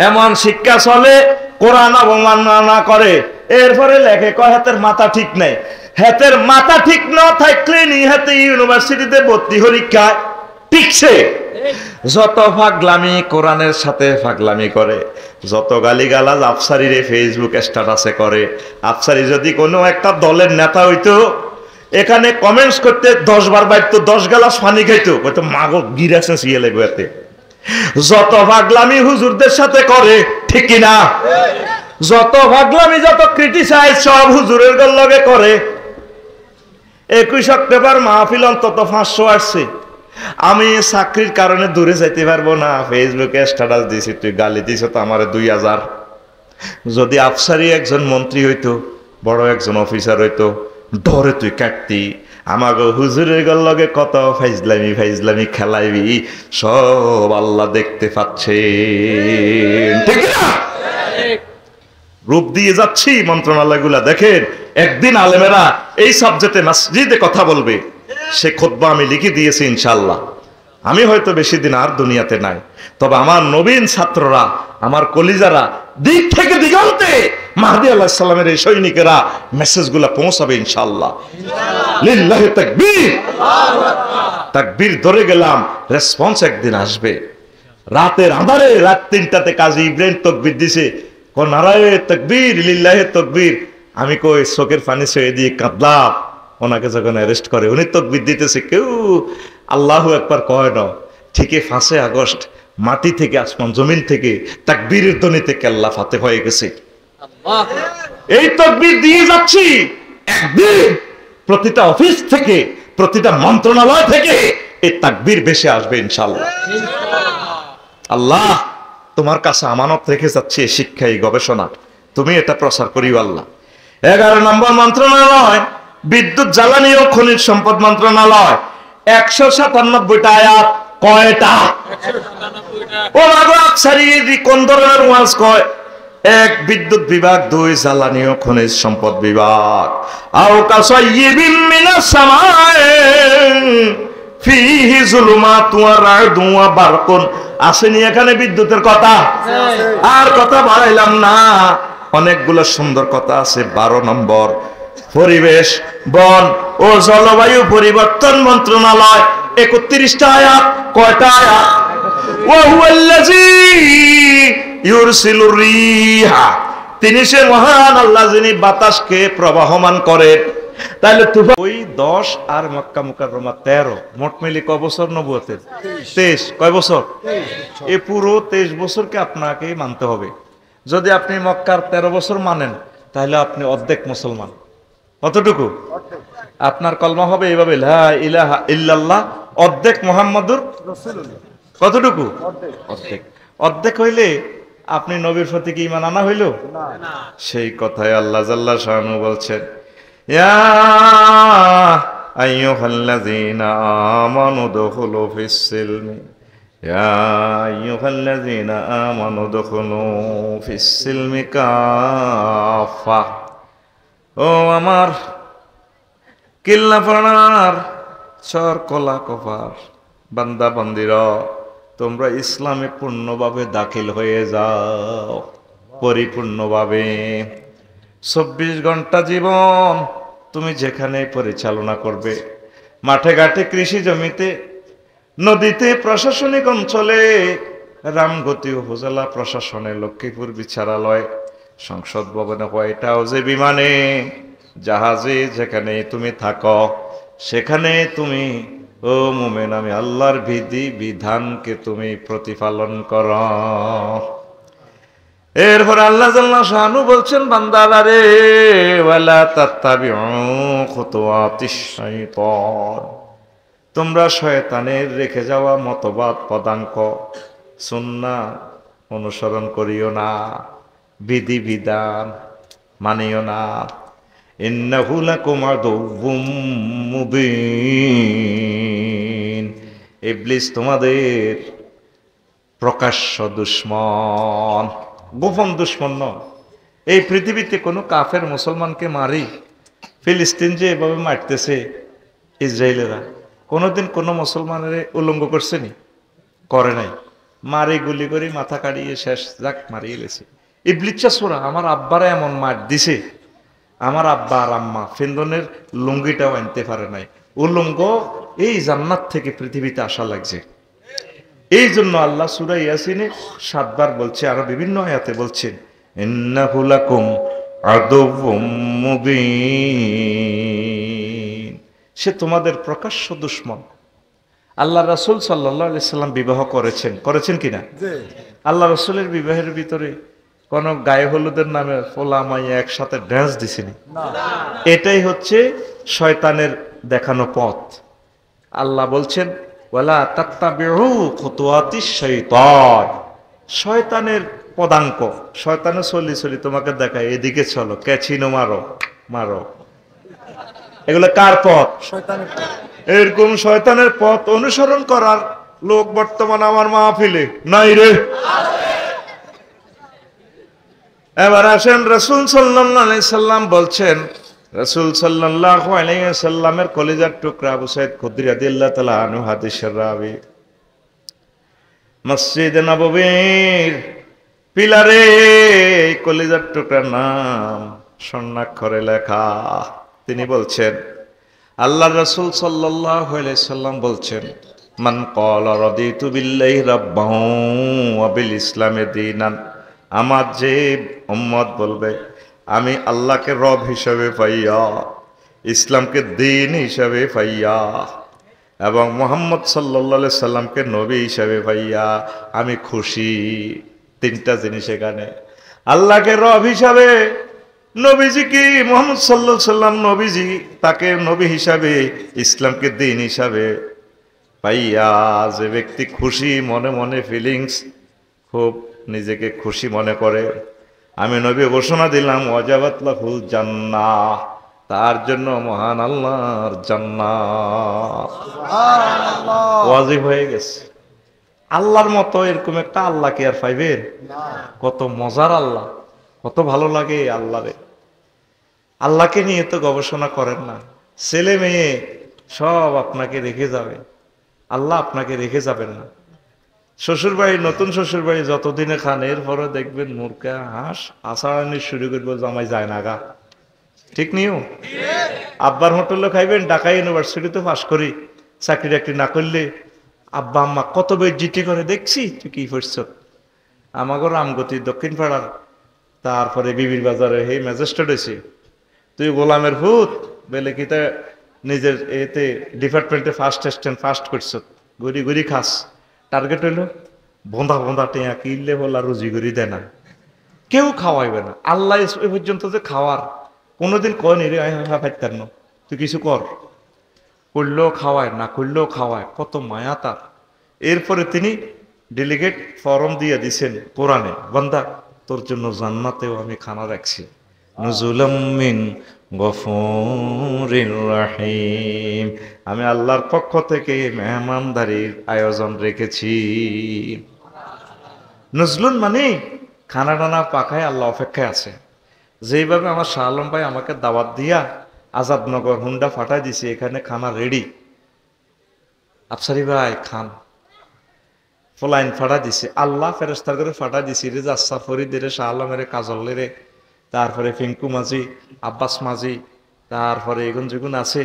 এমন শিক্ষা চলে, কোরআন অবমাননা করে, এরপরে লেখে কয় হাতের মাথা ঠিক নেই। হাতের মাথা ঠিক না থাকলে নিহাতে ইউনিভার্সিটিতে ভর্তি পরীক্ষায় টিকছে। যত পাগলামি কোরআনের সাথে পাগলামি করে, যত গালিগালাজ আফসারিরে ফেসবুক স্ট্যাটাসে করে। আফসারি যদি কোনো একটা দলের নেতা হইতো, এখানে কমেন্টস করতে 10 বার বাইতো, 10 গ্লাস পানি খাইতো, হয়তো মাগো গিরাছে সিয়ে লাগবে। যত পাগলামি হুজুরদের সাথে করে, ঠিক কিনা? যত পাগলামি, যত ক্রিটিসাইজ সব হুজুরের লগে করে। 21 অক্টোবর মাহফিল অন্তত 500 আসছে। আমি চাকরির কারণে দূরে যাইতে পারবো না, ফেসবুকে স্ট্যাটাস দিছি, তুই গালি দিছ তো আমার 2000। যদি আফসারি একজন মন্ত্রী হইতো, বড় একজন অফিসার হইতো, ডরে তুই কাটতি। আমাকে হুজুরের লগে কত ফাইজলামি খেলাইবি, সব আল্লাহ দেখতে পাচ্ছে, ঠিক না? রূপ দিয়ে যাচ্ছি মন্ত্রণালয়গুলা। দেখেন, একদিন আলেমেরা এই সাবজেক্টে মসজিদে কথা বলবে, সে খুতবা আমি লিখে দিয়েছি ইনশাআল্লাহ। আমি হয়তো বেশি দিন আর দুনিয়াতে নাই, তবে আমার নবীন ছাত্ররা, আমার কলিজারা দিক থেকে দিগন্তে মাহদী আলাইহিস সালামের এই সৈনিকেরা মেসেজগুলো পৌঁছাবে ইনশাআল্লাহ। লিল্লাহি তাকবীর, আল্লাহু আকবার। তাকবীর ধরে গেলাম, রেসপন্স একদিন আসবে। রাতের আঁধারে, রাত 3টাতে কাজী ইব্রাহিম তাকবীর দিছে, কোন নারায়ে তাকবীর, লিল্লাহি তাকবীর। আমি কই চোখের পানি ছেড়ে দিয়ে কাঁদলাম। ওনাকে যখন অ্যারেস্ট করে, উনি তাকবীর দিতেছে, কেউ আল্লাহু আকবার কয় না। ঠিকই 5 আগস্ট মাটি থেকে, আসমান জমিন থেকে তাকবীরের ধ্বনিতে কেল্লা ফাতে হয়ে গেছে। এই তাকবীর দিয়ে যাচ্ছি, একদিন প্রতিটা অফিস থেকে, প্রতিটা মন্ত্রণালয় থেকে এই তাকবীর ভেসে আসবে ইনশাআল্লাহ। আল্লাহ তোমার কাছে আমানত রেখে যাচ্ছি এই শিক্ষা, এই গবেষণা, তুমি এটা প্রচার করিও আল্লাহ। 11 নম্বর মন্ত্রণালয় বিদ্যুৎ, জ্বালানি ও খনিজ সম্পদ মন্ত্রণালয়। 197টা আয়াত। কয়টা? ও মাগো আফসারি কোন ধরনের ওয়াজ কয়? 1 বিদ্যুৎ বিভাগ, 2 জ্বালানি ও খনিজ সম্পদ বিভাগ। আও কাসাইয়িবিন মিনাস সামাই ফিহি যুলুমাতুন ওয়া রা'দুন ওয়া বারকুন। আসেনি এখানে বিদ্যুতের কথা? আর কথা বাড়াইলাম না, অনেকগুলো সুন্দর কথা আছে। 12 নম্বর পরিবেশ, বন ও জলবায়ু পরিবর্তন মন্ত্রণালয়। 31টা আয়াত। কয়টা আয়াত? ওয়া হুয়াল্লাযী ইউরসিলুর রিহা, তিনি সে মহান আল্লাহ যিনি বাতাসকে প্রবাহমান করেন। তাহলে ওই 10 আর মক্কা মুকাররমা 13, মোট মিলি কয় বছর নবুয়তের? 23। কয় বছর? এই পুরো 23 বছরকে আপনাকেই মানতে হবে। যদি আপনি মক্কার 13 বছর মানেন, তাহলে আপনি অর্ধেক মুসলমান। কতটুকু? আপনার কলমা হবে এইভাবে, লা ইলাহা ইল্লাল্লাহ, অর্ধেক মুহাম্মাদুর রাসূলুল্লাহ। কতটুকু? অর্ধেক। অর্ধেক হইলে আপনি নবীর প্রতি কি ঈমান আনা হইল? সেই কথাই আল্লাহ জাল্লা শানু বলছেন, ইয়া আইয়ুহাল্লাযীনা আমানু দুখুলু ফিস-সিলমি, ইয়া আইয়ুহাল্লাযীনা আমানু দুখুলু ফিস-সিলমি কাফা। ও আমার কিল্লাপাড়ার চর কলা কপার বান্দা বান্দিরা, তোমরা ইসলামে পূর্ণভাবে দাখিল হয়ে যাও, পরিপূর্ণভাবে। 24 ঘন্টা জীবন তুমি যেখানে পরিচালনা করবে, মাঠে ঘাটে, কৃষি জমিতে, নদীতে, প্রশাসনিক অঞ্চলে, রামগতি উপজেলা প্রশাসনে, লক্ষ্মীপুর বিচারালয়, সংসদ ভবনে, হোয়াইট হাউসে, বিমানে, জাহাজে, যেখানে তুমি থাকো, সেখানে তুমি, ও মুমিন, আমি আল্লাহর বিধি বিধানকে তুমি প্রতিপালন করো। এরপর আল্লাহ জাল্লা শানু বলছেন, বান্দারা রে, ওয়ালা তাত্তাবিউ খুতুওয়াতিশ শাইতান, তোমরা শয়তানের রেখে যাওয়া মতবাদ, পদাঙ্ক, সুন্নাহ অনুসরণ করিও না, বিধি বিধান মানিও না। ইন্নাহু লাকুম আদুউম মুবিন, ইবলিস তোমাদের প্রকাশ্য দুশমন, গোপন দুশমন নয়। এই পৃথিবীতে কোনো কাফের মুসলমানকে মারি, ফিলিস্তিন যে এভাবে মারতেছে ইসরায়েলেরা, কোনোদিন কোনো মুসলমানের উলঙ্গ করছে নি? করে নাই। মারি গুলি করে মাথা কাটিয়ে শেষ, যাক মারিয়ে গেছে। ইবলিচ্ছা সোরা আমার আব্বারা এমন মার দিছে, আমার আব্বা আর আম্মা ফেন্দনের লুঙ্গিটাও আনতে পারে নাই। ও লুঙ্গ এই জান্নাত থেকে পৃথিবীতে আসা লাগছে। এই জন্য আল্লাহ সূরা ইয়াসিনে 7 বার বলছে, আরো বিভিন্ন আয়াতে বলছেন, ইন্নাহু লাকুম আদুউম মুবিন, সে তোমাদের প্রকাশ্য দুশমন। আল্লাহ রাসূল সাল্লাল্লাহু আলাইহি সাল্লাম বিবাহ করেছেন কিনা? আল্লাহ রাসূলের বিবাহের ভিতরে কোন গায়ে হলুদের নামে ফোলা মাইয়া একসাথে ড্যান্স দিছিনি। এটাই হচ্ছে শয়তানের দেখানো পথ। আল্লাহ বলছেন, ওয়ালা তাত্তাবিউ খুতুওয়াতিশ শাইতান, শয়তানের পদাঙ্ক। শয়তানে চলি তোমাকে দেখায় এদিকে চলো, ক্যাচিনো মারো। এগুলো কার পথ? শয়তানের পথ। এরকম শয়তানের পথ অনুসরণ করার লোক বর্তমান আমার মাহফিলে নাই রে। এবার আসেন, রাসূল সাল্লাল্লাহু আলাইহি সাল্লাম বলছেন, রাসূল সাল্লাল্লাহু আলাইহি সাল্লামের কলিজার টুকরা আবু সাঈদ খুদরি রাদিয়াল্লাহু তাআলা আনহু হাদিসের রাবী, মসজিদ নববীর পিলারে কলিজার টুকরার নাম স্বর্ণাক্ষরে লেখা। তিনি বলছেন, আল্লাহ রাসূল সাল্লাল্লাহু আলাইহি সাল্লাম বলছেন, মান ক্বালা রাদিতু বিল্লাহি রাব্বান ওয়া বিল ইসলামি দীনান, আমার যে উম্মত বলবে আমি আল্লাহকে রব হিসাবে পাইয়া, ইসলামকে দ্বীন হিসাবে পাইয়া, এবং মুহাম্মদ সাল্লাল্লাহু আলাইহি সাল্লামকে নবী হিসাবে পাইয়া আমি খুশি। তিনটা জিনিস এখানে, আল্লাহকে রব হিসাবে, নবীজি কি মুহাম্মদ সাল্লাল্লাহু আলাইহি সাল্লাম নবীজি, তাকে নবী হিসাবে, ইসলামকে দ্বীন হিসাবে পাইয়া যে ব্যক্তি খুশি মনে মনে, ফিলিংস খুব নিজেকে খুশি মনে করে, আমি নবী ঘোষণা দিলাম ওয়াজাবাত লাহুল জান্নাহ, তার জন্য মহান আল্লাহর জান্নাত সুবহানাল্লাহ ওয়াজিব হয়ে গেছে। আল্লাহর মতো এরকম একটা আল্লাহ কি আর পাইবেন? কত মজার আল্লাহ, কত ভালো লাগে আল্লাহরে। আল্লাহকে নিয়ে তো গবেষণা করেন না, ছেলে মেয়ে সব আপনাকে রেখে যাবে, আল্লাহ আপনাকে রেখে যাবেন না। শ্বশুর বাড়ি, নতুন শ্বশুর বাড়ি যতদিনে খান, এরপরে দেখবেন মুরগা হাঁস আসারানি শুরু করবো, জামাই যায় না গা, ঠিক নিও। আব্বার হোটেলে খাইবেন, ঢাকা ইউনিভার্সিটিতে পাস করি, চাকরি টাকরি না করলে আব্বা আম্মা কত বেজ্জিতি করে, দেখছি তুই কি করছ। আমাগো রামগতি দক্ষিণ পাড়ার, তারপরে বিবির বাজারে হে ম্যাজিস্ট্রেট হয়েছে, তুই গোলামের ভূত বেলে কিতা নিজের এতে ডিপার্টমেন্টে ফার্স্ট অ্যাসিস্ট্যান্ট ফার্স্ট করছ, গড়ি গড়ি খাস। টার্গেট হইল বন্ধা টেয়া কিনলে বলা রুজি করি দেয় না, কেউ খাওয়াইবে না। আল্লাহ এ পর্যন্ত যে খাওয়ার কোনোদিন কয় নি রে ফাইতার ন, তুই কিছু কর, করলেও খাওয়ায়, না করলেও খাওয়ায়, কত মায়া তার। এরপরে তিনি ডেলিগেট ফরম দিয়ে দিছেন কোরআনে, বান্দা তোর জন্য জান্নাতেও আমি খানা রাখছি, নুজুলাম মিন গফুরির রহিম, আমি আল্লাহর পক্ষ থেকে মেহমানদারির আয়োজন রেখেছি। নজলুন মানে খানা টানা পাখায় আল্লাহ অপেক্ষায় আছে। যেইভাবে আমার শাহ আলম ভাই আমাকে দাওয়াত দিয়া আজাদনগর হুন্ডা ফাটাই দিছে, এখানে খানা রেডি, আফসারি ভাই খান, ফলাইন ফাটা দিছে, আল্লাহ ফেরেস্তার করে ফাটা দিছি রে, জাসা ফরিদের, শাহ আলমের, কাজলের, তারপরে পিঙ্কু মাঝি, আব্বাস মাঝি, তারপরে এগুন যেগুন আছে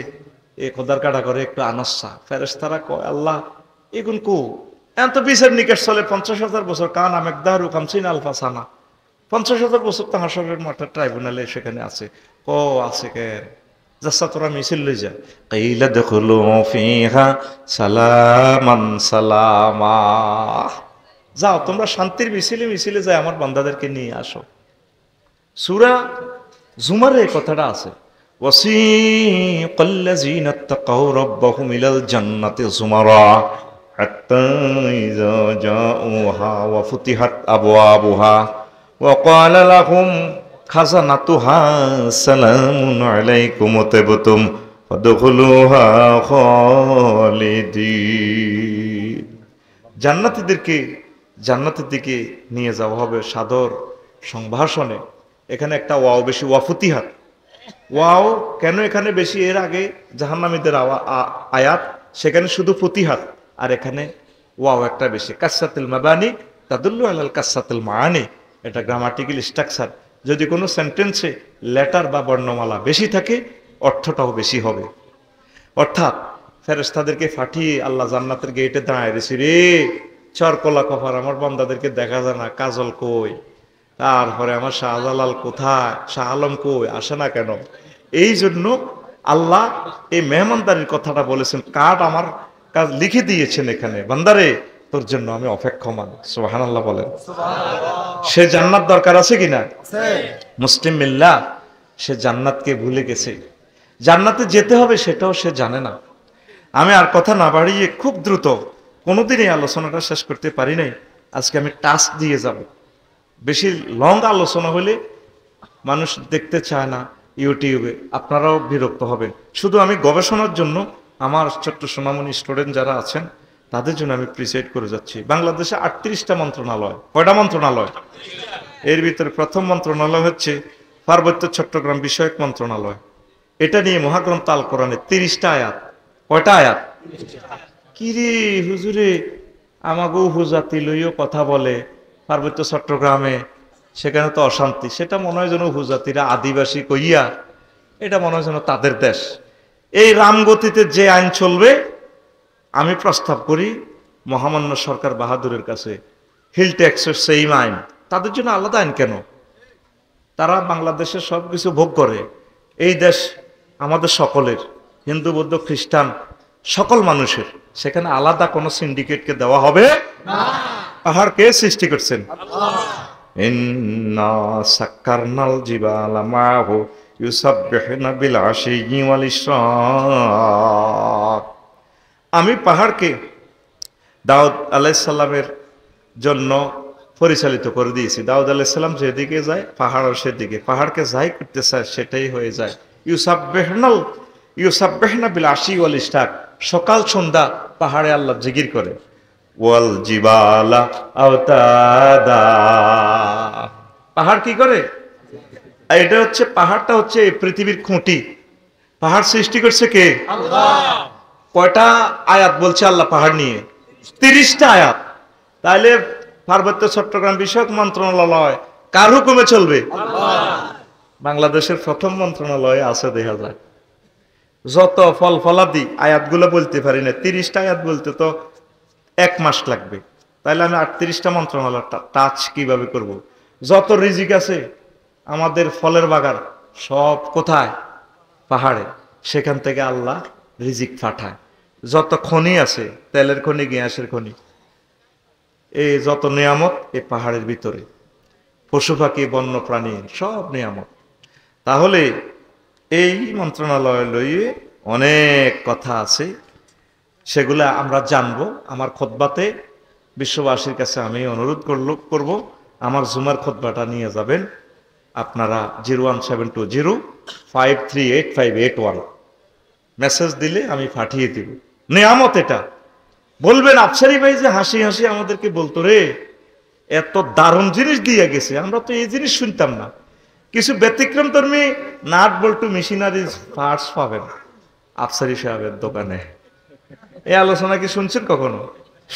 এ খোদার কাটা করে একটু আনসা, ফেরেস্তারা কয় আল্লাহ এগুন কো, এত বিচার নিকেশ চলে 50,000 বছর, কান আমেকদারু কামসিন আলফা সানা, 50,000 বছর তো হাসরের মাঠের ট্রাইব্যুনালে সেখানে আছে। ও আছে কেন, যাচ্ছা তোরা মিছিল লই যা, কাইলা দেখলো ফিহা সালামান সালামা, যাও তোমরা শান্তির মিছিলে মিছিলে যায় আমার বান্দাদেরকে নিয়ে আসো। সূরা জুমারে এই কথাটা আছে, ওয়াসিকাল্লাযীনা তাকাউ রাব্বাহুম ইলাল জান্নাতি যুমারা হাত্তা ইযা জাউহা ওয়া ফুতিহাত আবওয়াবুহা ওয়া ক্বালা লাহুম খাজানাতুহা সালামুন আলাইকুম তিবতুম ফাদখুলুহা খালিদিন। জান্নাতীদেরকে জান্নাতের দিকে নিয়ে যাওয়া হবে সাদর সংভাষণে। এখানে একটা ওয়াও বেশি, ওয়া ফুতিহাত, ওয়াও কেন এখানে বেশি? এর আগে জাহান্নামীদের আয়াত, সেখানে শুধু ফুতিহাত, আর এখানে ওয়াও একটা বেশি। কাসাতুল মাবানি তাদুল্লু আলাল কাসাতুল মাআনি, এটা গ্রামাটিক্যাল স্ট্রাকচার। যদি কোনো সেন্টেন্সে লেটার বা বর্ণমালা বেশি থাকে অর্থটাও বেশি হবে। অর্থাৎ ফেরেশতাদেরকে ফাটিয়ে আল্লাহ জান্নাতের গেটে দাঁড়ায় দিয়েছি, রে চরকলা কফার আমার বান্দাদেরকে দেখা যায় না, কাজল কই, তারপরে আমার শাহজালাল কোথায়, শাহ আলম কই, আসে না কেন? এই জন্য আল্লাহ এই মেহমানদারির কথাটা বলেছেন, কার্ড আমার কাজ লিখে দিয়েছেন এখানে, বান্দারে তোর জন্য আমি অপেক্ষমান। সুবহানাল্লাহ বলেন। সে জান্নাত দরকার আছে কিনা? মুসলিম মিল্লাহ সে জান্নাতকে ভুলে গেছে, জান্নাতে যেতে হবে সেটাও সে জানে না। আমি আর কথা না বাড়িয়ে খুব দ্রুত, কোনোদিনই আলোচনাটা শেষ করতে পারি নাই, আজকে আমি টাস্ক দিয়ে যাব। বেশি লং আলোচনা হলে মানুষ দেখতে চায় না ইউটিউবে, আপনারাও বিরক্ত হবেন। শুধু আমি গবেষণার জন্য আমার ছোট্ট সোনামণি স্টুডেন্ট যারা আছেন তাদের জন্য আমি প্রিসাইড করে যাচ্ছি। বাংলাদেশে 38টা মন্ত্রণালয়। কয়টা মন্ত্রণালয়? এর ভিতরে প্রথম মন্ত্রণালয় হচ্ছে পার্বত্য চট্টগ্রাম বিষয়ক মন্ত্রণালয়। এটা নিয়ে মহাগ্রন্থ আল কোরআনে 30টা আয়াত। কয়টা আয়াত? কিরে হুজুরে আমাগো উপজাতি লইও কথা বলে পার্বত্য চট্টগ্রামে, সেখানে তো অশান্তি। সেটা মনে হয় যেন উপজাতিরা আদিবাসী কইয়া, এটা মনে হয় যেন তাদের দেশ। এই রামগতিতে যে আইন চলবে, আমি প্রস্তাব করি মহামান্য সরকার বাহাদুরের কাছে, হিল ট্যাক্সের সেম আইন, তাদের জন্য আলাদা আইন কেন? তারা বাংলাদেশের সব কিছু ভোগ করে, এই দেশ আমাদের সকলের, হিন্দু বৌদ্ধ খ্রিস্টান সকল মানুষের, সেখানে আলাদা কোনো সিন্ডিকেটকে দেওয়া হবে না। পাহাড় কে সৃষ্টি করছেন? ইন্না সাক্কারনাল জিবালা মাহু ইউসাব্বিহুনা বিল আশিয়্যি ওয়াল ইশরাক। আমি পাহাড়কে দাউদ আলাইহিস সালামের জন্য পরিচালিত করে দিয়েছি। দাউদ আলাইহিস সালাম যেদিকে যায় পাহাড়ও সেদিকে, পাহাড়কে যাই করতে চায় সেটাই হয়ে যায়। ইউসাব্বিহুনা বিল আশিয়্যি ওয়াল ইশরাক, সকাল সন্ধ্যা পাহাড়ে আল্লাহ জিকির করে। ওয়াল জিবালা আওতাদা, পাহাড় কি করে? এটা হচ্ছে, পাহাড়টা হচ্ছে পৃথিবীর খুঁটি। পাহাড় সৃষ্টি করছে কে? আল্লাহ। কয়টা আয়াত বলছে আল্লাহ পাহাড় নিয়ে? 30টা আয়াত। তাইলে পার্বত্য চট্টগ্রাম বিষয়ক মন্ত্রণালয় কার হুকুমে চলবে? আল্লাহ। বাংলাদেশের প্রথম মন্ত্রণালয়ে আছে, দেখা যায়। যত ফল ফলাদি আয়াতগুলো বলতে পারি না, 30টা আয়াত বলতে তো 1 মাস লাগবে। তাহলে আমি 38টা মন্ত্রণালয় টাচ কিভাবে করব? যত রিজিক আছে আমাদের ফলের বাগান সব কোথায়? পাহাড়ে। সেখান থেকে আল্লাহ রিজিক পাঠায়। যত খনি আছে, তেলের খনি, গ্যাসের খনি, এই যত নিয়ামত এই পাহাড়ের ভিতরে, পশু পাখি বন্য প্রাণী সব নিয়ামত। তাহলে এই মন্ত্রণালয় লইয়ে অনেক কথা আছে, সেগুলা আমরা জানবো। আমার খুতবাতে বিশ্ববাসীর কাছে আমি অনুরোধ করব, আমার জুমার খুতবাটা নিয়ে যাবেন আপনারা 01720538581 মেসেজ দিলে আমি পাঠিয়ে দিব। নিয়ামত এটা। বলবেন আফসারি ভাই যে হাসি হাসি আমাদেরকে বলতো, রে এত দারুণ জিনিস দিয়ে গেছে, আমরা তো এই জিনিস শুনতাম না। কিছু ব্যতিক্রম ধর্মী নাট বল্টু মেশিনারি পার্টস পাবেন আফসারি সাহেবের দোকানে। এই আলোচনা কি শুনছেন কখনো?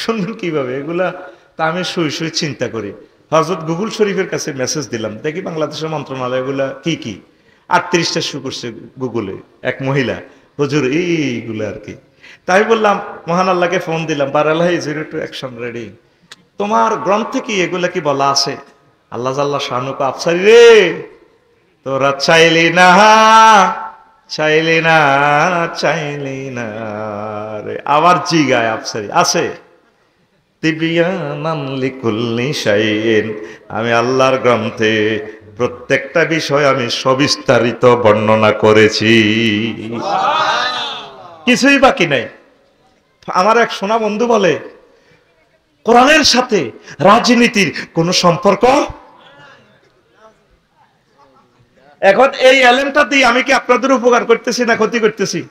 শুনবেন কিভাবে এগুলা? তা আমি শুই শুই চিন্তা করি। হযরত গুগল শরীফের কাছে মেসেজ দিলাম, দেখি বাংলাদেশের মন্ত্রণালয়গুলা কি কি। 38টা শু করছে গুগলে এক মহিলা, হুজুর এইগুলো আর কি। তাই বললাম, মহান আল্লাহকে ফোন দিলাম, বারালাহ 02 অ্যাকশন রেডি, তোমার গ্রন্থে কি এগুলা কি বলা আছে? আল্লাহ জাল্লা শানুকা, আফসারি রে তোরা চাইলি না চাইলি না চাইলি না রে, আবার জিগায় আফসারি আছে। তিবিয়ানান লিকুল্লি শাইইন, আমি আল্লাহর গ্রন্থে প্রত্যেকটা বিষয় আমি সবিস্তারিত বর্ণনা করেছি, কিছুই বাকি নাই। আমার এক সোনা বন্ধু বলে, কোরআনের সাথে রাজনীতির কোন সম্পর্ক? এখন এই এলেমটা দিয়ে আমি কি আপনাদের উপকার করতেছি না ক্ষতি করতেছি?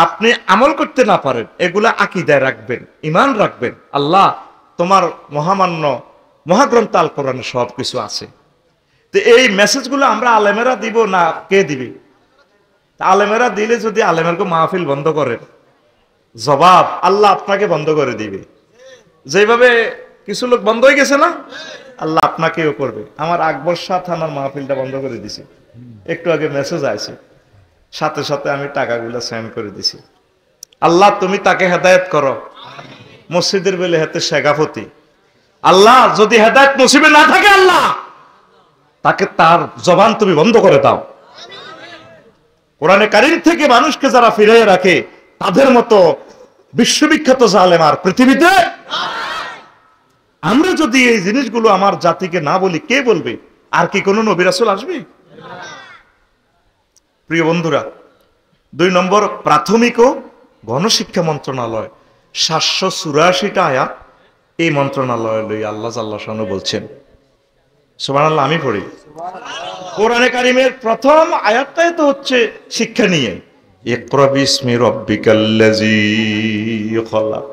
আপনি আমল করতে না পারেন, এগুলা আকীদায় রাখবেন, ঈমান রাখবেন। আল্লাহ তোমার মহামান্য মহাগ্রন্থ আল কোরআনে সবকিছু আছে। তো এই মেসেজগুলো আমরা আলেমেরা দিব না কে দিবে? আলেমেরা দিলে যদি আলেমেরকে মাহফিল বন্ধ করেন, জবাব আল্লাহ আপনাকে বন্ধ করে দিবে। যেভাবে কিছু লোক বন্ধ হয়ে গেছে না, আল্লাহ আপনাকেও করবে। আমার আকবর শাহ থানার মাহফিলটা বন্ধ করে দিছি, একটু আগে মেসেজ আছে, সাথে সাথে আমি টাকাগুলো সেন্ড করে দিছি। আল্লাহ তুমি তাকে হেদায়েত করো, মসজিদের বেলে হাতে শেখাফতি। আল্লাহ যদি হেদায়েত নসিবে না থাকে, আল্লাহ তাকে তার জবান তুমি বন্ধ করে দাও। কোরআনে কারীম থেকে মানুষকে যারা ফিরিয়ে রাখে তাদের মতো বিশ্ববিখ্যাত জালেম আর পৃথিবীতে। আমরা যদি এই জিনিসগুলো আমার জাতিকে না বলি, কে বলবে? আর কি কোনো নবী রাসূল আসবে? প্রিয় বন্ধুরা, 2 নম্বর, প্রাথমিক ও গণশিক্ষা মন্ত্রণালয়, 784টা আয়াত এই মন্ত্রণালয় লই আল্লাহ জাল্লাহ শানু বলছেন। সুবহানাল্লাহ, আমি পড়ি। কোরআনে কারীমের প্রথম আয়াতটাই তো হচ্ছে শিক্ষা নিয়ে, ইকরা বিসমি রাব্বিকাল্লাযী খালাক।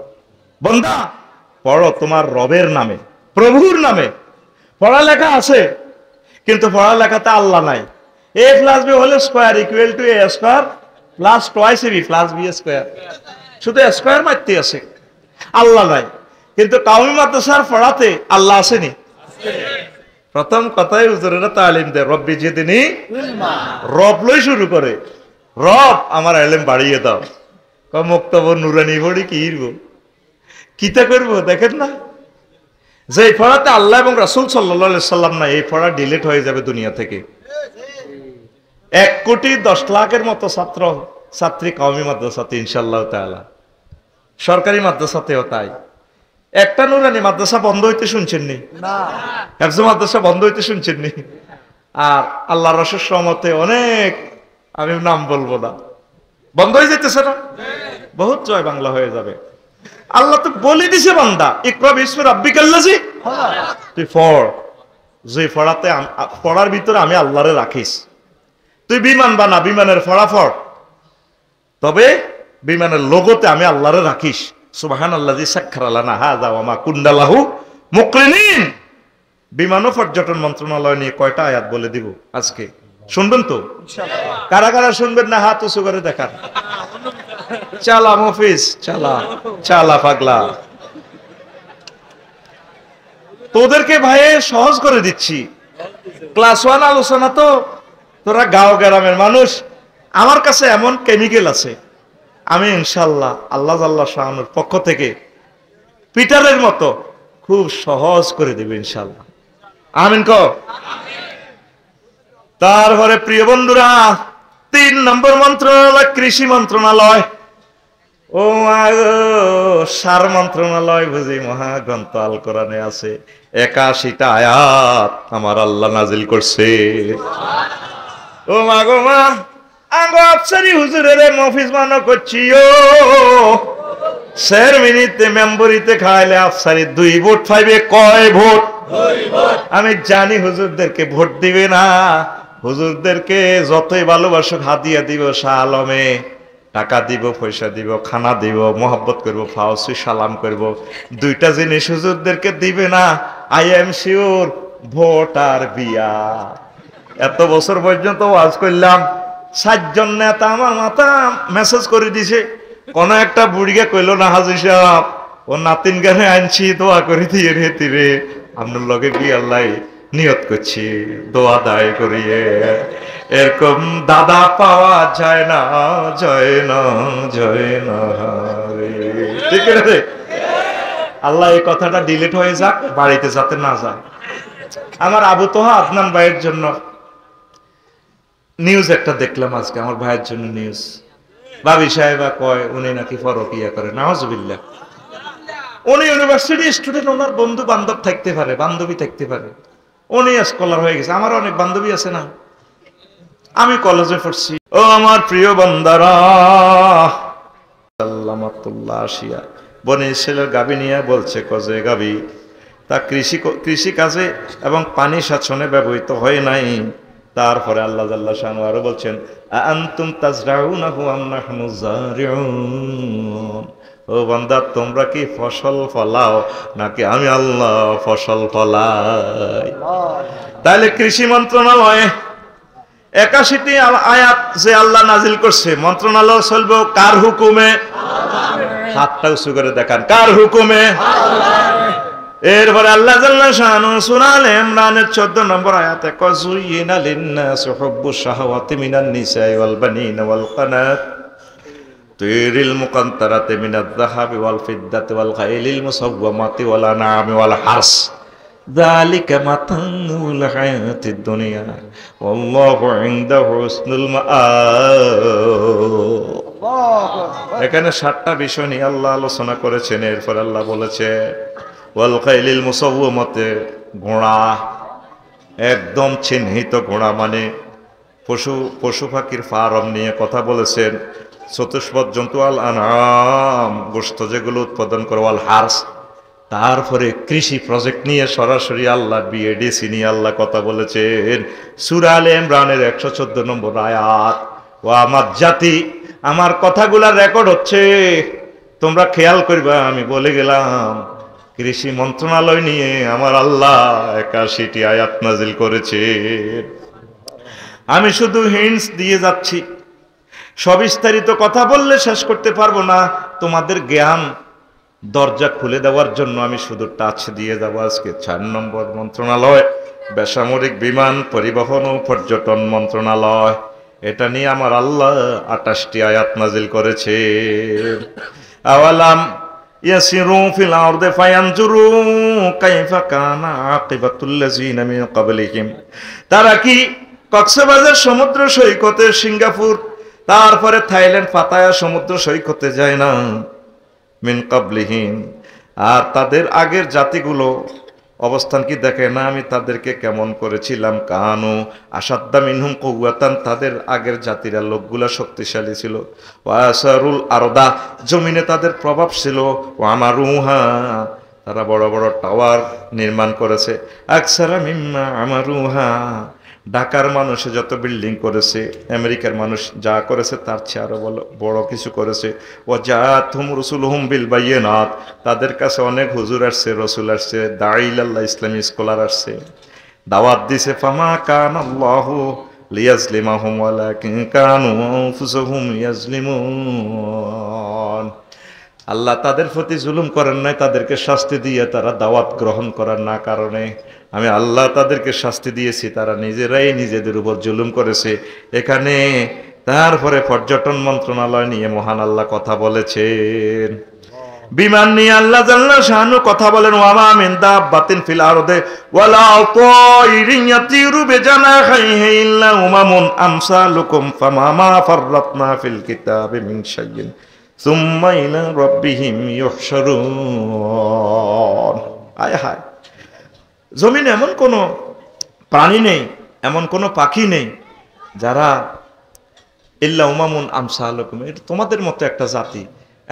বান্দা পড়ো তোমার রবের নামে, প্রভুর নামে। পড়ালেখা আছে, কিন্তু পড়ালেখাতে আল্লাহ নাই। a plus b whole square equal to a square plus twice b plus b square, শুধু স্কয়ার মারতে আছে, আল্লাহ নাই। কিন্তু কাউমি মাদ্রাসার পড়াতে আল্লাহ আসেনি। প্রথম কথাই হুজুরেরা তালিম দেয়, রব্বি জিদনি ইলমা। রব লই শুরু করে, রব আমার ইলম বাড়িয়ে দাও। মুক্তব নুরানি পড়ি কি ইরবো, কিতা করবো? দেখেন না, যে পড়াতে আল্লাহ এবং রাসূল সাল্লাল্লাহু আলাইহি সাল্লাম না, এই পড়া ডিলিট হয়ে যাবে দুনিয়া থেকে। 1,10,00,000-এর মতো ছাত্র ছাত্রী কওমি মাদ্রাসাতে ইনশাআল্লাহ তাআলা, সরকারি মাদ্রাসাতেও তাই। একটা নুরানি মাদ্রাসা বন্ধ হইতে শুনছেননি? না। হেফজ মাদ্রাসা বন্ধ হইতে শুনছেননি? আর আল্লাহর রসুল রহমতে অনেক, আমি নাম বলবো না, বন্ধ হয়ে যেতেছে না? বহুত জয় বাংলা হয়ে যাবে। আল্লাহ তো বলে দিছে, বান্দা ইকরা বিসমি রাব্বিকাল্লাযী খালাক, তুই পড়। যে পড়াতে পড়ার ভিতরে আমি আল্লাহরে রাখিস। তুই বিমান বানা, বিমানের ফড়াফড়, তবে বিমানের লোগোতে আমি আল্লাহরে রাখিস। সুবহানাল্লাযী সাখখারা লানা হাযা ওয়া মা কুন্না লাহু মুকরিনিন। বিমান ও পর্যটন মন্ত্রণালয় নিয়ে কয়টা আয়াত বলে দিব আজকে, শুনবেন তো ইনশাআল্লাহ? কারা কারা শুনবেন না হাত উঁচু করে দেখান। চালা মফিজ, চালা চালা পাগলা। তোদেরকে ভাইয়ে সহজ করে দিচ্ছি। ক্লাস 1 আলোচনা তো, তোরা গাঁও গ্রামের মানুষ, আমার কাছে এমন কেমিক্যাল আছে, আমি ইনশাআল্লাহ আল্লাহ জাল্লাহ শাআনুর পক্ষ থেকে পিটারের মতো খুব সহজ করে দেব ইনশাআল্লাহ। আমিন কও। তারপরে প্রিয় বন্ধুরা, 3 নম্বর মন্ত্রণালয় কৃষি মন্ত্রণালয়। ও সার মন্ত্রণালয় বুঝি মহাগ্রন্থ আল কোরআনে আছে, 81টা আয়াত আমার আল্লাহ নাজিল করছে। ও মা গো মা, আঙ্গ আফসারি হুজুরের মফিজ মানো করছি ও, মিনিটে মেম্বরিতে খাইলে আফসারি 2 ভোট পাইবে। কয় ভোট? 2 ভোট। আমি জানি হুজুরদেরকে ভোট দিবে না, হুজুরদেরকে যতই ভালোবাসুক হাদিয়া দিব, শাহ আলমে টাকা দিব, পয়সা দিব, খানা দিব, মোহাব্বত করব, ফাউসি সালাম করব, 2টা জিনিস হুজুরদেরকে দিবে না। আই এম শিওর, ভোট আর বিয়া। এত বছর পর্যন্ত ওয়াজ করলাম, 7 জন নেতা আমার মাথা মেসেজ করে দিছে। কোন একটা বুড়িকে কইল না, হাজি সাহেব ও নাতিন গানে আনছি, দোয়া করে দিয়ে রে তীরে আপনার লগে কি আল্লাহ নিয়ত করছি, দোয়া দায় করিয়ে। এরকম দাদা পাওয়া যায় না, জয় না, জয় না রে। ঠিক আছে, আল্লাহ এই কথাটা ডিলিট হয়ে যাক, বাড়িতে যাতে না যায়। আমার আবু তোহা আদনান ভাইয়ের জন্য নিউজ একটা দেখলাম আজকে, আমার ভাইয়ের জন্য নিউজ। ভাবি সাহেবা কয় উনি নাকি ফরকিয়া করে, নাউজুবিল্লাহ। উনি ইউনিভার্সিটি স্টুডেন্ট, ওনার বন্ধু বান্ধব থাকতে পারে, বান্ধবী থাকতে পারে, উনি স্কলার হয়ে গেছে। আমার অনেক বান্ধবী আছে না, আমি কলেজে পড়ছি। ও আমার প্রিয় বান্দারা, সাল্লামাতুল্লাহ আসিয়া বনে ইসরাইলের গাবি নিয়ে বলছে, কজে গাবি তা কৃষি কাজে এবং পানি সাচনে ব্যবহৃত হয় নাই। তারপরে আল্লাহ জাল্লাহ শানু আরো বলছেন, আনতুম তাজরাউনাহু আম নাহনু যারিউন। ও বান্দা, তোমরা কি ফসল ফলাও নাকি আমি আল্লাহ ফসল ফলাই? তাহলে কৃষি মন্ত্রণালয়ে 81টি আয়াত যে আল্লাহ নাজিল করছে, মন্ত্রণালয় চলবে কার হুকুমে? হাতটা উঁচু করে দেখান কার হুকুমে? এরপরে আল্লাহ জাল্লা শানু সূরা আলে ইমরানের 14 নম্বর আয়াতে কয় যুয়িনা লিন-নাসি হুব্বুশ শাহাওয়াতি মিনান নিসাই ওয়াল বানিনা ওয়াল কানাতিরিল মুকান্তারাতি মিনাজ-যাহাবি ওয়াল ফিদ্দাতি ওয়াল খাইলিল মুসাওওয়ামাতি ওয়াল আনআমি ওয়াল হারস যালিকা মাতাউল হায়াতিদ দুনিয়া ওয়াল্লাহু ইনদাহু হুসনুল মাআব। এখানে 7টা বিষয় নিয়ে আল্লাহ আলোচনা করেছেন। এরপর আল্লাহ বলেছে ওয়াল খাইলিল মুসাওওয়ামাতি, ঘোড়া একদম চিহ্নিত ঘোড়া, মানে পশু পাখির ফার্ম নিয়ে কথা বলেছেন। চতুষ্পদ জন্তু আল আনআম, গোশত যেগুলো উৎপাদন করে, ওয়াল হারস, তারপরে কৃষি প্রজেক্ট নিয়ে সরাসরি আল্লাহ বিএডিসি নিয়ে আল্লাহ কথা বলেছেন সূরা আলে ইমরানের 114 নম্বর আয়াত। ও আমার জাতি, আমার কথাগুলা রেকর্ড হচ্ছে, তোমরা খেয়াল করবা। আমি বলে গেলাম কৃষি মন্ত্রণালয় নিয়ে আমার আল্লাহ 81টি আয়াত নাজিল করেছে। আমি শুধু হিন্টস দিয়ে যাচ্ছি, সবিস্তারিত কথা বললে শেষ করতে পারবো না। তোমাদের জ্ঞান দরজা খুলে দেওয়ার জন্য আমি শুধু টাচ দিয়ে যাবো। আজকে 4 নম্বর মন্ত্রণালয় বেসামরিক বিমান পরিবহন ও পর্যটন মন্ত্রণালয়, এটা নিয়ে আমার আল্লাহ 28টি আয়াত নাজিল করেছে। আওয়ালাম ইয়াসিরু ফিল আরদি ফায়ানজুরু কাইফা কানা আকিবাতুল লাযিনা মিন ক্বাবলিহিম, তারা কি কক্সবাজার সমুদ্র সৈকতে, সিঙ্গাপুর, তারপরে থাইল্যান্ড, পাতায়া সমুদ্র সৈকতে যায় না? মিন ক্বাবলিহিম, আর তাদের আগের জাতিগুলো অবস্থান কি দেখে না আমি তাদেরকে কেমন করেছিলাম? কানু আসাদ্দা মিনহুম কুওয়াতান, তাদের আগের জাতিরা লোকগুলা শক্তিশালী ছিল। ওয়াসারুল আরদা, জমিনে তাদের প্রভাব ছিল। ওয়ামারুহা, তারা বড় বড় টাওয়ার নির্মাণ করেছে। আকসারা মিম্মা আমারুহা, ঢাকার মানুষে যত বিল্ডিং করেছে, আমেরিকার মানুষ যা করেছে তার চেয়ে আরো বড় কিছু করেছে। ওয়াজাতুহুম রুসুলুহুম বিল বায়িনাত, তাদের কাছে অনেক হুজুর আসছে, রসুল আসছে, দাঈলাল্লাহ ইসলামী স্কলার আসছে, দাওয়াত দিছে। ফামা কানাল্লাহু লিয়াজলিমাহুম ওয়ালাকিন কানু আনফুসাহুম ইয়াজলিমুন, আল্লাহ তাদের প্রতি জুলুম করেন নাই, তাদেরকে শাস্তি দিয়ে তারা দাওয়াত গ্রহণ করার না কারণে আমি আল্লাহ তাদেরকে শাস্তি দিয়েছি, তারা নিজেরাই নিজেদের উপর জুলুম করেছে। এখানে তারপরে পর্যটন মন্ত্রণালয় নিয়ে মহান আল্লাহ কথা বলেছেন। বিমান নিয়ে আল্লাহ জাল্লা শানু কথা বলেন, ওয়ামা মিন দাব্বাতিন ফিল আরদি ওয়ালা তাইরিন ইয়াতিরু বিজানাহিহি ইল্লা উমামুন আমসালুকুম ফামা ফাররাতনা ফিল কিতাবি মিন শাইইন সুম্মা ইলা রাব্বিহিম ইউহশারুন। আয় হায়, জমিনে এমন কোনো প্রাণী নেই, এমন কোনো পাখি নেই যারা ইল্লা উমামুন আমসালুকুম, এটা তোমাদের মতো একটা জাতি,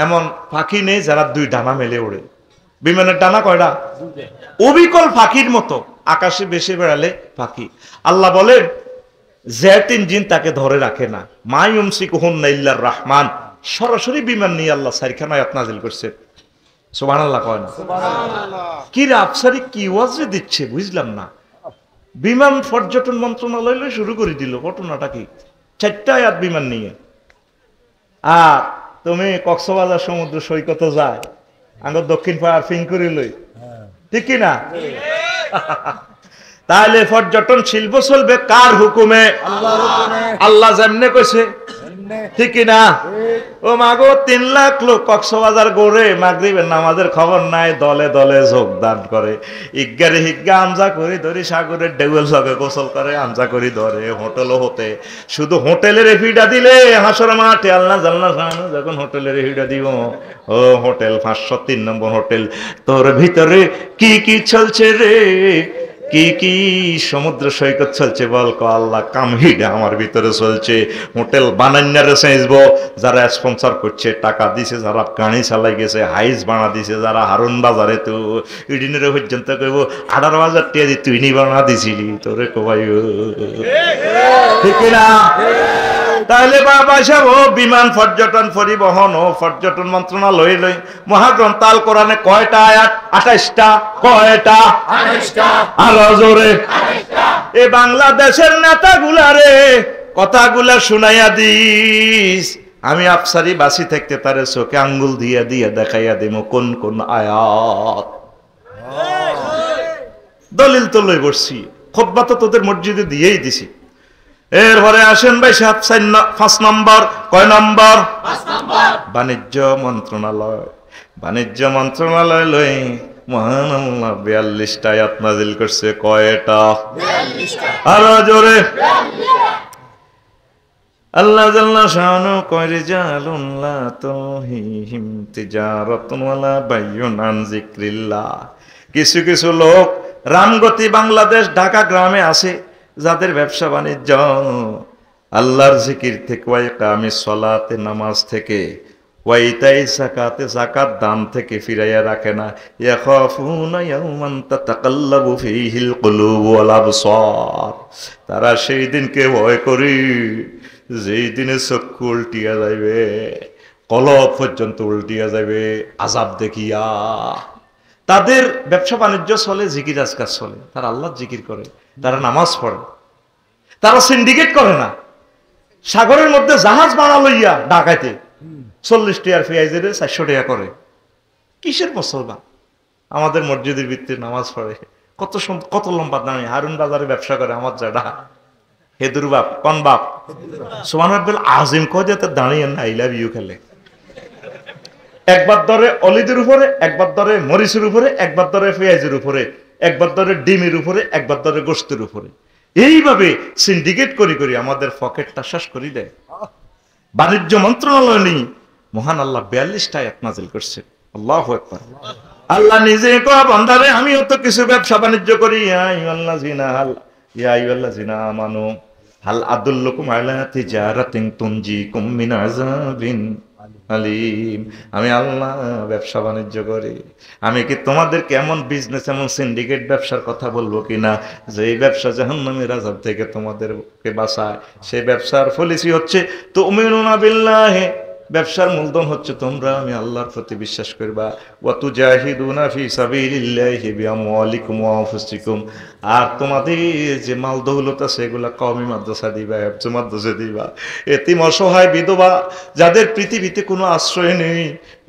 এমন পাখি নেই যারা 2 ডানা মেলে ওড়ে। বিমানের ডানা কয়টা? অবিকল পাখির মতো আকাশে বেশি বেড়ালে পাখি। আল্লাহ বলেন জেট ইঞ্জিন তাকে ধরে রাখে না। মা ইউমসিকুহুন্না ইল্লার রহমান, সরাসরি বিমান নিয়ে আল্লাহ 4খানা আয়াত নাজিল করছে। সুবহানাল্লাহ কয় না? সুবহানাল্লাহ। কি রে আফসারি কি ওয়াজে দিচ্ছে বুঝলাম না। বিমান পর্যটন মন্ত্রণালয় শুরু করে দিল, ঘটনাটা কি? 4টা আয়াত বিমান নিয়ে। আর তুমি কক্সবাজার সমুদ্র সৈকতে যায়, আঙ্গ দক্ষিণ পাড়ার ফিং করে লই, ঠিক কি না? তাহলে পর্যটন শিল্প চলবে কার হুকুমে? আল্লাহ যেমনে কইছে, ঠিক কি না? ও মাগো 3 লাখ লোক কক্সবাজার গড়ে মাগরিবের নামাজের খবর নাই, দলে দলে যোগদান করে, ইজ্ঞারে হিজ্ঞা আমজা করি ধরি, সাগরের ঢেউয়ের সঙ্গে গোসল করে আমজা করি ধরে, হোটেলও হতে। শুধু হোটেলের ফিডা দিলে হাসর মাঠে আল্লাহ জাল্লা শানু যখন হোটেলের ফিডা দিব, ও হোটেল 503 নম্বর হোটেল, তোর ভিতরে কি কি চলছে রে? কি কি সমুদ্র সৈকত চলছে বল? আল্লাহ কামহিডা আমার ভিতরে চলছে। হোটেল বানান্যারে চাইব, যারা স্পন্সর করছে, টাকা দিছে, যারা গাড়ি চালাই গেছে, হাইস বানা দিছে, যারা হারুন বাজারে তো ইডিনের পর্যন্ত কইব 18,000 টাকা দি তুই নি বানা দিছিলি, তোরে কবাই ঠিক না? তাহলে বাবা সাহেব বিমান পর্যটন পরিবহন ও পর্যটন মন্ত্রণালয় লই মহাগ্রন্থ আল কোরআনে কয়টা আয়াত? 28টা। কয়টা? 28টা। আরো জোরে 28টা। এই বাংলাদেশের নেতাগুলা রে কথাগুলা শুনাইয়া দিস, আমি আফসারি বাসি থাকতে তারে চোখে আঙ্গুল দিয়ে দিয়ে দেখাইয়া দিব কোন কোন আয়াত। দলিল তো লই বসছি, খুতবা তো তোদের মসজিদে দিয়েই দিছি। এরপরে আসেন ভাই সাহেব 5 নম্বর। কয় নম্বর? 5 নম্বর। বাণিজ্য মন্ত্রণালয়। বাণিজ্য মন্ত্রণালয় লই মহান আল্লাহ 42টা আয়াত নাযিল করছে। কয়টা? 42টা। আরো জোরে। 42টা। আল্লাহ জাল্লা শানু কয় রিজালুন লা তুলহিহিম তিজারাতুন ওয়ালা বাইউন আন যিকরিল্লাহ। কিছু কিছু লোক রামগতি বাংলাদেশ ঢাকা গ্রামে আছে যাদের ব্যবসা বাণিজ্য আল্লাহর জিকির থেকে, ওয়া ইকামিস সালাতে নামাজ থেকে, ওয়া ইতাই যাকাতে যাকাত দান থেকে ফিরাইয়া রাখে না। ইয়াখাফুনা ইয়াওমান তাতাকাল্লাবু ফীহিল কুলুব ওয়াল আবসার। তারা সেই দিনকে ভয় করে যেই দিনে চক্ষু উল্টিয়া যাইবে, কলব পর্যন্ত উল্টিয়া যাইবে আযাব দেখিয়া। তাদের ব্যবসা বাণিজ্য চলে, জিকির আজকার চলে, তারা আল্লাহর জিকির করে, তারা নামাজ পড়ে, তারা সিন্ডিকেট করে না। সাগরের মধ্যে জাহাজ বানা লইয়া ঢাকাইতে 40 টাকার পেঁয়াজের 400 টাকা করে। কিসের মুসলমান? আমাদের মসজিদের ভিতরে নামাজ পড়ে, কত লম্বা দামি হারুন বাজারে ব্যবসা করে আমার জাডা হেদুর বাপ। কোন বাপ? সুবহানাল্লাহ আজিম কয় দিয়ে দাঁড়িয়ে না আই লাভ ইউ খেলে। একবার ধরে অলিদের উপরে, একবার ধরে মরিচের উপরে, একবার ধরে পেঁয়াজের উপরে, একবার ধরে ডিমের উপরে, একবার ধরে গোশতের উপরে। এইভাবে সিন্ডিকেট করি করি আমাদের পকেটটা শেষ করে দেয়। বাণিজ্য মন্ত্রণালয় নেই, মহান আল্লাহ 42টা আয়াত নাযিল করছে। আল্লাহু আকবার। আল্লাহ নিজে কয় বান্দারে আমিও তো কিছু ব্যবসা বাণিজ্য করি। ইয়া আইয়ুহাল্লাযিনা আমানু হাল আদুল্লুকুম আলা তিজারাতিন তুনজিকুম মিন আযাবিন আলিম। আমি আল্লাহ ব্যবসা বাণিজ্য করি, আমি কি তোমাদেরকে এমন বিজনেস, এমন সিন্ডিকেট ব্যবসার কথা বলবো কিনা যে এই ব্যবসা জাহান্নামের আযাব থেকে তোমাদেরকে বাঁচায়। সেই ব্যবসার পলিসি হচ্ছে তুমিনুনা বিল্লাহি, ব্যবসার মূলধন হচ্ছে তোমরা আমি আল্লাহর প্রতি বিশ্বাস করবা। ওয়া তুজাহিদুনা ফি সাবিলিল্লাহি বিআমওয়ালিকুম ওয়া আনফুসিকুম, আর তোমাদের যে মাল দৌলত আছে এগুলা কওমি মাদ্রাসা দিবা, হেফজ মাদ্রাসা দিবা। এতিম অসহায় বিধবা যাদের পৃথিবীতে কোনো আশ্রয় নেই,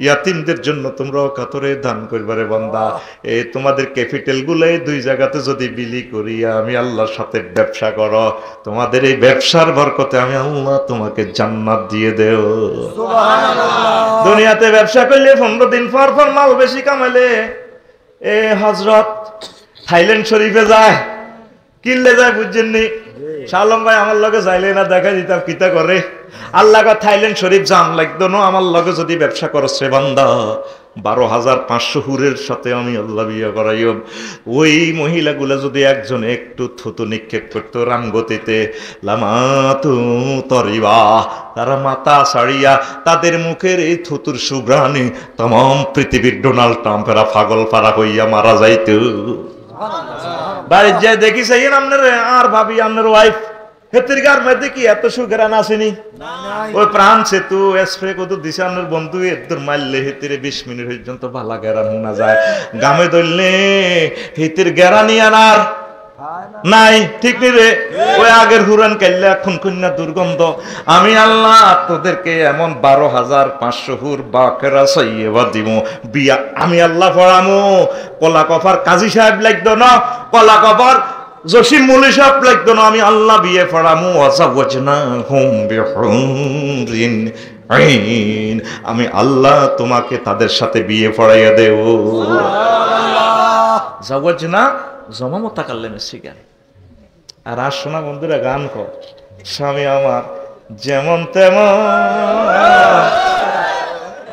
ইয়াতিমদের জন্য তোমরাও কাতরে দান করবারে বান্দা। এই তোমাদের ক্যাপিটাল গুলো এই 2 জায়গাতে যদি বিলি করিয়া আমি আল্লাহর সাথে ব্যবসা করো, তোমাদের এই ব্যবসার বরকতে আমি আল্লাহ তোমাকে জান্নাত দিয়ে দেব। দুনিয়াতে ব্যবসা করলে 15 দিন পর পর মাল বেশি কামাইলে এ হযরত থাইল্যান্ড শরীফে যায়, কিনলে যায়, বুঝছেননি? শালম ভাই আমার লগে যাইলে না দেখা দিতাম কিতা করে। আল্লাহ থাইল্যান্ড শরীফ জান লাগতো না, আমার লগে যদি ব্যবসা করছ রে বান্দা 12,500 হুরের সাথে আমি আল্লাহ বিয়ে করাইব। ওই মহিলাগুলা যদি একজনে একটু থুতু নিক্ষেপ করতো রামগতিতে লামাতু তরিবা, তারা মাথা ছাড়িয়া তাদের মুখের এই থুতুর সুঘ্রাণে तमाम পৃথিবীর ডোনাল্ড ট্রাম্পেরা পাগল পারা হইয়া মারা যাইত। বাড়ির যাই দেখি সেই আপনার আর ভাবি আপনার ওয়াইফ হেতির গার মধ্যে কি এত সুঘ্রাণ আসেনি? ওই প্রাণ সেতু স্প্রে কত দিছে আপনার বন্ধু এর মারলে হেতিরে 20 মিনিট পর্যন্ত ভালা গেরান শোনা যায়। গামে ধরলে হেতির গেরানি আনার নাই, ঠিক নি রে? ওই আগের হুরান কাইল্লা এখন কন্যা দুর্গন্ধ। আমি আল্লাহ তোদেরকে এমন 12,500 হুর বাকেরা সাইয়েবা দিব বিয়া আমি আল্লাহ পড়ামো। কলা কফার কাজী সাহেব লাগতো না, কলা কফার জসিম মুলি সাহেব লাগতো না, আমি আল্লাহ বিয়ে পড়ামো। ওয়াজাওয়াজনাহুম বিহুরিন আইন, আমি আল্লাহ তোমাকে তাদের সাথে বিয়ে পড়াইয়া দেব। জাওয়াজনা জমামো তাকাল্লেমে শিখান। আর আর শোনা বন্ধুরা গান কর, স্বামী আমার যেমন তেমন।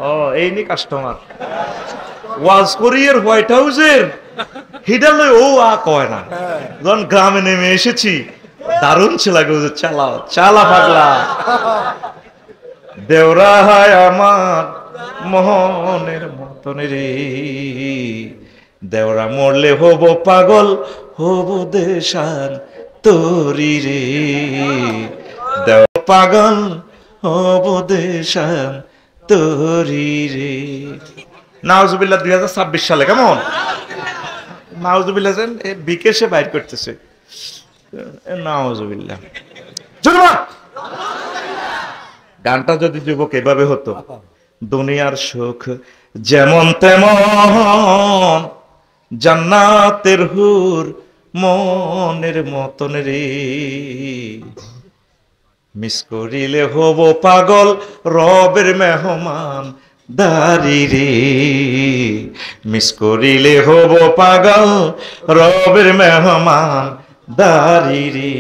ও এই নি কাস্টমার ওয়াজ করিয়ের হোয়াইট হাউসের হিডালে ও আ কয় না। যখন গ্রামে নেমে এসেছি দারুণ ছিল, চালাও চালা পাগলা দেওরা হয় আমার মোহনের মতন রে, দেওরা মরলে হব পাগল হব দেশান তোরি রে, দেওরা পাগল হব দেশান তোরি রে। নাউজুবিল্লাহ 2026 সালে কেমন? নাউজুবিল্লাহ বিকেশে বাইর করতেছে নাউজুবিল্লাহ। গানটা যদি যুবক এভাবে হতো, দুনিয়ার সুখ যেমন তেমন, জান্নাতের হুর মনের মতন রে, মিস করিলে হব পাগল রবের মেহমান দারি রে, মিস করিলে হব পাগল রবের মেহমান দারি রে।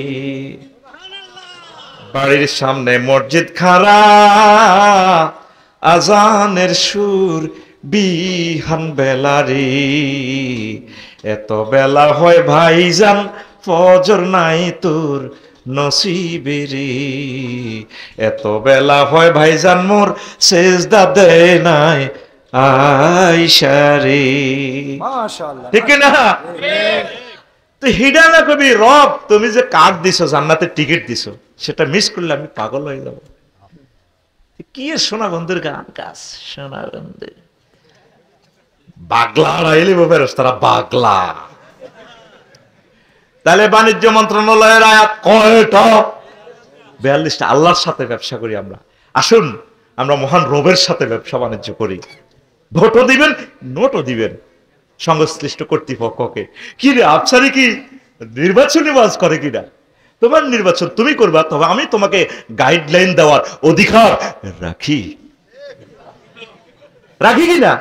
বাড়ির সামনে মসজিদ খাড়া, আজানের সুর বিহান বেলা রে, এত বেলা হয় ভাইজান ফজর নাই তোর নসিবে রে, এত বেলা হয় ভাইজান মোর সেজদা দেয় নাই আয়সা রে। মাশাআল্লাহ, ঠিক না? তো হিডা না কবি রব তুমি যে কার্ড দিছো, জান্নাতের টিকিট দিছো, সেটা মিস করলে আমি পাগল হয়ে যাব। কি সোনা বন্ধুর গান কাজ, সোনা বন্ধু বাগলা রাইলি ফেরেশতারা বাগলা। তাহলে বাণিজ্য মন্ত্রণালয়ের আয়াত কয়টা? 42টা। আল্লাহর সাথে ব্যবসা করি আমরা। আসুন আমরা মহান রবের সাথে ব্যবসা বাণিজ্য করি। ভোটও দিবেন, নোটও দিবেন সংশ্লিষ্ট কর্তৃপক্ষকে। কি রে আফসারি কি নির্বাচনী ওয়াজ করে কিনা? তোমার নির্বাচন তুমি করবা, তবে আমি তোমাকে গাইডলাইন দেওয়ার অধিকার রাখি, রাখি কিনা?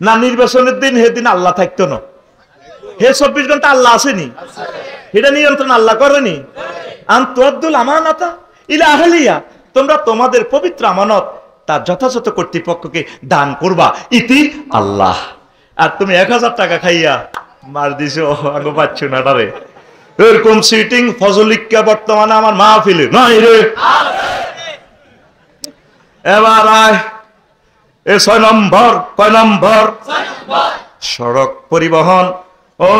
না নির্বাচনের দিন সেদিন আল্লাহ থাকতো না, হে 24 ঘন্টা আল্লাহ আসেনি, এটা নিয়ন্ত্রণ আল্লাহ করেনি। আনতুয়াদ্দুল আমানাতা ইলা আহলিয়া, তোমরা তোমাদের পবিত্র আমানত তার যথাযথ কর্তৃপক্ষকে দান করবা, ইতি আল্লাহ। আর তুমি 1000 টাকা খাইয়া মার দিছো, আগে পাচ্ছ না রে। এরকম সিটিং ফজলিকা বর্তমানে আমার মাহফিলে নাই রে। এবার আয় এ 6 নম্বর, কয় নম্বর? সড়ক পরিবহন ও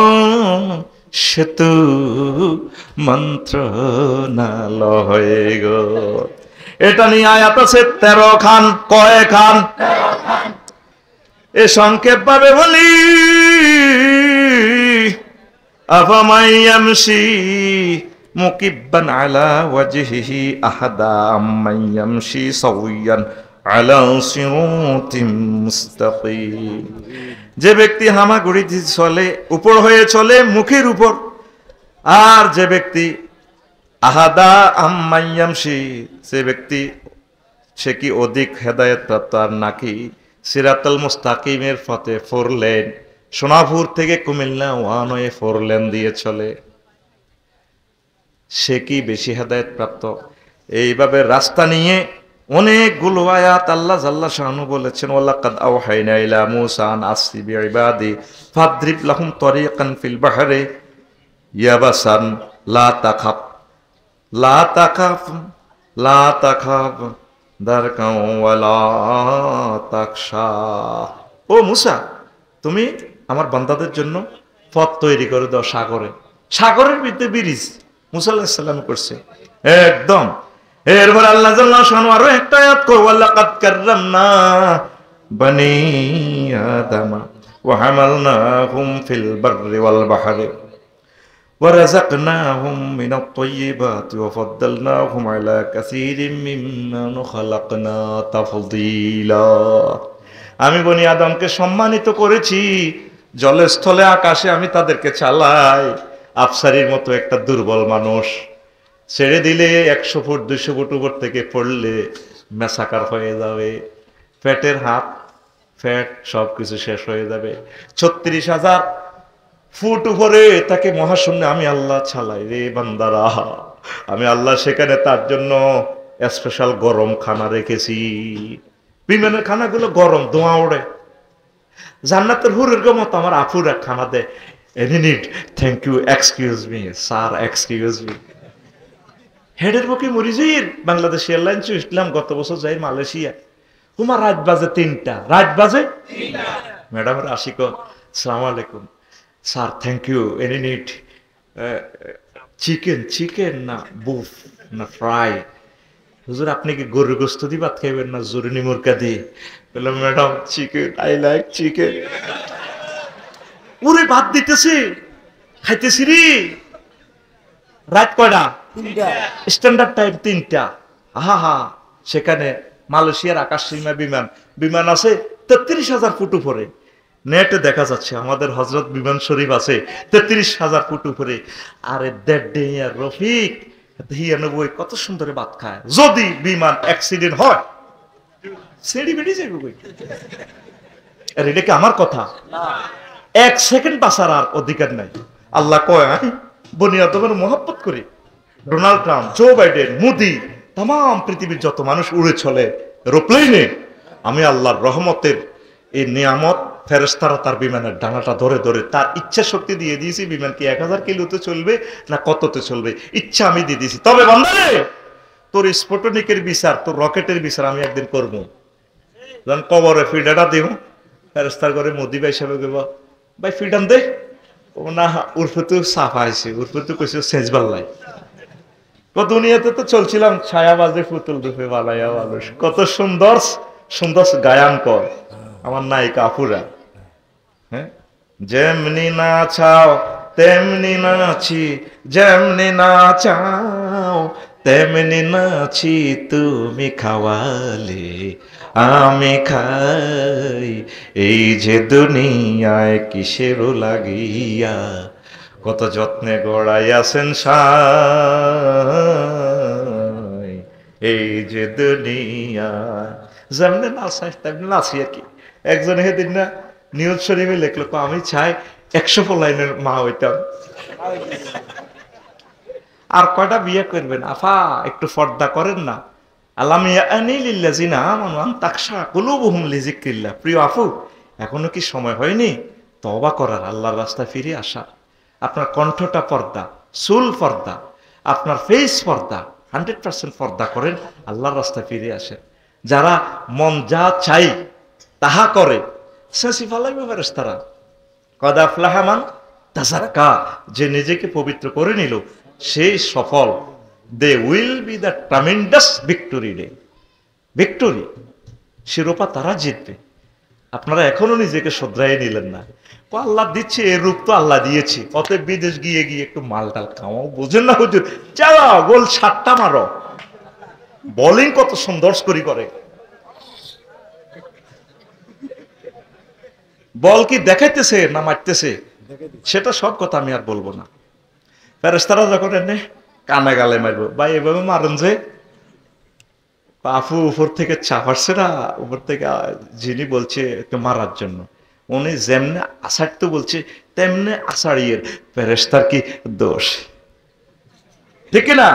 সেতু মন্ত্রণালয় গো, এটা নিয়ে আয়াত আছে 13 খান। কয় খান? এ সংক্ষেপ ভাবে বলি, আফামাইয়ামশি মুকিব্বান আলা ওয়াজহিহি আহাদা আম্মাইয়ামশি সাওয়িয়ান আলা সিরাতিম মুস্তাকিম। যে ব্যক্তি হামাগুড়ি চলে, উপর হয়ে চলে মুখের উপর, আর যে ব্যক্তি আহাদা আম্মাইয়ামশি, সে ব্যক্তি সে কি অধিক হেদায়েত প্রাপ্ত আর নাকি সিরাতুল মুস্তাকিমের পথে 4 লেন, সোনাপুর থেকে কুমিল্লা 1 হয়ে 4 লেন দিয়ে চলে, সে কি বেশি হেদায়েত প্রাপ্ত? এইভাবে রাস্তা নিয়ে অনেকগুলো আয়াত আল্লাহ জাল্লা শানু বলেছেন, ওয়ালাকাদ আওহাইনা ইলা মূসা আন আসরি বিইবাদি ফাদরিব লাহুম তারিকান ফিল বাহরি ইয়াবাসান লা তাখাফ লা তাখাফ লা তাখাফ দারকাও ওয়ালা তাকশা। ও মূসা, তুমি আমার বান্দাদের জন্য পথ তৈরি করে দাও সাগরে। সাগরের ভিতরে ব্রিজ মূসা আলাইহিস সালাম করছে একদম। এরপর আল্লাহ জাল্লাহু শানু আরো একটা আয়াত কই, ওয়ালাকাদ কাররামনা বনি আদম ওয়া হামালনাহুম ফিল বাররি ওয়াল বাহরি ওয়া রাযাকনাহুম মিনাত তাইয়্যিবাতি ওয়া ফাদ্দালনাহুম আলা কাসীরিম মিম্মান খালাকনা তাফদীলা। আমি বনি আদমকে সম্মানিত করেছি, জলে স্থলে আকাশে আমি তাদেরকে চালাই। আফসারির মতো একটা দুর্বল মানুষ ছেড়ে দিলে 100 ফুট 200 ফুট উপর থেকে পড়লে মেসাকার হয়ে যাবে, ফ্যাটের হাত ফ্যাট সবকিছু শেষ হয়ে যাবে। 36,000 ফুট উপরে তাকে মহাশূন্যে আমি আল্লাহ ছালাই রে বান্দারা। আমি আল্লাহ সেখানে তার জন্য স্পেশাল গরম খানা রেখেছি। বিমানের খানাগুলো গরম, ধোঁয়া ওড়ে। জান্নাতের হুরের মতো আমার আপুরা খানা দেয়। Any need, thank you, excuse me sir, excuse me. হেডের মুখে মরিজির বাংলাদেশ এয়ারলাইন্স ইসলাম গত বছর যাই মালয়েশিয়া। তোমার রাত বাজে 3টা, রাত বাজে 3টা। ম্যাডামের আশিক, আসসালামু আলাইকুম sir, thank you, any need chicken? Chicken না বুফ না ফ্রাই? হুজুর আপনি কি গরুর গোস্ত দিয়ে ভাত খাইবেন না জরুনি মুরগা দিয়ে? বললাম madam chicken, I like chicken. পুরো ভাত দিতেছি, খাইতেছি রে। রাত কয়টা? 3টা। স্ট্যান্ডার্ড টাইম 3টা। আহা, সেখানে মালয়েশিয়ার আকাশ সীমা বিমান আছে ৩৩,০০০ ফুট উপরে। নেটে দেখা যাচ্ছে আমাদের হজরত বিমান শরীফ আছে ৩৩,০০০ ফুট উপরে। আরে রফিক হিয়ানব্বই কত সুন্দর ভাত খায়। যদি বিমান অ্যাক্সিডেন্ট হয় সেড়ি বেড়ে যাবে। আর এটা কি আমার কথা? 1 সেকেন্ড বাঁচার আর অধিকার নাই। আল্লাহ কয় বনি আদমের মহব্বত করে Donald Trump, Joe Biden, Modi, তাম পৃথিবীর যত মানুষ উড়ে চলে এরোপ্লেনে, আমি আল্লাহর রহমতের এই নিয়ামত ফেরেশতারা তার বিমানের ডানাটা ধরে ধরে তার ইচ্ছা শক্তি দিয়ে দিয়েছি। বিমান কি 1000 কিলোতে চলবে না কততে চলবে, ইচ্ছা আমি দিয়ে দিয়েছি। তবে বান্দারে, তোর স্পুটনিকের বিচার, তোর রকেটের বিচার আমি একদিন করবো। যখন কবরে ফিডাটা দিব, ফেরেশতার ঘরে মোদি ভাই সাহেব গেব, ভাই ফিডান দে। ও না, উর্ফে তো সাফা আছে, উর্ফে তো কইছে সেজবাল্লাই। দুনিয়াতে তো চলছিলাম ছায়াবাজে পুতুল রূপে বালাইয়া মানুষ। কত সুন্দর সুন্দর গায়ান কর আমার নায়িকা আপুরা। হ্যাঁ, যেমনি না চাও তেমনি নাচি, যেমনি না চাও তেমনি নাচি, তুমি খাওয়ালে আমি খাই, এই যে দুনিয়ায় কিসেরও লাগিয়া, কত যত্নে গড়াইয়াছেন সাই, এই যে দুনিয়া। যেমনি নাচাই তেমনি নাচি আর কি। একজন সেদিন না নিউজ শরীফে লেখলো, আমি চাই 100 লাইনের মা হইতাম। আর কয়টা বিয়ে করবেন আফা, একটু পর্দা করেন না। প্রিয় আফু, এখনো কি সময় হয়নি তওবা করার, আল্লাহর রাস্তায় ফিরে আসার? আপনার কণ্ঠটা পর্দা, চুল পর্দা, আপনার ফেস পর্দা, 100% পর্দা করেন, আল্লাহর রাস্তায় ফিরে আসেন। যারা মন যা চাই তাহা করে, শেষি ফালাইবে ফেরেশতারা। কদ আফলাহা মান তাযাক্কা, যে নিজেকে পবিত্র করে নিল সেই সফল। They will be the tremendous victory day. Victory, শিরোপা তারা জিতবে। আপনারা এখনো নিজেকে শোধরাই নিলেন না। আল্লাহ দিচ্ছে, এর রূপ তো আল্লাহ দিয়েছে, অতএব বিদেশ গিয়ে গিয়ে একটু মালটাল খাওয়াও। বোঝেন না হুজুর? চালাও গোল 7টা মারো। বোলিং কত সুন্দর করে, বল কি দেখাইতেছে না মারতেছে, সেটা সব কথা আমি আর বলবো না। ফেরেশতারা যখন এনে কানে গালে মারবো, ভাই এভাবে মারেন যে, আফু উপর থেকে চাপাচ্ছে না, উপর থেকে যিনি বলছে একটু মারার জন্য, উনি যেমনি আষাঢ়তে বলছে তেমনি আষাঢ়িয়ের। ফেরেশতার কি দোষ? ঠিক না?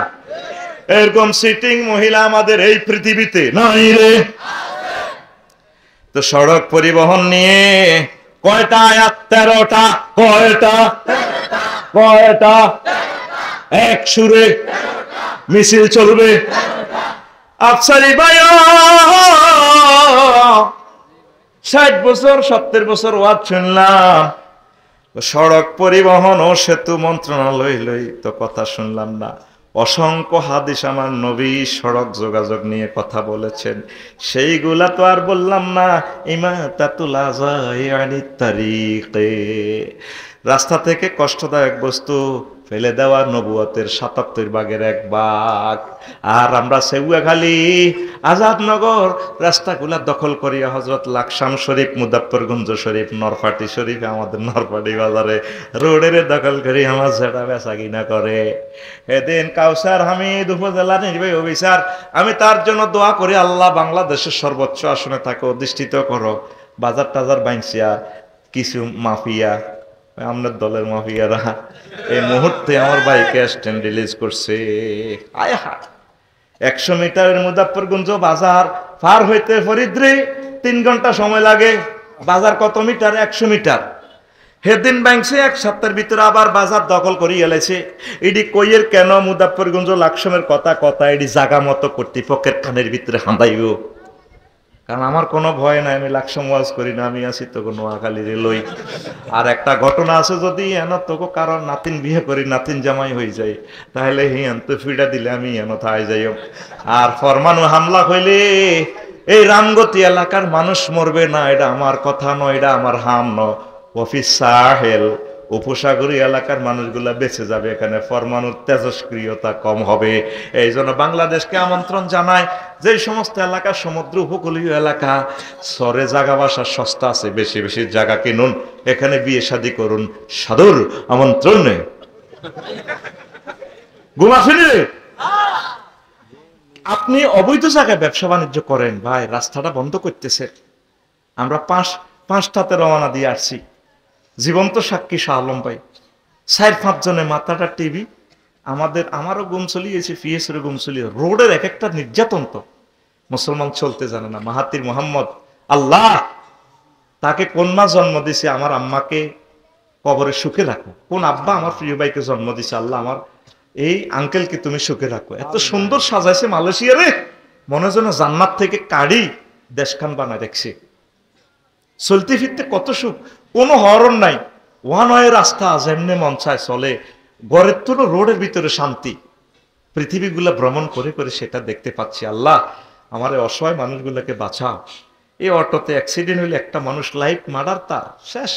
এরকম সিটিং মহিলা আমাদের এই পৃথিবীতে নাই রে। তো সড়ক পরিবহন নিয়ে কয়টা আয়াত? 13টা। কয়টা? এক সুরে মিছিল চলবে। আফসারি ভাই 60 বছর 70 বছর ওয়াজ শুনলাম, সড়ক পরিবহন ও সেতু মন্ত্রণালয় লই তো কথা শুনলাম না। অসংখ্য হাদিস আমার নবী সড়ক যোগাযোগ নিয়ে কথা বলেছেন, সেইগুলা তো আর বললাম না। ইমাতাতুল আযাই আনিত তারিকে, রাস্তা থেকে কষ্টদায়ক বস্তু ফেলে দেওয়া নবুয়তের 77 ভাগের 1 ভাগ। আর আমরা সেউয়াখালী, আজাদনগর রাস্তাগুলা দখল করিয়া হযরত লাকসাম শরীফ, মুজাফফরগঞ্জ শরীফ, নরফাটি শরীফ, আমাদের নরফাটি বাজারে রোডের দখল করি আমার সেটা বেচা কিনা করে। এদিন কাউসার হামিদ উপজেলা নির্বাহী অফিসার, আমি তার জন্য দোয়া করি, আল্লাহ বাংলাদেশের সর্বোচ্চ আসনে তাকে অধিষ্ঠিত করো। বাজার টাজার বাইনছিয়া কিছু মাফিয়া, আমাদের দলের মাফিয়ারা এই মুহূর্তে আমার বাইকে স্ট্যান্ড রিলিজ করছে। 100 মিটারের মুজাফফরগঞ্জ বাজার পার হইতে ফরিদ্রে 3 ঘন্টা সময় লাগে। বাজার কত মিটার? 100 মিটার। সেদিন ব্যাংসে 1 সপ্তাহের ভিতরে আবার বাজার দখল করে এলেছে। এটি কইয়ের কেন মুজাফফরগঞ্জ লাকসামের কথা এটি জাগা মতো কর্তৃপক্ষের কানের ভিতরে হাঁদাইব। কারণ আমার কোনো ভয় নাই, আমি লাকসাম ওয়াজ করি না, আমি আছি তো নোয়াখালীর লই। আর একটা ঘটনা আছে, যদি এন তোকে কারণ নাতিন বিয়ে করি, নাতিন জামাই হয়ে যায়, তাহলে হিয়ান তো ফিডা দিলে আমি এন থাই যাই। আর ফরমানু হামলা হইলে এই রামগতি এলাকার মানুষ মরবে না, এটা আমার কথা নয়, এটা আমার হাম ন। অফিস সাহেল উপসাগরীয় এলাকার মানুষগুলা বেঁচে যাবে, এখানে পরমাণুর তেজস্ক্রিয়তা কম হবে। এই জন্য বাংলাদেশকে আমন্ত্রণ জানায়, যে সমস্ত এলাকা সমুদ্র উপকূলীয় এলাকা, সরে জায়গা বাসা সস্তা আছে, বেশি বেশি জায়গা কিনুন, এখানে বিয়ে শাদী করুন, সাদর আমন্ত্রণ নেই। ঘুমাসেনি আপনি অবৈধ জায়গায় ব্যবসা বাণিজ্য করেন ভাই, রাস্তাটা বন্ধ করতেছে। আমরা পাঁচটাতে রওনা দিয়ে আসছি, জীবন্ত সাক্ষী শাহ আলম ভাই, 4-5 জনের মাথাটা টিভি, আমারও গুম চলিয়েছে, পিএসের গুম চলিয়ে, রোডের এক একটা নির্যাতন। তো মুসলমান চলতে জানে না। মাহাতির মোহাম্মদ, আল্লাহ তাকে কোন মা জন্ম দিছে, আমার আম্মাকে কবরে সুখে রাখো। কোন আব্বা আমার প্রিয় ভাইকে জন্ম দিছে, আল্লাহ আমার এই আঙ্কেলকে তুমি সুখে রাখো। এত সুন্দর সাজাইছে মালয়েশিয়া রে, মনে যেন জান্নাত থেকে কাড়ি দেশখান বানায় দেখছে। চলতে ফিরতে কত সুখ, কোনো হরণ নাই, ওয়ান ওয়ে রাস্তা, যেমনে মন চায় চলে, ঘরের তো রোডের ভিতরে শান্তি। পৃথিবীগুলা ভ্রমণ করে করে সেটা দেখতে পাচ্ছি। আল্লাহ আমার এই অসহায় মানুষগুলোকে বাঁচাও। এই অটোতে অ্যাক্সিডেন্ট হলে একটা মানুষ লাইফ মার্ডার, তার শেষ।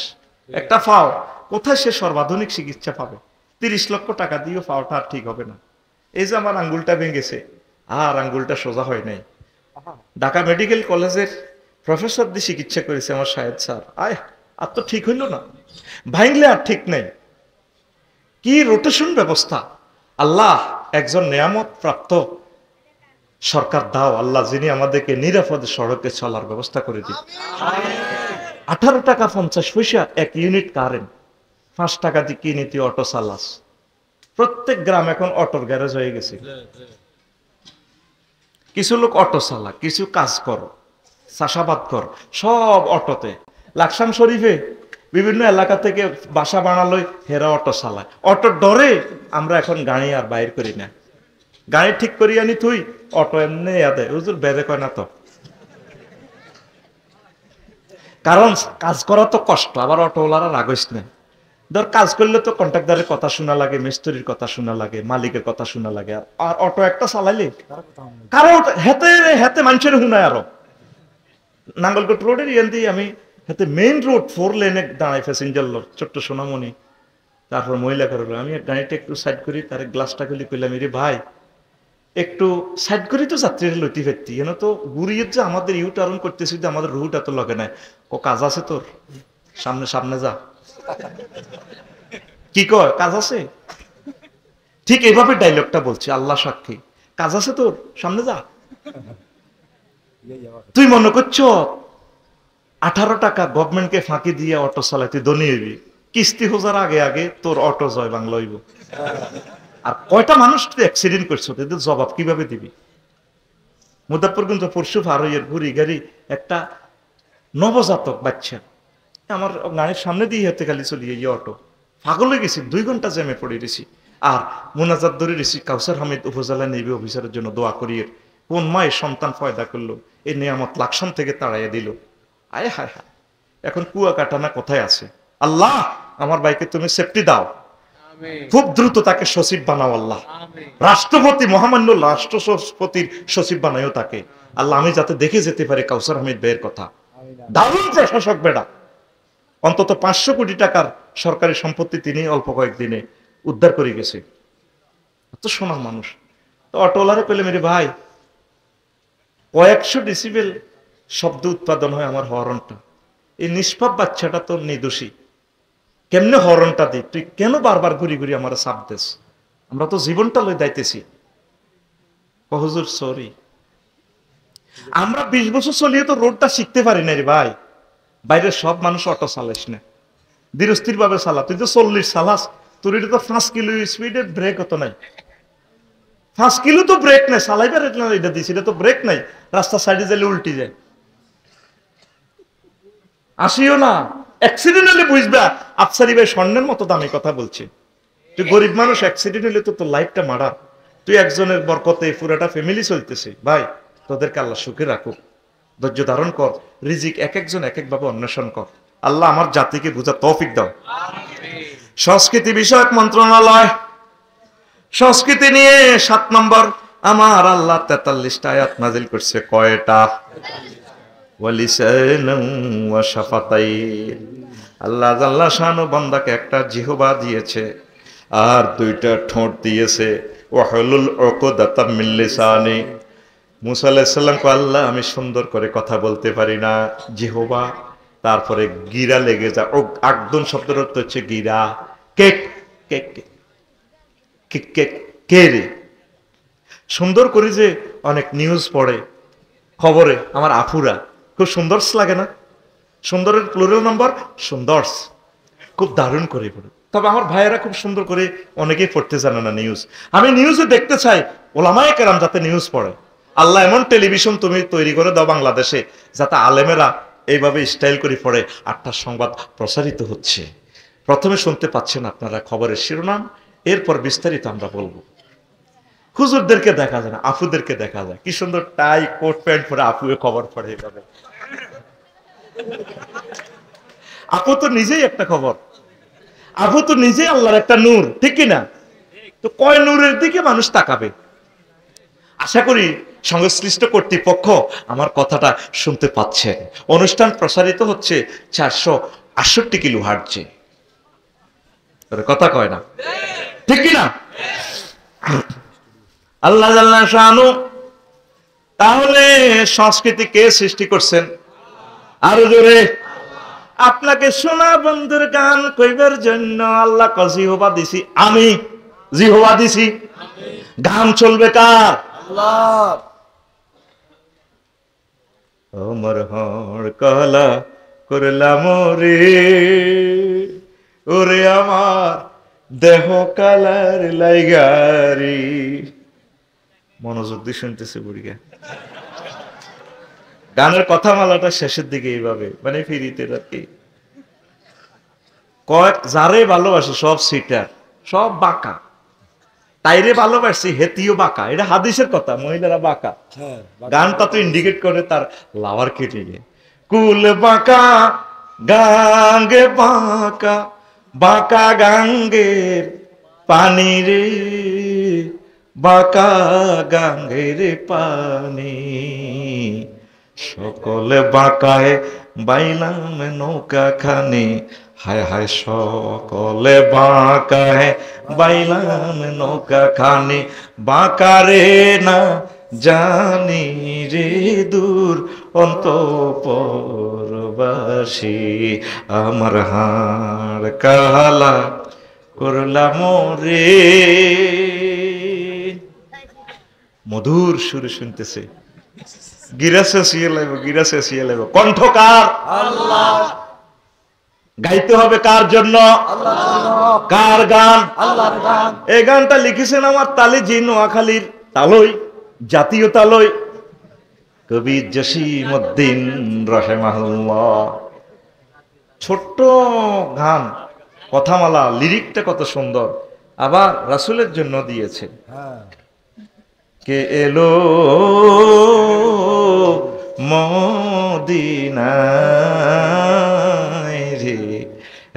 একটা ফাও কোথায় সে সর্বাধুনিক চিকিৎসা পাবে? 30 লক্ষ টাকা দিয়েও ফাওটা আর ঠিক হবে না। এই যে আমার আঙ্গুলটা ভেঙেছে, আর আঙ্গুলটা সোজা হয় নাই, ঢাকা মেডিকেল কলেজের প্রফেসর দিয়ে চিকিৎসা করেছে আমার শাহেদ স্যার, আর তো ঠিক হইল না, ভাঙলে আর ঠিক নেই। কি রোটেশন ব্যবস্থা! আল্লাহ একজন নিয়ামত প্রাপ্ত সরকার দাও আল্লাহ, যিনি আমাদেরকে নিরাপদে সড়কে চলার ব্যবস্থা করে দিন। 18 টাকা 50 পয়সা 1 ইউনিট কারেন্ট, 5 টাকা দিয়ে কিনে তুই অটো চালাস। প্রত্যেক গ্রাম এখন অটোর গ্যারেজ হয়ে গেছে। কিছু লোক অটো চালা, কিছু কাজ করো, চাষাবাদ কর, সব অটোতে। লাকসাম শরীফে বিভিন্ন এলাকা থেকে বাসা বানালো, হেরা অটো চালায়। অটোর ডরে আমরা এখন গাড়ি আর বাইর করি না। গাড়ি ঠিক করি আনি তুই, অটো এমনি ইয়াদে হুজুর বেড়ে কয় না তো। কারণ কাজ করা তো কষ্ট, আবার অটোওয়ালারা রাগস নেই। ধর কাজ করলে তো কন্ট্রাক্টরের কথা শোনা লাগে, মিস্ত্রির কথা শোনা লাগে, মালিকের কথা শোনা লাগে। আর অটো একটা চালাইলে কারণ হেতে মানুষের হুনায়। আরো নাঙ্গলকোট রোডের ইয়ান দিয়ে আমি হেতে মেইন রোড 4 লেনে দাঁড়াই, প্যাসেঞ্জার লোক ছোট্ট সোনামণি, তারপর মহিলা করলো। আমি গাড়িটা একটু সাইড করি, তার গ্লাসটা খুলি, কইলাম রে ভাই একটু সাইড করি তো যাত্রীরা লইতে ফেরতি, এনে তো ঘুরিয়ে যে আমাদের ইউ টার্ন করতেছি, আমাদের রুট এত লগে নাই। ও কাজ আছে তোর, সামনে সামনে যা। কি কয় কাজ আছে? ঠিক এইভাবে ডায়লগটা বলছি, আল্লাহ সাক্ষী, কাজ আছে তোর, সামনে যা। তুই মনে করছো 18 টাকা গভর্নমেন্টকে ফাঁকি দিয়ে অটো চালাই তুই ধনী হইবি? কিস্তি হোজার আগে আগে তোর অটো জয় বাংলা হইব। আর কয়টা মানুষ তুই অ্যাক্সিডেন্ট করছো, এদের জবাব কিভাবে দিবি? মুদাফর কিন্তু পরশু ফারইয়ের ঘুরি গাড়ি একটা নবজাতক বাচ্চা আমার গাড়ির সামনে দিয়ে হেঁটে খালি চলিয়ে গিয়ে অটো, পাগল হয়ে গেছি। 2 ঘন্টা জ্যামে পড়ে গেছি। আর মোনাজাত ধরে রেছি, কাউসার হামিদ উপজেলা নেভি অফিসারের জন্য দোয়া করিয়ে। কোন মায়ের সন্তান পয়দা করলো, এই নিয়ামত লাকসাম থেকে তাড়াইয়া দিল। আয় হায় হায়, এখন কুয়া কাটানা কোথায় আছে? আল্লাহ আমার ভাইকে তুমি সেফটি দাও, খুব দ্রুত তাকে সচিব বানাও আল্লাহ। রাষ্ট্রপতি, মহামান্য রাষ্ট্রপতির সচিব বানাইও তাকে আল্লাহ, আমি যাতে দেখে যেতে পারি কাউসার হামিদ ভাইয়ের কথা। দারুণ প্রশাসক বেড়া, অন্তত 500 কোটি টাকার সরকারি সম্পত্তি তিনি অল্প কয়েকদিনে উদ্ধার করে গেছে। এত সোনার মানুষ। তো অটোওয়ালারে পেলে মেরে ভাই, কয়েকশো ডেসিবেল শব্দ উৎপাদন হয় আমার হরনটা, এই নিষ্পাপ বাচ্চাটা তো নির্দোষী, কেমনে হরনটা দিই? তুই কেন বারবার ঘুরি ঘুরি আমার চাপ দেস? আমরা তো জীবনটা লই দাইতেছি। হুজুর সরি, আমরা 20 বছর চলিয়ে তো রোডটা শিখতে পারি না রে ভাই। বাইরের সব মানুষ অটো চালাইস না, ধীরস্থির ভাবে চালা। তুই তো 40 চালাস, তোর এটা তো 5 কিলো স্পিডের ব্রেক হতো নাই। 5 কিলো তো ব্রেক নাই, চালাইবার এটা দিছি, এটা তো ব্রেক নাই। রাস্তা সাইডে যাইলে উল্টি যায়। আসিও না, অ্যাক্সিডেন্ট হলে বুঝবা আফসারি ভাই স্বর্ণের মতো দামি কথা বলছে। তুই গরিব মানুষ, অ্যাক্সিডেন্ট হলে তো তোর লাইফটা মারা। তুই একজনের বরকতে পুরাটা ফ্যামিলি চলতেছে। ভাই তোদেরকে আল্লাহ সুখে রাখুক, ধৈর্য ধারণ কর, রিজিক এক একজন এক একভাবে অন্বেষণ কর। আল্লাহ আমার জাতিকে বুঝা তৌফিক দাও। সংস্কৃতি বিষয়ক মন্ত্রণালয় সংস্কৃতি নিয়ে 7 নম্বর আমার আল্লাহ 43টা আয়াত নাজিল করছে। কয়টা? ওয়ালিসানান ওয়া শাফাতাইন। আল্লাহ জাল্লা শানু বান্দাকে একটা জিহবা দিয়েছে আর দুইটা ঠোঁট দিয়েছে। ওয়াহলুল উকদাতাম মিন লিসানি। মুসা আলাইহিস সালাম কো আল্লাহ আমি সুন্দর করে কথা বলতে পারি না, জিহবা। তারপরে গিরা লেগে যায়। আকদুন শব্দের অর্থ হচ্ছে গিরা। কেক কেক কেক কেক কে রে সুন্দর করে যে অনেক নিউজ পড়ে খবরে, আমার আফুরা খুব সুন্দর লাগে না? সুন্দরের প্লুরাল নাম্বার সুন্দরস, খুব দারুণ করে পড়ে। তবে আমার ভাইয়েরা খুব সুন্দর করে অনেকেই পড়তে জানে না নিউজ। আমি নিউজে দেখতে চাই ওলামায়ে কেরাম যাতে নিউজ পড়ে। আল্লাহ এমন টেলিভিশন তুমি তৈরি করে দাও বাংলাদেশে যাতে আলেমেরা এইভাবে স্টাইল করে পড়ে। 8টার সংবাদ প্রসারিত হচ্ছে, প্রথমে শুনতে পাচ্ছেন আপনারা খবরের শিরোনাম, এরপর বিস্তারিত আমরা বলবো। হুজুরদেরকে দেখা যায় না, আফুদেরকে দেখা যায় কি সুন্দর টাই কোট প্যান্ট পরে আফুয়ে খবর পড়ে। এইভাবে আপু তো নিজেই একটা খবর, আপু তো নিজেই আল্লাহর একটা নূর, ঠিক কিনা? তো কয় নূরের দিকে মানুষ তাকাবে? আশা করি সংশ্লিষ্ট কর্তৃপক্ষ আমার কথাটা শুনতে পাচ্ছেন। অনুষ্ঠান প্রসারিত হচ্ছে 468 কিলোহার্টজে। কথা কয় না, ঠিক কিনা? আল্লাহ জাল্লা শানু। তাহলে সংস্কৃতি কে সৃষ্টি করছেন? আরো জোরে। আপনাকে সোনা বন্ধুর গান কইবার জন্য আল্লাহ জিহবা দিছি, আমি জিহবা দিছি। গান চলবে কার? আল্লাহ। ওমর হর কলা করলাম রে, ওরে আমার দেহ কালার লাইগারি। মনোযোগ দিয়ে শুনতেছে বুড়িয়া। গানের কথা মালাটা শেষের দিকে এইভাবে মানে ফিরিতে রাখি। কয়েক যারে ভালোবাসে সব সিটার, সব বাঁকা। তাইরে ভালোবাসি হেতিও বাঁকা, এটা হাদিসের কথা। মহিলারা বাঁকা, গানটা তো ইন্ডিকেট করে তার লাভার কেটে গিয়ে। কুল বাঁকা গাঙ্গে বাঁকা, বাঁকা গাঙ্গের পানি রে, বাঁকা গাঙ্গের পানি। সকলে বাঁকায় বাইলাম নৌকা খানি, হায় হায় সকলে বাঁকায় বাইলাম নৌকা খানি। বাঁকারে না জানি রে দূর অন্তঃপুরবাসী, আমার হাড় কালা করলাম রে। মধুর সুরে শুনতেছে। গিরাসে সিয়ে লাগবে, গিরাসে সিয়ে লাগবে। কণ্ঠকার আল্লাহ। গাইতে হবে কার জন্য? আল্লাহর জন্য। কার গান? আল্লাহর গান। এই গানটা লিখেছেন আমার তালিজি নোয়াখালীর তালই, জাতীয় তালই, কবি জসিমউদ্দিন রাহিমাহুল্লাহ। ছোট্ট গান, কথামালা, লিরিকটা কত সুন্দর। আবার রাসূলের জন্য দিয়েছে। কে এলো মদিনায় রে,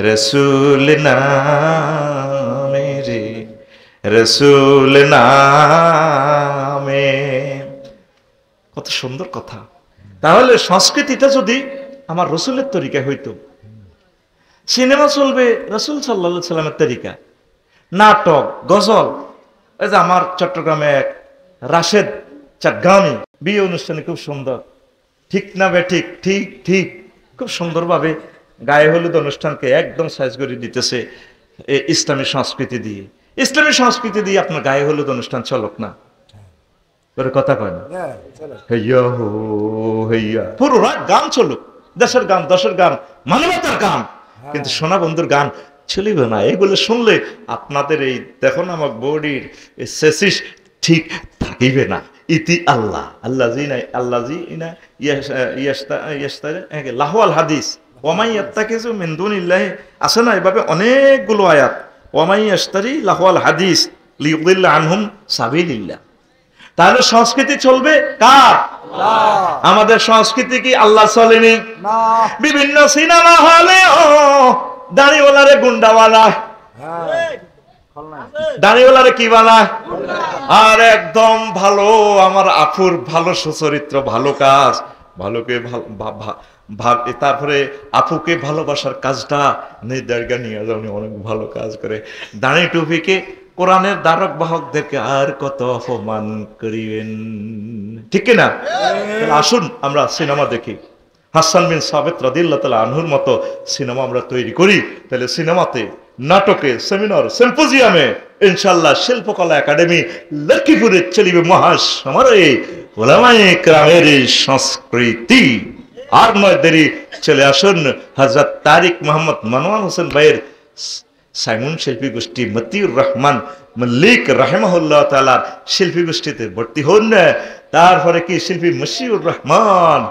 রসুল নামে রে, রসুল নামে। কত সুন্দর কথা। তাহলে সংস্কৃতিটা যদি আমার রসুলের তরিকায় হইতো, সিনেমা চলবে রসুল সাল্লাল্লাহু আলাইহি সাল্লামের তরিকা, নাটক, গজল। এই যে আমার চট্টগ্রামে এক রাশেদ চাটগামি বিয়ে অনুষ্ঠানে খুব সুন্দর, ঠিক না বে ঠিক, ঠিক ঠিক, খুব সুন্দরভাবে গায়ে হলুদ অনুষ্ঠানকে একদম সাইজ করে দিতেছে ইসলামী সংস্কৃতি দিয়ে। ইসলামী সংস্কৃতি দিয়ে আপনার গায়ে হলুদ অনুষ্ঠান চলক না, কথা কয় না। হেইয়া হো হেইয়া, পুরো রাত গান চলুক, দেশের গান, দশের গান, মানবতার গান, কিন্তু সোনা বন্ধুর গান চলিবে না। এগুলো শুনলে আপনাদের এই দেখুন আমার বডির সেসিস ঠিক থাকিবে না। ইতি আল্লাহ আল্লাহ জি নাই আল্লাহ জি না লাহওয়াল হাদিস ওয়ামাই ইয়াত্তাকিযু মিন দুনিল্লাহি, আছে না এভাবে অনেকগুলো আয়াত। ওয়ামাই ইয়াশতারি লাহওয়াল হাদিস লিয়ুদিল্লা আনহুম সাবিলিল্লাহ। তাহলে সংস্কৃতি চলবে কার? আল্লাহ। আমাদের সংস্কৃতি কি আল্লাহ চলেনি? না। বিভিন্ন সিনেমা হলে দাড়িওয়ালারে গুন্ডাওয়ালা, দাড়িওয়ালারে কি বানায়, আর একদম ভালো আমার আফুর ভালো সুচরিত্র, ভালো কাজ, ভালোকে তারপরে আপুকে ভালোবাসার কাজটা নির্দারগা নিয়ে যাও, অনেক ভালো কাজ করে। দাঁড়ি টুপিকে কোরআনের দ্বারক বাহকদেরকে আর কত অপমান করিবেন, ঠিক না? আসুন আমরা সিনেমা দেখি, হাসান বিন সাবিত রাদিয়াল্লাহু তাআলা আনহুর মতো সিনেমা আমরা তৈরি করি। তাহলে সিনেমাতে, নাটকে, সেমিনার, সিম্পোজিয়ামে ইনশাআল্লাহ শিল্পকলা একাডেমি লক্ষ্মীপুরে চলিবে মহাসমারোহে ওলামায়ে কেরামের সংস্কৃতি। আর নয় দেরি, চলে আসুন হযরত তারিক মোহাম্মদ মনোয়ার হোসেন ভাইয়ের সাইমন শিল্পী গোষ্ঠী মতিউর রহমান মল্লিক রাহিমাহুল্লাহ তাআলার শিল্পী গোষ্ঠীতে ভর্তি হন। তারপরে কি শিল্পী মশিউর রহমান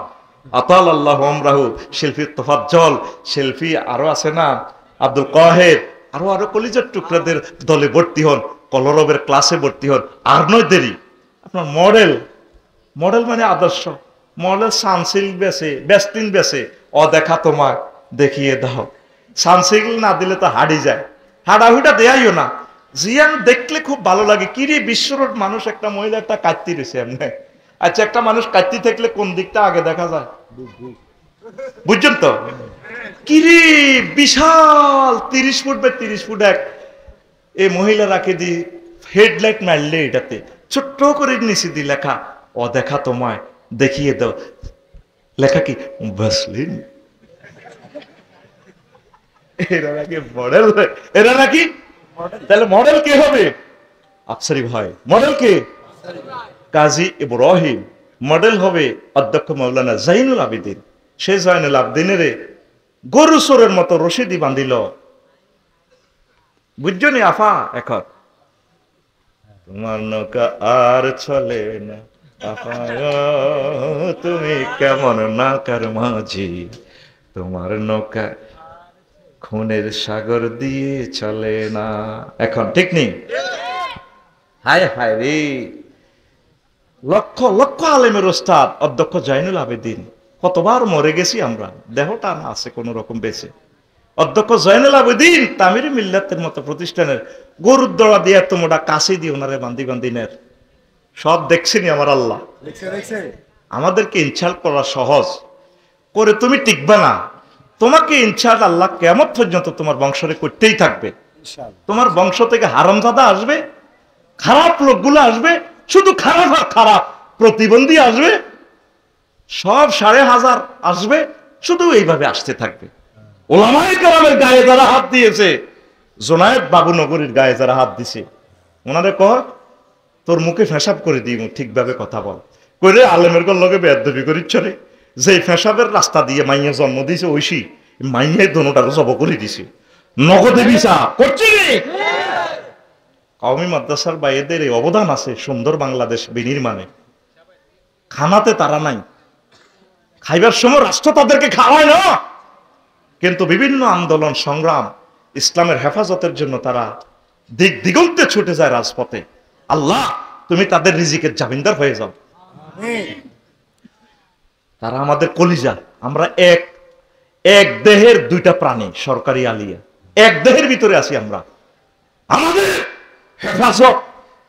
আতাল আল্লাহ আমরাহু, শিল্পী তোফাজ্জল, শিল্পী আরো আছে না আব্দুল কাহের, আরো কলিজার টুকরাদের দলে ভর্তি হন, কলরবের ক্লাসে ভর্তি হন। আর নয় দেরি, আপনার মডেল মানে আদর্শ মডেল, সানসিল্ক বেছে, বেস্টিন বেছে, অদেখা তোমায় দেখিয়ে দাও। সানসিল্ক না দিলে তো হাড়ি যায়, হাডাহুডা দেয়াইও না। জিয়ান দেখলে খুব ভালো লাগে, কিরে বিশ্বরোড মানুষ, একটা মহিলা একটা কাটতি রয়েছে এমনি। আচ্ছা, একটা মানুষ কাটতি থাকলে কোন দিকটা আগে দেখা যায় বুঝছেন তো? কিরে বিশাল 30 ফুট বাই 30 ফুট এক এই মহিলা রাখে দি, হেডলাইট মারলে এটাতে ছোট্ট করে নিচে দি লেখা অদেখা তোমায় দেখিয়ে দাও। লেখা কি ভাসলিন। এরা নাকি মডেল, এরা নাকি তাহলে মডেল কে হবে? আফসারি ভাই। মডেল কে? কাজী ইব্রাহিম। মডেল হবে অধ্যক্ষ মাওলানা জাইনুল আবেদিন। সে জাইনুল আবেদিনের গরু চোরের মতো রশিদি বান্ধিল, বুঝছনি আফা? এখন তোমার নৌকা আর চলে না আফা, তুমি কেমন নৌকার মাঝি, তোমার নৌকা খুনের সাগর দিয়ে চলে না। এখন ঠিক নেই? হায় হায় রে, লক্ষ লক্ষ আলেমের ওস্তাদ অধ্যক্ষ জাইনুল আবেদিন। কতবার মরে গেছি আমরা, দেহটা না আছে কোন রকম বেঁচে। অধ্যক্ষ জাইনুল আবেদিন তামিরি মিল্লাতের মতো প্রতিষ্ঠানের গরুর দড়া দিয়ে এত মোটা কাশি দিয়ে ওনারে বান্দিনের সব দেখছেনি আমার আল্লাহ। আমাদেরকে ইনসাল্ট করা সহজ করে তুমি টিকবে না, তোমাকে ইনসাল্ট আল্লাহ কিয়ামত পর্যন্ত তোমার বংশরে করতেই থাকবে। তোমার বংশ থেকে হারামজাদা আসবে, খারাপ লোকগুলো আসবে, শুধু খারাপ আর খারাপ, প্রতিবন্ধী আসবে, সব 5,500 আসবে, শুধু এইভাবে আসতে থাকবে। ওলামায়ে কেরামের গায়ে যারা হাত দিয়েছে, জোনায়েদ বাবু নগরীর গায়ে যারা হাত দিছে, ওনারে কহ তোর মুখে ফেসাব করে দিই, ঠিকভাবে কথা বল করে আলেমের লগে বেয়াদবি করিচ্ছ রে। যে ফেসাবের রাস্তা দিয়ে মাইয়া জন্ম দিয়েছে ঐশী মাইয়াই দোনোটারও জব করে দিছে, নগদে বিচার করছি। কওমি মাদ্রাসার বাইরেদের এই অবদান আছে সুন্দর বাংলাদেশ বিনির্মাণে। খানাতে তারা নাই, খাইবার সময় রাষ্ট্র তাদেরকে খাওয়ায় না, কিন্তু বিভিন্ন আন্দোলন সংগ্রাম ইসলামের হেফাজতের জন্য তারা দিক দিগন্তে ছুটে যায় রাজপথে। আল্লাহ তুমি তাদের রিজিকের জামিনদার হয়ে যাও। তারা আমাদের কলিজা, আমরা এক দেহের দুইটা প্রাণী, সরকারি আলিয়া এক দেহের ভিতরে আছি আমরা। আমাদের হেফাজত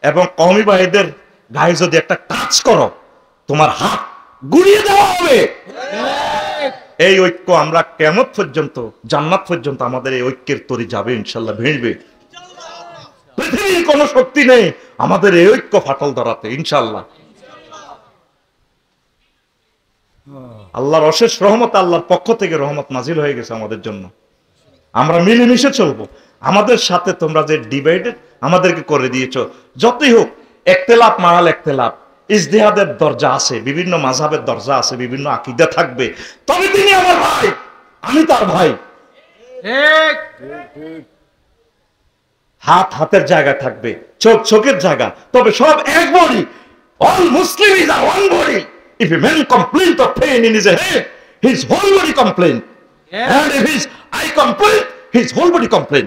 এবং কওমি ভাইদের গায়ে যদি একটা কাজ করো, তোমার হাত গুড়িয়ে দেওয়া হবে। এই ঐক্য আমরা কিয়ামত পর্যন্ত, জান্নাত পর্যন্ত আমাদের এই ঐক্যের তরি যাবে ইনশাআল্লাহ, ভিড়বে। পৃথিবীর কোন শক্তি নেই আমাদের এই ঐক্য ফাটল ধরাতে ইনশাআল্লাহ। আল্লাহর অশেষ রহমত, আল্লাহর পক্ষ থেকে রহমত নাজিল হয়ে গেছে আমাদের জন্য। আমরা মিলেমিশে চলবো। আমাদের সাথে তোমরা যে ডিভাইডেড আমাদেরকে করে দিয়েছো, যতই হোক একতেলাপ মারাল একতেলাপ, ইজতিহাদের দরজা আছে, বিভিন্ন মাযহাবের দরজা আছে, বিভিন্ন আকীদা থাকবে, তবে তিনি আমার ভাই, আমি তার ভাই। হাত হাতের জায়গা থাকবে, চোখ চোখের জায়গা, তবে সব এক body. All Muslims is one body. If a man complains of pain in his head, his whole body complain. And if his eye complain, his whole body complain.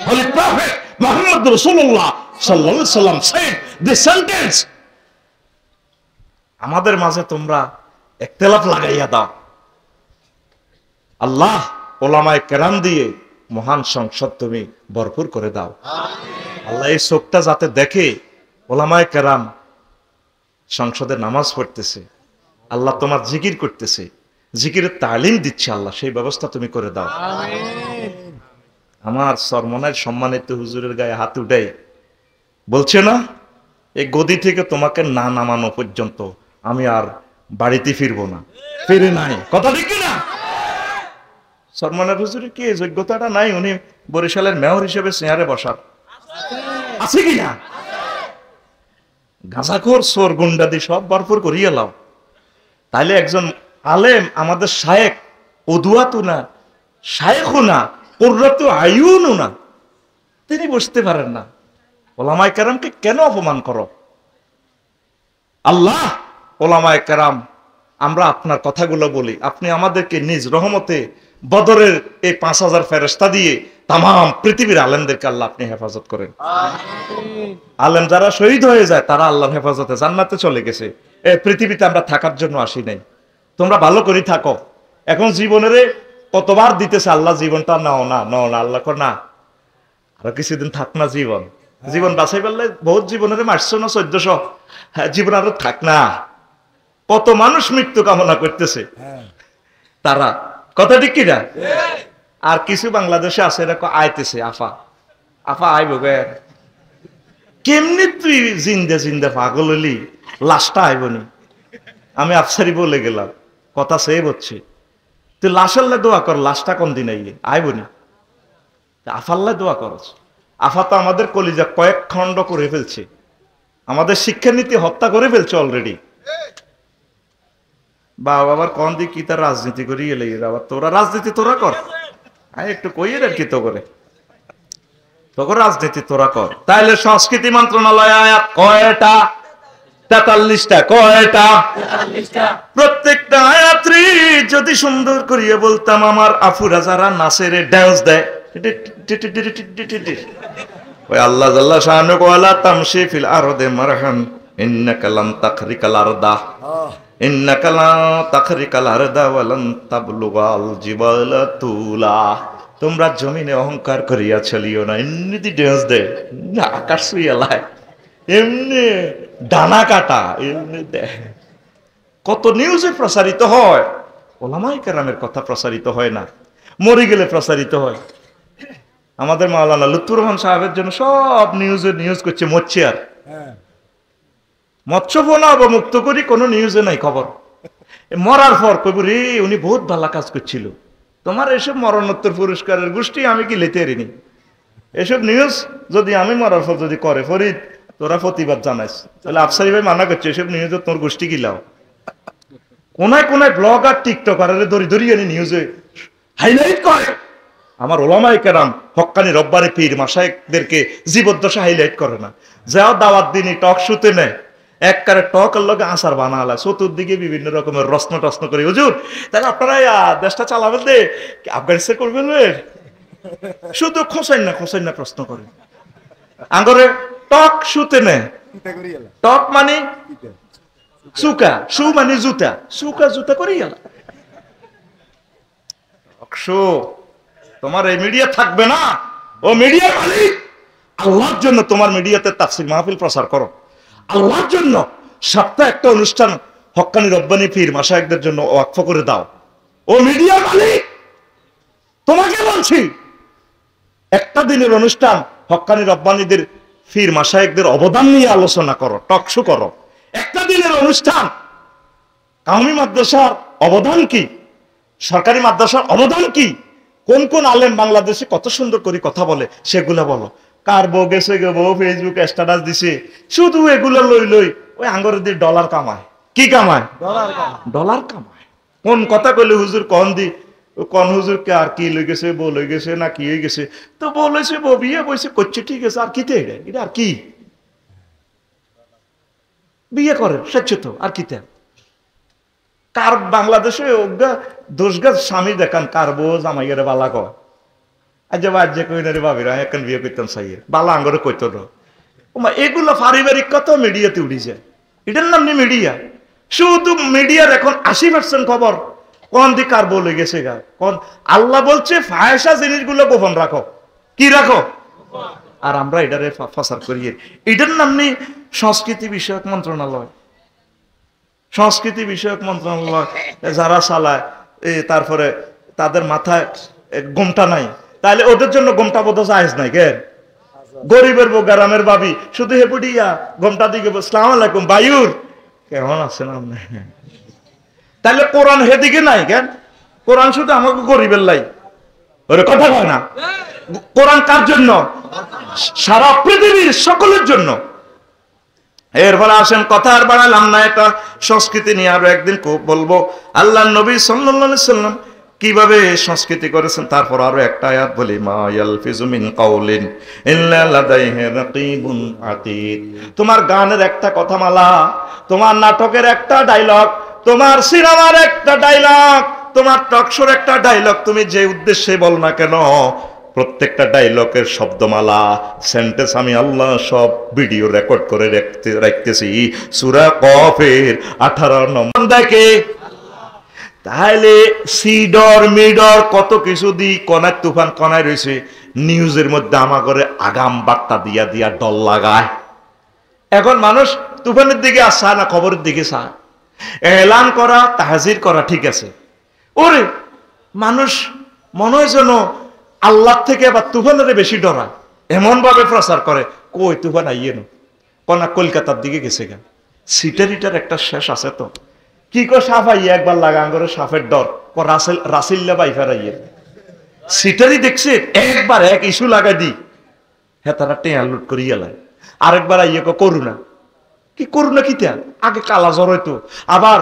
Holy Prophet Muhammad Rasulullah sallallahu alaihi wasallam said this sentence. আমাদের মাঝে তোমরা ইখতিলাফ লাগাইয়া দাও। আল্লাহ উলামায়ে কেরাম দিয়ে মহান সংসদ তুমি ভরপুর করে দাও। আল্লাহ এই চোখটা যাতে দেখে উলামায়ে কেরাম সংসদে নামাজ পড়তেছে, আল্লাহ তোমার জিকির করতেছে, জিকিরের তালিম দিচ্ছে আল্লাহ, সেই ব্যবস্থা তুমি করে দাও। আমার সরমনের সম্মানিত হুজুরের গায়ে হাত উঠাই বলছে না, এই গদি থেকে তোমাকে না নামানো পর্যন্ত আমি আর বাড়িতে ফিরবো না। ফিরে নাই, কথা ঠিক না? সরমনের হুজুরের কি যোগ্যতাটা নাই? উনি বরিশালের মেয়র হিসেবে চেয়ারে বসার আছে কিনা? গাঁজাখোর সোর গুন্ডাদি সব ভরপুর করিয়ে লাও, তাইলে একজন আলেম, আমাদের শায়েখ, ওদুয়াতু না, শায়েখও না, কুররাতু আয়ুনও না, তিনি বসতে পারেন না। ওলামায়ে কেরামকে কেন অপমান করো? আল্লাহ, ওলামায়ে কেরাম, আমরা আপনার কথাগুলো বলি, আপনি আমাদেরকে নিজ রহমতে বদরের এই 5000 ফেরেশতা দিয়ে তাম পৃথিবীর আলেমদেরকে আল্লাহ আপনি হেফাজত করেন। আলেম যারা শহীদ হয়ে যায় তারা আল্লাহর হেফাজতে জান্নাতে চলে গেছে। এই পৃথিবীতে আমরা থাকার জন্য আসি নাই। তোমরা ভালো করে থাকো। এখন জীবনের কতবার দিতেছে আল্লাহ, জীবনটা নাও না, নাও না। আল্লাহ কর না, আরো কিছুদিন থাক না, জীবন জীবন বাঁচাই পারলে বহুত জীবনের মারছো না 1400, হ্যাঁ জীবন আরো থাক না। কত মানুষ মৃত্যু কামনা করতেছে তারা, কথা ঠিক কিনা? আর কিছু বাংলাদেশে আছে এরকম আইতেছে, আফা আফা আইব গে, কেমনি তুই জিন্দে জিন্দে পাগল হলি, লাশটা আইবনি। আমি আফসারি বলে গেলাম, কথা সেই হচ্ছে, তুই লাশাল্লা দোয়া কর, লাশটা কোন দিন আইবনি, আফাল্লা দোয়া করছ। আফা তো আমাদের কলিজা কয়েক খণ্ড করে ফেলছে, আমাদের শিক্ষানীতি হত্যা করে ফেলছে অলরেডি। বাবার কন দি কি তার রাজনীতি করি এলে, আবার তোরা রাজনীতি তোরা কর, একটু কইয়ে আর কি তো করে তোকে রাজনীতি তোরা কর। তাইলে সংস্কৃতি মন্ত্রণালয় আয়াত কয়টা? 43টা। কয়টা? প্রত্যেকটা আয়াত্রী যদি সুন্দর করিয়ে বলতাম, আমার আফুরা যারা নাচের ডান্স দেয়, ওই আল্লাহ জাল্লা শাআনু ওয়ালা তামশি ফিল আরদি মারহান ইন্নাকা লান তাখরিকাল আরদা ইন্নাকা লা তাখরিকাল আরদা ওয়া লান তাবলুগাল জিবালা তুলা। তোমরা জমিনে অহংকার করিয়া চলিও না, এমনি ডান্স দেয় না, আকাশ ছুঁয়ালায় এমনি ডানা কাটা এমনি দেয়। কত নিউজে প্রচারিত হয়, ওলামায়ে কেরামের কথা প্রচারিত হয় না, মরে গেলে প্রচারিত হয়। আমাদের মাওলানা লুৎফুর রহমান সাহেবের জন্য সব নিউজ করছে মরছে, আর মৎস্যপনা অবমুক্ত করি কোনো নিউজে নাই খবর। মরার পর কইব রে উনি বহুত ভালো কাজ করছিল, তোমার এসব মরণোত্তর পুরস্কারের গোষ্ঠী আমি কি লেতে রিনি। এসব নিউজ যদি আমি মরার পর যদি করে ফরিদ তোরা প্রতিবাদ জানাইস, তাহলে আফসারি ভাই মানা করছে এসব নিউজে তোর গোষ্ঠী গিলাও। কোনায় কোনায় ব্লগ আর টিকটকারের দড়ি দড়ি আনি নিউজে হাইলাইট করে। আমার ওলামায়ে কেরাম হক্কানি রব্বানি পীর মাশায়েখদেরকে জীবদ্দশা হাইলাইট করে না, যাও দাওয়াত দিনই টক শুতে নেয়, একবারে টকের লগে আচার বানালা, চতুর্দিকে বিভিন্ন রকমের রত্ন টস্ন করে। হুজুর তাহলে আপনারা দেশটা চালাবেন দে, আফগানিস্তান করবেন, শুধু খোঁচাই না প্রশ্ন করে। আঙ্গরে টক শুতে নেয়, টক মানে সুকা, সু মানে জুতা, সুকা জুতা করি গেল। তোমার এই মিডিয়া থাকবে না, ও মিডিয়া মালিক আল্লাহর জন্য তোমার মিডিয়াতে তাফসীর মাহফিল প্রচার করো, আল্লাহর জন্য সপ্তাহে একটা অনুষ্ঠান হক্কানি রব্বানি পীর মাশায়েখদের জন্য ওয়াকফ করে দাও। ও মিডিয়া মালিক তোমাকে বলছি, একটা দিনের অনুষ্ঠান হক্কানি রব্বানিদের পীর মাশায়েখদের অবদান নিয়ে আলোচনা করো, টকশো করো। একটা দিনের অনুষ্ঠান কাওমি মাদ্রাসার অবদান কি, সরকারি মাদ্রাসার অবদান কি, কোন কোন আলেম বাংলাদেশে কত সুন্দর করে কথা বলে সেগুলো বলো। কার বউ গেছে গে বউ ফেসবুকে স্ট্যাটাস দিছে, শুধু এগুলো লই ওই আঙ্গর দিয়ে ডলার কামায়। কি কামায়? ডলার কামায়। কোন কথা কইলে হুজুর কোন হুজুর কে আর কি লই গেছে, বউ লই গেছে না কি হয়ে গেছে, তো বউ লইছে, বউ বিয়ে বইছে করছে, ঠিক আছে, আর কিতে এটা আর কি বিয়ে করে স্বেচ্ছাত আর কিতে। কার বাংলাদেশে দোষগাছ স্বামী দেখান, কার বউ জামাইয়ারে বালা কয়, আজ কই না রে ভাবিরা এখন বিয়ে করতাম সাইয়ে বালা আঙ্গরে কইতো না। এগুলো পারিবারিক কথা মিডিয়াতে উঠে যায়, এটার নাম নেই মিডিয়া। শুধু মিডিয়ার এখন 80% খবর কোন দিক কার বলে গেছে গা, কোন আল্লাহ বলছে ফায়সা জিনিসগুলো গোপন রাখো। কি রাখো? আর আমরা এটারে প্রচার করি। এটার নাম নেই সংস্কৃতি বিষয়ক মন্ত্রণালয়। সংস্কৃতি বিষয়ক মন্ত্রণালয় যারা চালায় তারপরে তাদের মাথায় গোমটা নাই, তাহলে ওদের জন্য গোমটা বোধ জায়েজ নাই কেন? গরিবের বউ গ্রামের ভাবি শুধু হেপুডিয়া গোমটা দিকে সালাম আলাইকুম বায়ুর কেমন আছেন আপনি, তাহলে কোরআন হেদিকে নাই কেন? কোরআন শুধু আমাকে গরিবের লাই, ওরে কথা হয় না। কোরআন কার জন্য? সারা পৃথিবীর সকলের জন্য। এরপরে আসেন, কথা আর বাড়ালাম না, এটা সংস্কৃতি নিয়ে আরো একদিন বলবো। আল্লাহ নবী সাল্লাল্লাহু আলাইহি সাল্লাম কিভাবে সংস্কৃতি করেছেন, তারপর আরো একটা আয়াত বলি, মা ইয়ালফিজু মিন কাউলিন ইল্লা লাদাইহি রাকিবুন আতীদ। তোমার গানের একটা কথামালা, তোমার নাটকের একটা ডায়লগ, তোমার সিনেমার একটা ডায়লগ, তোমার টকশোর একটা ডায়লগ, তুমি যে উদ্দেশ্যে বল না কেন, প্রত্যেকটা ডায়লগের শব্দমালা, সেন্টেন্স আমি আল্লাহ সব ভিডিও রেকর্ড করে রাখতেছি। সূরা কফের 18 নম্বর দেখে। তাহলে সিডর মিডর কত কিছু দি কনার তুফান কনায় রয়েছে, নিউজের মধ্যে আমার করে আগাম বার্তা দিয়া দিয়া ডল লাগায়। এখন মানুষ তুফানের দিকে আসা না খবরের দিকে চায়। এলান করা তাহজির করা ঠিক আছে, ওরে মানুষ মনে হয় যেন আল্লাহ থেকে আবার তুফানের বেশি ডরায়, এমন ভাবে প্রচার করে। কই তুফান আইয়ে নো কনা কলকাতার দিকে গেছে কেন? সিটারিটার একটা শেষ আছে তো, কি কো সাফ আইয়ে একবার লাগা আঙ্গরে সাফের ডর রাসিল্লা বাইফার আইয়ে সিটারি দেখছে একবার এক ইস্যু লাগাই দি হ্যাঁ তারা টেয়া লুট করি গেলায়। আরেকবার আইয়ে করুণা, কি করুণা কি তা আগে কালা জ্বর হইতো, আবার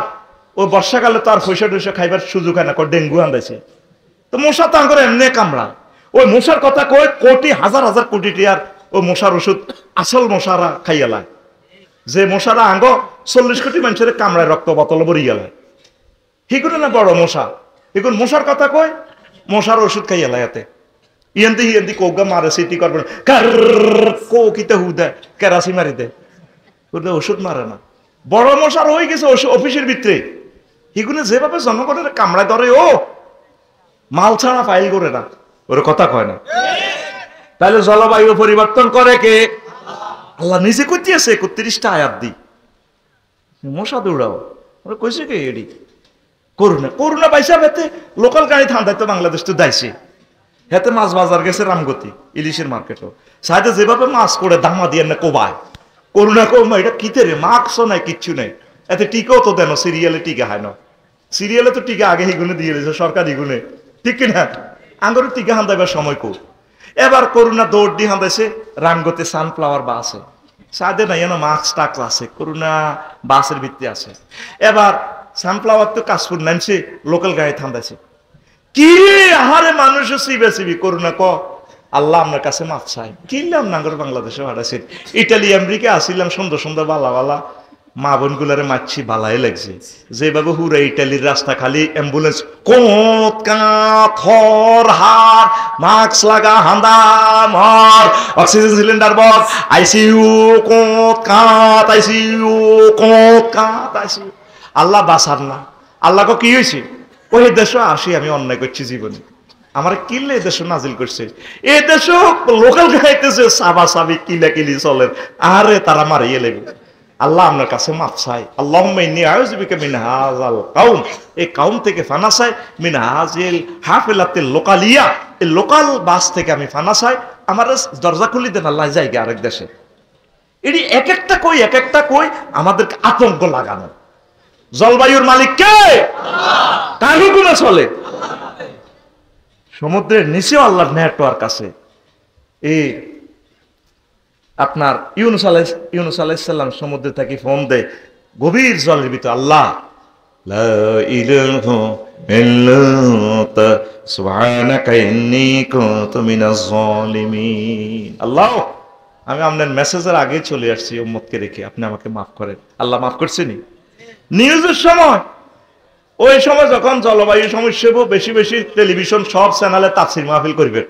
ওই বর্ষাকালে তো আর পয়সা টয়সা খাইবার সুযোগ হয় না, ডেঙ্গু আন্দাইছে। তো মশা তো আঙ্গরে এমনি কামড়া, ওই মশার কথা কয় কোটি হাজার হাজার কোটি টিয়ার ওই মশার ওষুধ আসল মশারা খাইয়ালায়, যে মশারা আঙ্গ 40 কোটি মানুষের কামড়ায় রক্ত বোতল ভরি গেলায়, হিগুলো না বড় মশা, এগুলো মশার কথা কয় মশার ওষুধ খাইয়ালায়। এতে ইয়েন্দি হিয়েন্দি কোগা মারে সিটি করবে কো কিতে হুদে কেরাসি মারি দে, ওষুধ মারে না। বড় মশার হয়ে গেছে অফিসের ভিতরে, এগুলো যেভাবে জনগণের কামড়ায় ধরে ও মাল ছাড়া ফাইল করে না, ওর কথা কয় না। তাহলে জলবায়ু পরিবর্তন করে কে? আল্লাহ নিজে করতেছে। 31টা আয়াত দি মশা দৌড়াও, ওরা কইছে কে? এডি করুণা, করুণা পাইসা হেতে লোকাল গাড়ি ঠান্ডায় তো বাংলাদেশ তো দাইছে, হেতে মাছ বাজার গেছে রামগতি ইলিশের মার্কেটও সাইডে যেভাবে মাছ করে দামা দিয়ে না কোবায়, করুণা কমা এটা কিতে রে, মাস্কও নাই কিচ্ছু নাই, এতে টিকাও তো দেন, সিরিয়ালে টিকা হয় না, সিরিয়ালে তো টিকা আগে হিগুনে দিয়ে দিয়েছে সরকারি গুনে, ঠিক কিনা? আঙ্গরে টিকা হান্দাইবার সময় কো। এবার করুণা দৌড় দিয়ে হান্দাইছে রামগতি সানফ্লাওয়ার বাসে, সাদে নাই এনো মাস্ক টাক আছে, করুণা বাসের ভিত্তি আছে। এবার সানফ্লাওয়ার তো কাশপুর নামছে, লোকাল গাড়ি থান্দাইছে, কি আহারে মানুষ সিবে সিবি। করুণা ক আল্লাহ আপনার কাছে মাছ চাই, কিনলাম নাঙ্গর বাংলাদেশে ভাড়াছে, ইটালি আমেরিকা আসিলাম, সুন্দর সুন্দর বালা বালা মা বোন গুলারে মারছি, বালাই লাগছে। যেভাবে হুরে ইটালির রাস্তা খালি অ্যাম্বুলেন্স কোত কাঁত হর হার মাস্ক লাগা হান্দা মর অক্সিজেন সিলিন্ডার বল আইসিইউ কোত কাঁত আইসিইউ কোত কাঁত আইসিইউ। আল্লাহ বাসার না, আল্লাহকে কি হয়েছে? ওই দেশ আসি আমি অন্যায় করছি জীবনে, আমার কিনলে এ দেশ নাজিল করছে, এ দেশ লোকাল খাইতেছে সাবা সাবি কিলা কিলি চলে, আরে তারা মারিয়ে লেগে। আল্লাহ আপনার কাছে মাফ চাই, আল্লাহুম্মা ইন্নী আউযু বিকা মিন হাযাল কাউম, এই কাউম থেকে ফানা চাই, মিন হাযিল হাফিলাতিল লোকালিয়া, এই লোকাল বাস থেকে আমি ফানা চাই, আমার দরজা খুলি দেন আল্লাহ জায়গা আরেক দেশে। এটি এক একটা কই আমাদেরকে আতঙ্ক লাগানো। জলবায়ুর মালিক কে? আল্লাহ। কার হুকুমে চলে? সমুদ্রের নিচেও আল্লাহর নেটওয়ার্ক আছে। এই আপনার ইউনুস আলাইহিস সালাম সমুদ্রে থেকে ফোন দেয় গভীর জলের ভিতর, আল্লাহ লা ইলাহা ইল্লা আনতা সুবহানাকা ইন্নী কুনতু মিনাজ জালিমিন। আল্লাহ আমি আপনার মেসেজের আগে চলে আসছি উম্মতকে রেখে, আপনি আমাকে মাফ করেন। আল্লাহ মাফ করছেনি? নিউজের সময়, ওই সময় যখন জলবায়ু সমস্যা বেশি বেশি টেলিভিশন সব চ্যানেলে তাফসীর মাহফিল করবেন,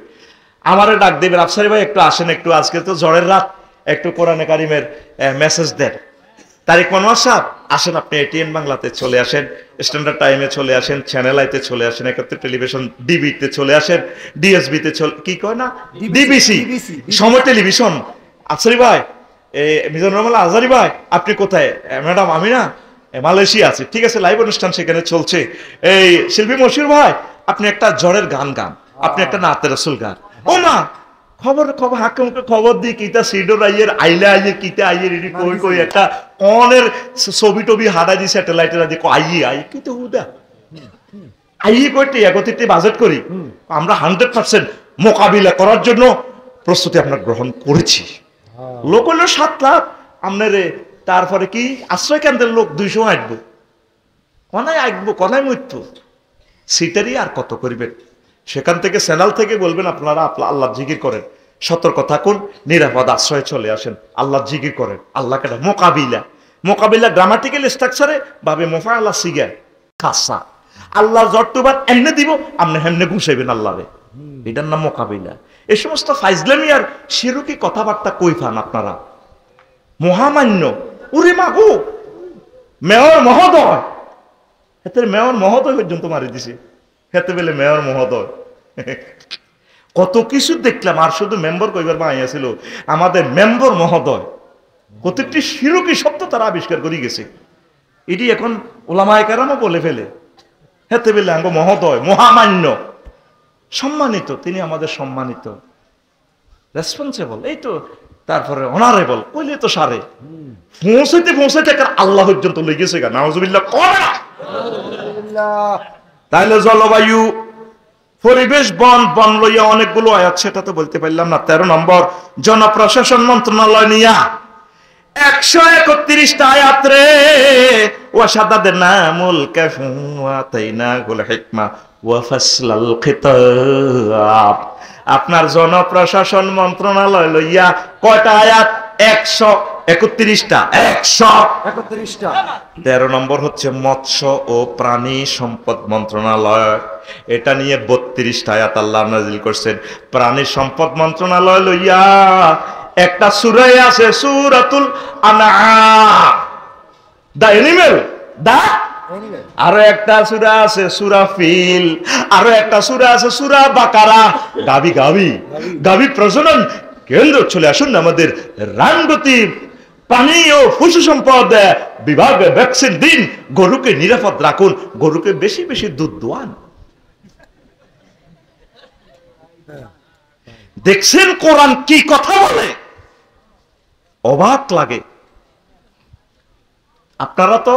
আমারে ডাক দেবেন, আফসারি ভাই একটু আসেন, একটু আজকে তো ঝড়ের রাত, একটু কোরআনে কারিমের মেসেজ দেন। তারিক মনোয়ার সাহেব আসেন, আপনি এটিএন বাংলাতে চলে আসেন, স্ট্যান্ডার্ড টাইমে চলে আসেন, চ্যানেল আইতে চলে আসেন, একাত্তর টেলিভিশন ডিবিতে চলে আসেন, ডিএসবিতে চলে, কি কয় না ডিবিসি সময় টেলিভিশন। আফসারি ভাই, মিজানুর রহমান আজারি ভাই আপনি কোথায়? ম্যাডাম আমি না মালয়েশিয়া আছে, ঠিক আছে, লাইভ অনুষ্ঠান সেখানে চলছে। এই শিল্পী মশিউর ভাই, আপনি একটা জ্বরের গান গান, আপনি একটা নাতে রসুল গান। ও মা খবর খবর হাকে মুখে খবর দিই কিতা সিডোর আইয়ের আইলে আইয়ের কিতা আইয়ের এটি কই কই একটা কনের ছবি টবি হারাই দি স্যাটেলাইটের আদি আইয়ে আই কিতা হুদা আইয়ে কইতে একত্রিত বাজেট করি আমরা 100% মোকাবিলা করার জন্য প্রস্তুতি আমরা গ্রহণ করেছি। লোক হলো 7 লাখ আপনার, তারপরে কি আশ্রয় কেন্দ্রের লোক 200 আসবো, কনায় আসবো কনায় মৃত্যু সিটারই আর কত করবেন। সেখান থেকে চ্যানেল থেকে বলবেন আপনারা আল্লাহ জিকির করেন, সতর্ক থাকুন, নিরাপদ আশ্রয়ে চলে আসেন, আল্লাহ জিকির করেন। আল্লাহকে মোকাবিলা, মোকাবিলা গ্রামাটিক্যাল স্ট্রাকচারে ভাবে মোফা আল্লাহ সিগা খাসা আল্লাহর জট্টুবাদ এমনি দিব আপনি হেমনে ঘুষাইবেন আল্লাহরে, এটার নাম মোকাবিলা। এই সমস্ত ফাইজলামি আর শিরকি কথাবার্তা কই পান আপনারা? মহামান্য উরে মাগো মেয়র মহোদয়, হেতের মেয়র মহোদয় পর্যন্ত মারি দিছে, হেতে বেলে মেয়র মহোদয় কত কিছু দেখলাম। আর শুধু মেম্বার কইবার মাইয়া ছিল, আমাদের মেম্বার মহোদয় প্রত্যেকটি শিরকি শব্দ তারা আবিষ্কার করে গেছে। এটি এখন ওলামায়ে কেরামও বলে ফেলে, হেতে বেলে আঙ্গ মহোদয় মহামান্য সম্মানিত, তিনি আমাদের সম্মানিত রেসপন্সিবল, এই তো তারপরে অনারেবল কইলে তো সারে পৌঁছাইতে পৌঁছাইতে আল্লাহ পর্যন্ত লই গেছে গা, নাউজুবিল্লাহ করা। তাহলে জলবায়ু পরিবেশ বন বন লইয়া অনেকগুলো আয়াত, সেটা তো বলতে পারলাম না। 13 নম্বর জনপ্রশাসন মন্ত্রণালয় নিয়া 131টা আয়াত রে, ওয়াশাদাদনা মুলকাহু ওয়া আতাইনাহুল হিকমা ওয়া ফাসলাল খিতাব। আপনার জনপ্রশাসন মন্ত্রণালয় লইয়া কয়টা আয়াত? 131টা। 131টা। 13 নম্বর হচ্ছে মৎস্য ও প্রাণী সম্পদ মন্ত্রণালয়, এটা নিয়ে 32টা আয়াত আল্লাহ নাযিল করছেন। প্রাণী সম্পদ মন্ত্রণালয় লইয়া একটা সূরা আছে, সূরাতুল আনআম, দা এনিমেল, দা আরো একটা সূরা আছে সূরা ফিল, আরো একটা সূরা আছে সূরা বাকারা। গাবি গাবি গাবি প্রজনন কেন্দ্র চলে আসুন আমাদের রানগতি প্রাণী ও পশু সম্পদ বিভাগে ভ্যাকসিন দিন, গরুকে নিরাপদ রাখুন, গরুকে বেশি বেশি দুধ দোয়ান। দেখছেন কোরআন কি কথা বলে, অবাক লাগে। আপনারা তো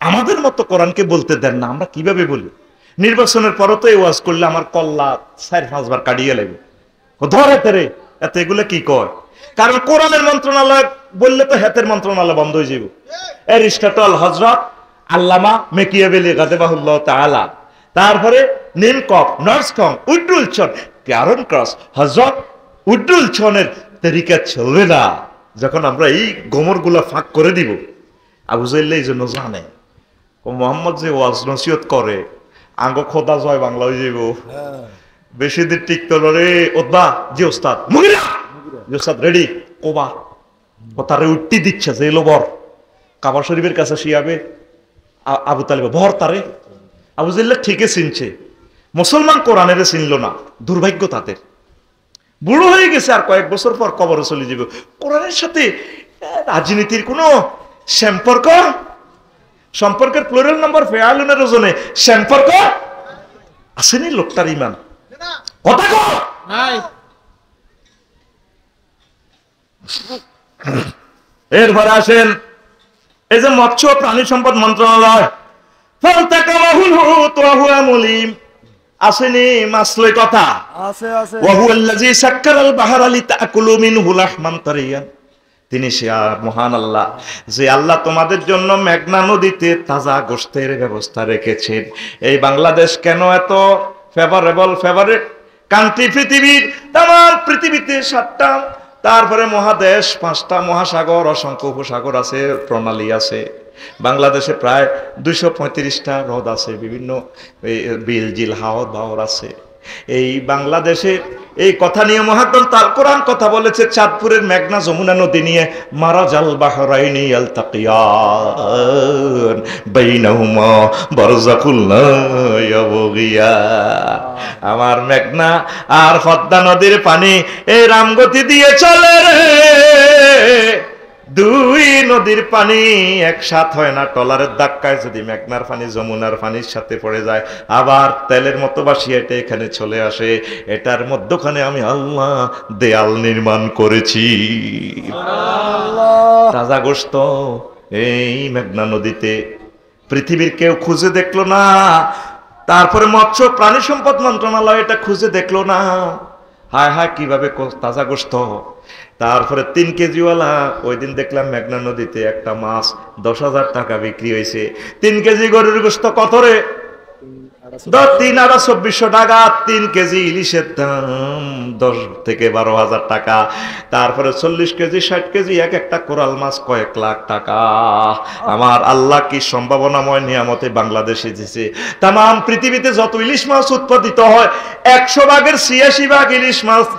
আমাদের মতো কোরআনকে বলতে দেন না, আমরা কিভাবে বলি? নির্বাচনের পরও তো এই ওয়াজ করলে আমার কল্লা 4-5 বার কাটিয়ে লাগবে, ধরে তেরে এত এগুলো কি কয়? কারণ কোরআনের মন্ত্রণালয় বললে তো হেতের মন্ত্রণালয় বন্ধ হয়ে যাবে। এরিস্টটল হযরত আল্লামা মেকিয়াভেলি গাদেবাহুল্লাহ তাআলা, তারপরে নিমকক নর্সকং উড্ডুলছন ক্যারন ক্রস হযরত উড্ডুলছনের তরিকা চলবে না। যখন আমরা এই গোমরগুলা ফাঁক করে দিব, আবু জাহেল এই জন্য জানে ও মোহাম্মদ যে ওয়াজ নসিহত করে আঙ্গ খোদা জয় বাংলা হয়ে যাব, বেশি দিন টিকতো রে। ওদবা জি ওস্তাদ মুগিরা, জি ওস্তাদ রেডি কোবা কথারে উঠতে দিচ্ছে যে এলো বর কাবা শরীফের কাছে শিয়াবে আবু তালেব ভর তারে। আবু জাহেল ঠিকই চিনছে, মুসলমান কোরআনের চিনল না, দুর্ভাগ্য তাদের। বুড়ো হয়ে গেছে, আর কয়েক বছর পর কবরে চলে যাবে। কোরআনের সাথে রাজনীতির কোনো সম্পর্ক, সম্পর্কের প্লুরাল নাম্বার ফেয়ালুনের ওজনে সম্পর্ক আসেনি লোকটার ইমান কথা কর নাই। এরপরে আসেন এই যে মৎস্য প্রাণী সম্পদ মন্ত্রণালয়, আসেনি মাসলই কথা আছে আছে। ওয়া হুয়াল্লাযী সাক্কারাল বাহরা লিতাকুলু মিনহু লাহমান তারিয়ান, তিনি সে মহান আল্লাহ যে আল্লাহ তোমাদের জন্য মেঘনা নদীতে তাজা গোশতের ব্যবস্থা রেখেছেন। এই বাংলাদেশ কেন এত ফেভারিট কান্ট্রি পৃথিবীর? তাম পৃথিবীতে 7টা, তারপরে মহাদেশ 5টা, মহাসাগর অসংখ্য উপসাগর আছে, প্রণালী আছে। বাংলাদেশে প্রায় 235টা হ্রদ আছে, বিভিন্ন বিল জিল হাওর বাওর আছে। এই বাংলাদেশে এই কথা নিয়ে মহাগ্রন্থ আল কোরআন কথা বলেছে, চাঁদপুরের মেঘনা যমুনা নদী নিয়ে, মারাজাল বাহরাইনি ইয়ালতাকিয়ান বাইনাহুমা বারযাকুল লা ইয়াবগিয়ান। আমার মেঘনা আর পদ্মা নদীর পানি এই রামগতি দিয়ে চলে রে, দুই নদীর পানি একসাথ হয় না, টলারের ধাক্কায় যদি মেঘনার পানি যমুনার পানির সাথে পড়ে যায়, আবার তেলের মতো ভাসিয়ে এটা এখানে চলে আসে। এটার মধ্যখানে আমি আল্লাহ দেয়াল নির্মাণ করেছি। তাজা গোশত এই মেঘনা নদীতে পৃথিবীর কেউ খুঁজে দেখলো না। তারপরে মৎস্য প্রাণী সম্পদ মন্ত্রণালয় এটা খুঁজে দেখলো না। হায় হায় কিভাবে তাজা গোশত। তারপরে 3 কেজিওয়ালা ওই দিন দেখলাম মেঘনা নদীতে একটা মাছ 10,000 টাকা বিক্রি হয়েছে। 3 কেজি গরুর গোশত কত রে? 3,200 টাকা। 3 কেজি ইলিশের দাম 10 থেকে 12,000 টাকা। তারপরে 40 কেজি 60 কেজি এক একটা কোরাল মাছ কয়েক লাখ টাকা। আমার আল্লাহ কি সম্ভাবনাময় নিয়ামতে বাংলাদেশে দিয়েছে। তাম পৃথিবীতে যত ইলিশ মাছ উৎপাদিত হয় 100 ভাগের 86 ভাগ ইলিশ মাছ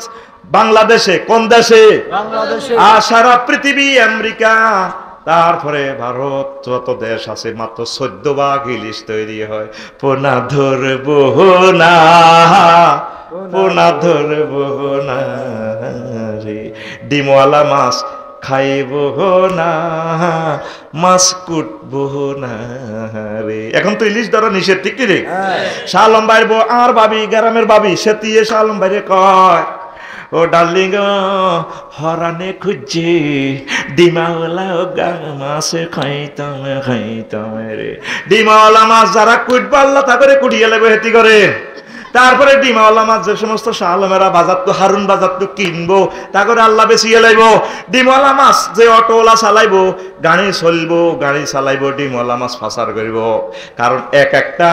বাংলাদেশে। কোন দেশে? বাংলাদেশে। আর সারা পৃথিবী, আমেরিকা, তারপরে ভারত, যত দেশ আছে মাত্র 14 ভাগ ইলিশ তৈরি হয়। পোনা ধরবো না, পোনা ধরবো না রে, ডিমওয়ালা মাছ খাইব না, মাছ কুটবো না রে। এখন তো ইলিশ ধরা নিষেধ, ঠিক কি রে? শাহ আলম ভাইয়ের বউ আর ভাবি, গ্রামের ভাবি, সে দিয়ে শাহ আলম ভাইরে কয়, ও ডার্লিং হরানে খুঁজছে ডিমাওয়ালা মাছ খাইতাম রে। ডিমাওয়ালা মাছ যারা কুটবো আল্লাহ তা করে কুটিয়ে লাগবে, হেতি করে। তারপরে ডিমাওয়ালা মাছ যে সমস্ত শাহ আলমেরা বাজার তো হারুন বাজার তো কিনবো, তা করে আল্লাহ বেশিয়ে লাইব। ডিমওয়ালা মাছ যে অটোওয়ালা চালাইবো, গাড়ি চলবো, গাড়ি চালাইবো, ডিমওয়ালা মাছ পাচার করব। কারণ একটা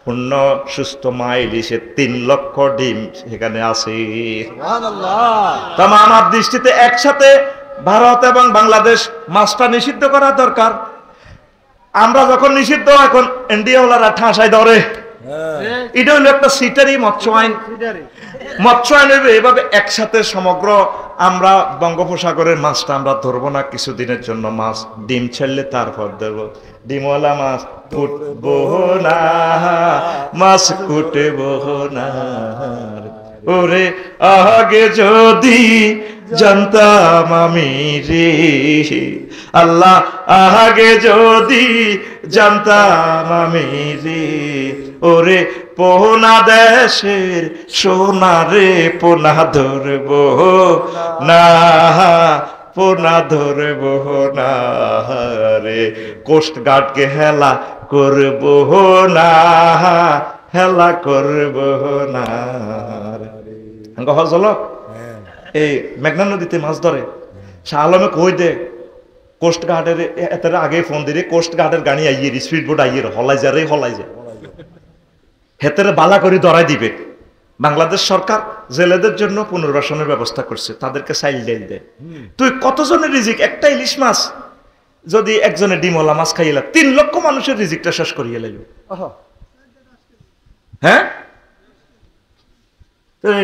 পূর্ণ সুস্থ মা ইলিশে 3 লক্ষ ডিম সেখানে আছে। আমার দৃষ্টিতে একসাথে ভারত এবং বাংলাদেশ মাছটা নিষিদ্ধ করা দরকার। আমরা যখন নিষিদ্ধ, এখন ইন্ডিয়াওয়ালারা ঠাঁসায় ধরে। এটা হলো একটা সিটারি মৎস্য আইন। মৎস্য আইন হইবে এভাবে একসাথে সমগ্র আমরা বঙ্গোপসাগরের মাছটা আমরা ধরবো না কিছুদিনের জন্য। মাছ ডিম ছাড়লে তারপর ধরবো। ডিমওয়ালা মাছ কুটবো না, মাছ কুটবো না ওরে, আগে যদি জানতাম আমি রে আল্লাহ, আগে যদি জানতাম আমি রে, ওরে পোনা দেশের সোনা রে, পোনা ধরবো না, পোনা ধরবো না রে, কোস্ট গার্ডকে হেলা করবো না, হেলা করবো না। এই মেঘনা নদীতে মাছ ধরে শাহ আলমে কই দে কোস্ট গার্ডের এত আগে ফোন দিলে কোস্ট গার্ডের গাড়ি আইয়ে স্পিড বোট আইয়ে হলাই যায় হেতেরে বালা করে ধরাই দিবে। বাংলাদেশ সরকার জেলেদের জন্য পুনর্বাসনের ব্যবস্থা করছে, তাদেরকে চাইল ডাইল দেয়। তুই কতজনের রিজিক? একটা ইলিশ মাছ যদি একজনের ডিমওয়ালা মাছ খাইলা 3 লক্ষ মানুষের রিজিকটা শেষ করিয়ে লাইল। হ্যাঁ,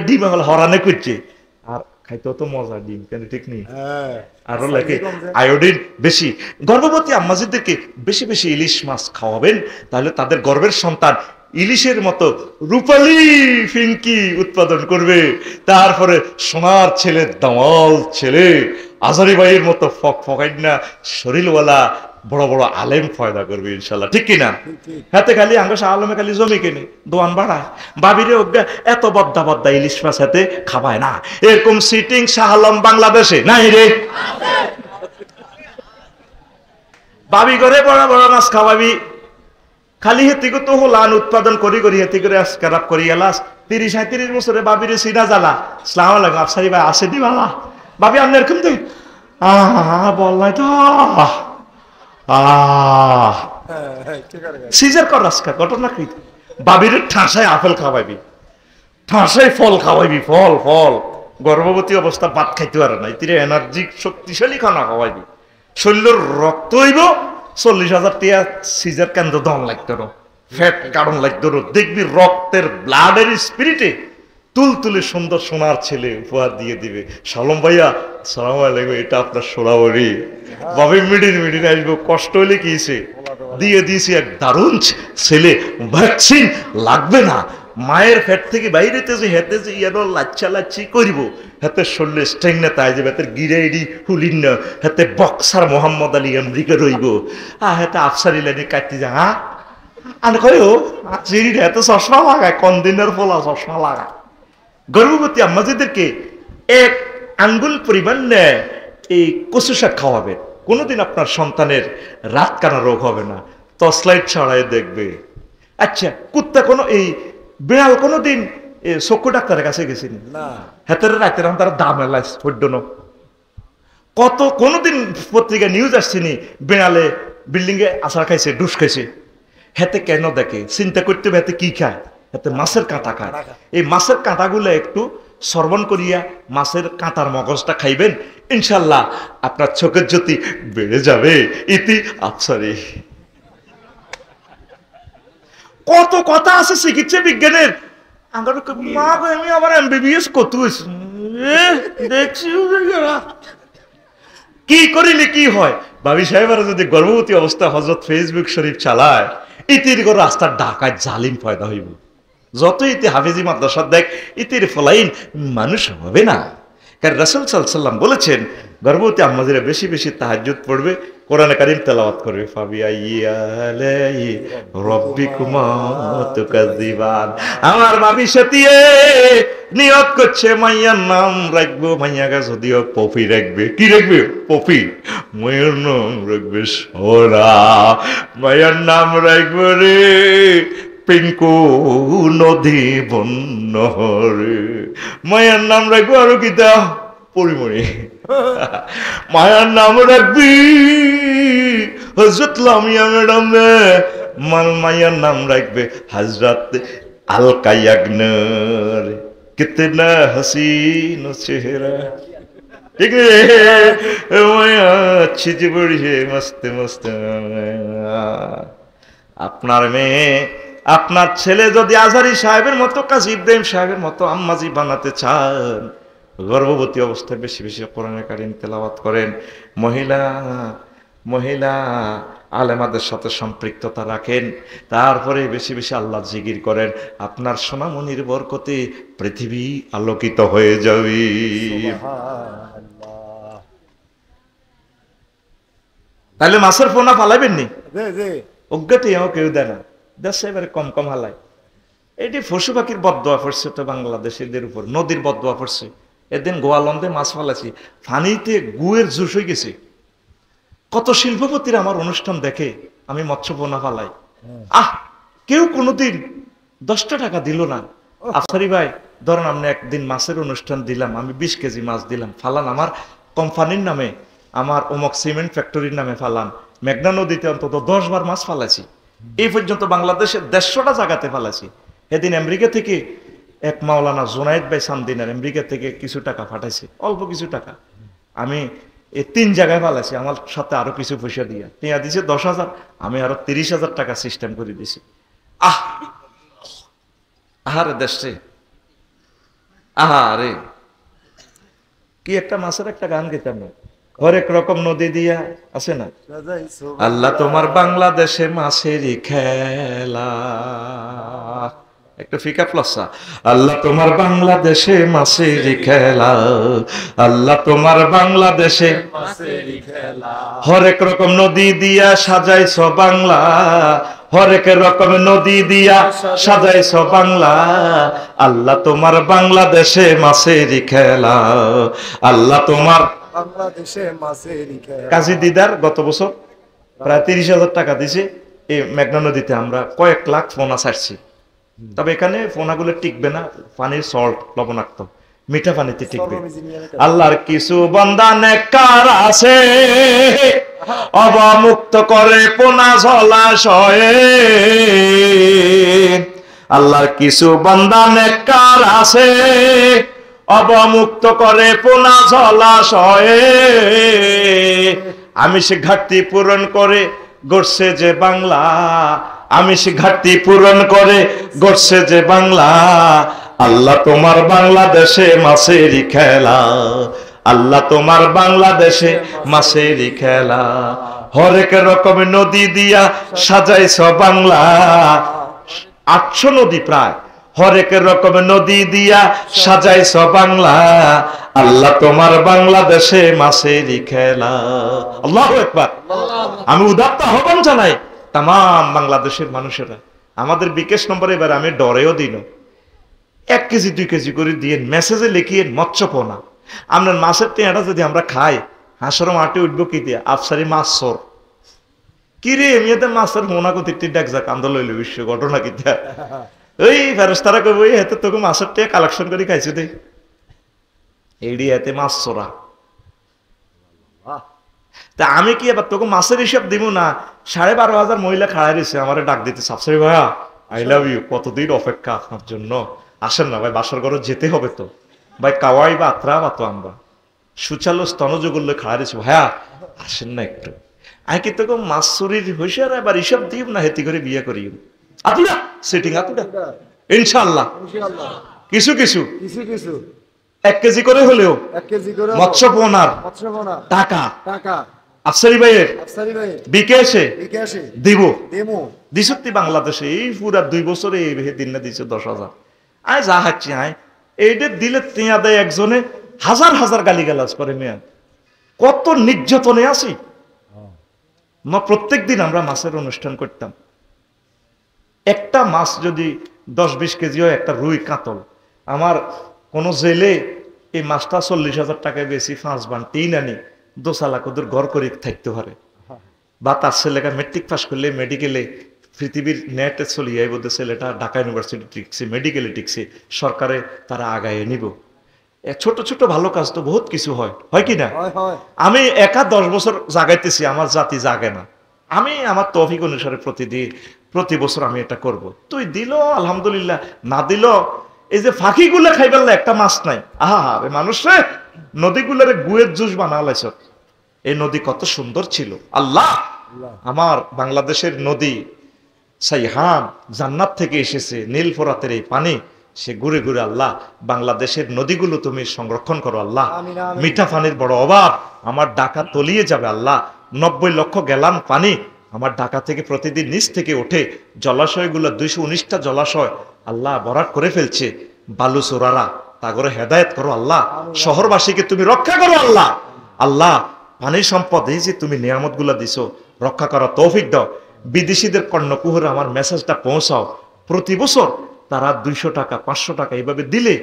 ডিমওয়ালা হরানে করছে আর খাইতেও তো মজা ডিম, কেন ঠিক নেই? আরো লাগে আয়োডিন বেশি। গর্ভবতী আম্মাজিদেরকে বেশি বেশি ইলিশ মাছ খাওয়াবেন, তাহলে তাদের গর্ভের সন্তান ইলিশের মতো রূপালী ফিঙ্কি উৎপাদন করবে। তারপরে সোনার ছেলে, দামাল ছেলে, আজারি ভাইয়ের মতো ফকাইনা শরীরওয়ালা বড় বড় আলেম ফয়দা করবে ইনশাল্লাহ, ঠিক কিনা? হাতে খালি আঙ্গা শাহ আলমে খালি জমি কেনে দোয়ান বাড়ায়, বাবিরে অজ্ঞা এত বদ্দা বদ্দা ইলিশ মাছ হাতে খাবায় না। এরকম সিটিং শাহ আলম বাংলাদেশে নাই রে। বাবি করে বড় বড় মাছ খাওয়াবি, খালি হেতিকে তো হোলান উৎপাদন করি করি হেতি করে খারাপ করি এলাস। 30-35 বছরে বাবিরে সিনা জ্বালা। সালাম আলাইকুম আফসারি ভাই আসে দিবালা বাবি আপনি এরকম তো বললাই তো সিজার কর রাস্কা ঘটনা কি? বাবির ঠাসায় আপেল খাওয়াইবি, ঠাসায় ফল খাওয়াইবি, ফল ফল। গর্ভবতী অবস্থা ভাত খাইতে পারে না, এতে এনার্জি শক্তিশালী খানা খাওয়াইবি। শরীরের রক্ত হইব 40,000 টাকা সিজার কেন্দ্র দম লাগতো না, ফ্যাট কারণ লাগতো না। দেখবি রক্তের ব্লাডের স্পিরিটে তুলতুলে সুন্দর সোনার ছেলে উপহার দিয়ে দিবে। সালম ভাইয়া সালাম আলাইকুম, এটা আপনার সোনাবরি বাবে মিডিন আসবো। কষ্ট হলে কিছে দিয়ে দিয়েছি এক দারুণ ছেলে, ভ্যাকসিন লাগবে না, মায়ের পেট থেকে বাইরেতে যে হেতে যে ইয়ানো লাচ্ছা লাচ্ছি করিব হাতে শরীরে স্ট্রেং না তাই যাবে হাতে গিরেডি হুলিন না হাতে বক্সার মোহাম্মদ আলী আমেরিকা রইব হাতে আফসারি লাইনে কাটতে যা হ্যাঁ আর কয়ও চিড়িটা এত চশমা লাগায় কোন দিনের ফলা চশমা লাগায় গর্ভবতী আম্মাজিদেরকে এক আঙ্গুল পরিমাণ নেয় এই কচু শাক খাওয়াবেন কোনোদিন আপনার সন্তানের রাত কানা রোগ হবে না টর্চলাইট ছড়াই দেখবে আচ্ছা কুত্তা কোনো এই বিড়াল কোনোদিন চক্ষু ডাক্তারের কাছে গেছিনি না হাতের রাতের তারা দাম এলাইস ফড্ডনো কত কোনোদিন পত্রিকা নিউজ আসছিনি বিড়ালে বিল্ডিং এ আছাড় খাইছে ডুস খাইছে হেতে কেন দেখে চিন্তা করতে হবে হেতে কি খায় হেতে মাছের কাঁটা খায় এই মাছের কাঁটাগুলো একটু শ্রবণ করিয়া মাছের কাঁটার মগজটা খাইবেন ইনশাল্লাহ আপনার চোখের জ্যোতি বেড়ে যাবে ইতি আফসারি কত কথা আছে চিকিৎসা বিজ্ঞানের মা আমি আবার এমবিবিএস কত দেখছি কি করিলে কি হয় ভাবি সাহেবেরা যদি গর্ভবতী অবস্থা হযরত ফেসবুক শরীফ চালায় ইতির করে রাস্তার ঢাকায় জালিম পয়দা হইব যত ইতি হাফেজি মাদ্রাসা দেখ ইতির ফলাইন মানুষ হবে না কারণ রাসূল সাল্লাল্লাহু আলাইহি ওয়াসাল্লাম বলেছেন গর্ভবতী আম্মাজিরা বেশি বেশি তাহাজ্জুদ পড়বে কোরআন কারীম তেলাওয়াত করবে ফাবিআইয়ালাই রাব্বিকুমা তুকাযিবান আমার ভাবি সাথীয়ে নিয়ত করছে মাইয়ার নাম রাখবো মাইয়াকে যদিও পপি রাখবে কি রাখবে পপি মায়ের নাম রাখবে সোনা মায়ের নাম রাখবো রে পিঙ্কু নদী বন্যরে মায়ের নাম রাখবো আরো কিতা পরিমণি মায়ের নাম রাখবি হযরত লামিয়া ম্যাডাম মায়ের নাম রাখবে হযরত আলকা ইয়াগনর কিতনা হসিন চেহারা ঠিক রে মায়া अच्छी জি বড়ি হে মস্ত মস্ত আপনার মেয়ে আপনার ছেলে যদি আজহারি সাহেবের মতো কাজী ইব্রাহিম সাহেবের মতো আম্মাজি বানাতে চান গর্ভবতী অবস্থায় বেশি বেশি কোরআন কারীম তেলাওয়াত করেন মহিলা আলেমাদের সাথে সম্পৃক্ততা রাখেন তারপরে বেশি বেশি আল্লাহ জিকির করেন আপনার সোনামণির বরকতে পৃথিবী আলোকিত হয়ে যাবে তাহলে মাছের পোনা ফালাইবেন নি অজ্ঞাতে কেউ দেয় না দেশে এবারে কম কম হালায় এটি পশু পাখির বদদোয়া পড়ছে তো বাংলাদেশিদের উপর নদীর বদদোয়া পড়ছে এদিন গোয়ালন্দে মাছ ফালাইছি ফানিতে গুয়ের জুস হয়ে গেছে কত শিল্পপতির আমার অনুষ্ঠান দেখে আমি মৎস্য পোনা ফালাই কেউ কোনোদিন 10টা টাকা দিল না আফসারি ভাই ধরেন আপনি একদিন মাছের অনুষ্ঠান দিলাম আমি 20 কেজি মাছ দিলাম ফালান আমার কোম্পানির নামে আমার অমুক সিমেন্ট ফ্যাক্টরির নামে ফালান মেঘনা নদীতে অন্তত 10 বার মাছ ফালাইছি এই পর্যন্ত বাংলাদেশের 150টা জায়গাতে ফালাইছি এদিন আমেরিকা থেকে এক মাওলানা জোনায়েদ ভাই সামদিনার আমেরিকা থেকে কিছু টাকা পাঠাইছে অল্প কিছু টাকা আমি এই 3 জায়গায় ফালাইছি আমার সাথে আরো কিছু পয়সা দিয়া টিয়া দিছে 10,000 আমি আরো 30,000 টাকা সিস্টেম করে দিছি আহারে দেশে আহারে কি একটা মাছের একটা গান গেতাম না হরেক রকম নদী দিয়া আছে না আল্লাহ তোমার বাংলাদেশে মাছেরই খেলা একটা ফিকা প্লাসা আল্লাহ তোমার বাংলাদেশে মাছেরই খেলা আল্লাহ তোমার বাংলাদেশে মাছেরই খেলা হরেক রকম নদী দিয়া সাজাইছো বাংলা হরেক রকম নদী দিয়া সাজাইছো বাংলা আল্লাহ তোমার বাংলাদেশে মাছেরই খেলা আল্লাহ তোমার বাংলাদেশে মাছেরই খেলা কাজী দিদার গত বছর প্রায় 30,000 টাকা দিছে এই মেঘনা নদীতে আমরা কয়েক লাখ পোনা ছাড়ছি তবে এখানে পোনাগুলো টিকবে না পানির সল্ট লবণাক্ত মিঠা পানিতে টিকবে আল্লাহর কিছু বান্দা নেককার আছে অবমুক্ত করে পোনা জলাশয়ে আল্লাহর কিছু বান্দা নেককার আছে অবমুক্ত করে পোনা জলাশয়ে আমি সে ঘাটতি পূরণ করে গড়ছে যে বাংলা আমি সে ঘাটতি পূরণ করে গড়ছে যে বাংলা আল্লাহ তোমার বাংলাদেশে মাছেরই খেলা আল্লাহ তোমার বাংলাদেশে মাছেরই খেলা হরেক রকম নদী দিয়া সাজাইছ বাংলা 800 নদী প্রায় হরেক রকম নদী দিয়া সাজাইছ বাংলা, আল্লাহ তোমার বাংলাদেশে মাছেরই খেলা। আল্লাহু আকবার। আমি উদাত্ত আহ্বান জানাই তাম বাংলাদেশের মানুষেরা, আমাদের বিকাশ নম্বরে এবার আমি ডরেও দিন 1 কেজি 2 কেজি করে দিয়ে মেসেজে লিখিয়ে মৎস্যপনা। আপনার মাছের টেঁয়াটা যদি আমরা খাই, হাঁসের মাঠে উঠবো কি দিয়ে? আফসারি মাছ সর কি রে, এমনিতে মাছের মোনা কতিটি ডাক যাক আন্দোলন লইল বিশ্ব ঘটনা কি দিয়া ওই ফেরেশতারা কইব ওই হাতে তোকে মাছের টেয়া কালেকশন করে খাইছে দে, এইডি হাতে মাছ চোরা। তা আমি কি এবার তোকে মাছের হিসাব দিব না? 12,500 মহিলা খাড়াই রয়েছে আমার ডাক দিতে, সাবসারি ভাইয়া আই লাভ ইউ, কতদিন অপেক্ষা আপনার জন্য, আসেন না ভাই, বাসর ঘরে যেতে হবে তো ভাই, কাওয়াই বা আত্রা বা তো আমরা সুচালো স্তনযোগল্য খাড়াই রয়েছে, ভাইয়া আসেন না একটু। আমি কি তোকে মাছ চুরির হয়েছে আর এবার হিসাব দিব না, হেতি করে বিয়ে করি আতুরা সেটিং আতুরা ইনশাআল্লাহ কিছু কিছু 1 কেজি করে হলেও মৎস্যপনার টাকা আফসারি ভাইয়ের বিকাশে দিব দিছতি বাংলাদেশে এই পুরা 2 বছরে এই দিন না দিছে 10,000। আয় যা হাচ্ছি আয় এইটা দিলে তিয়া দেয় একজনে হাজার হাজার গালিগালাজ করে, মেয়া কত নির্যাতনে আছি। প্রত্যেক দিন আমরা মাছের অনুষ্ঠান করতাম, একটা মাছ যদি 10-20 কেজি হয়, একটা রুই কাতল, আমার কোন জেলে এই মাছটা 40,000 টাকায় বেশি 5 বান 3 আনি 2 লাখ ওদের ঘর করে থাকতে পারে। বা তার ছেলেটা মেট্রিক পাস করলে মেডিকেলে পৃথিবীর নেটে চলিয়ে বোধ ছেলেটা ঢাকা ইউনিভার্সিটি টিকছে, মেডিকেলে টিকছে, সরকারে তারা আগায় নিব। ছোট ছোট ভালো কাজ তো বহুত কিছু হয়, হয় কি না? আমি একা 10 বছর জাগাইতেছি, আমার জাতি জাগে না। আমি আমার তৌফিক অনুসারে প্রতি বছর আমি এটা করব। তুই দিল আলহামদুলিল্লাহ, না দিল এই যে ফাঁকিগুলো খাইবার একটা মাছ নাই। আহা মানুষ রে, নদীগুলোরে গুয়ের জুস বানালাইছ। এই নদী কত সুন্দর ছিল। আল্লাহ আমার বাংলাদেশের নদী সাইহান জান্নাত থেকে এসেছে, নীল ফোরাতের এই পানি, সে ঘুরে ঘুরে আল্লাহ বাংলাদেশের নদীগুলো তুমি সংরক্ষণ করো আল্লাহ। মিঠা পানির বড় অভাব, আমার ঢাকা তলিয়ে যাবে আল্লাহ। 90 লক্ষ গ্যালান পানি আমার ঢাকা থেকে প্রতিদিন নিচ থেকে ওঠে। জলাশয়গুলো 219টা জলাশয় আল্লাহ বরাট করে ফেলছে। বালু চোরারা তাগরে হেদায়েত করো আল্লাহ, শহরবাসীকে তুমি রক্ষা করো আল্লাহ। আল্লাহ পানির সম্পদ এই যে তুমি নিয়ামত গুলা দিছো, রক্ষা করা তৌফিক দাও। বিদেশিদের কর্ণকুহরে আমার মেসেজটা পৌঁছাও। প্রতি বছর তারা 200 টাকা 500 টাকা এইভাবে দিলে,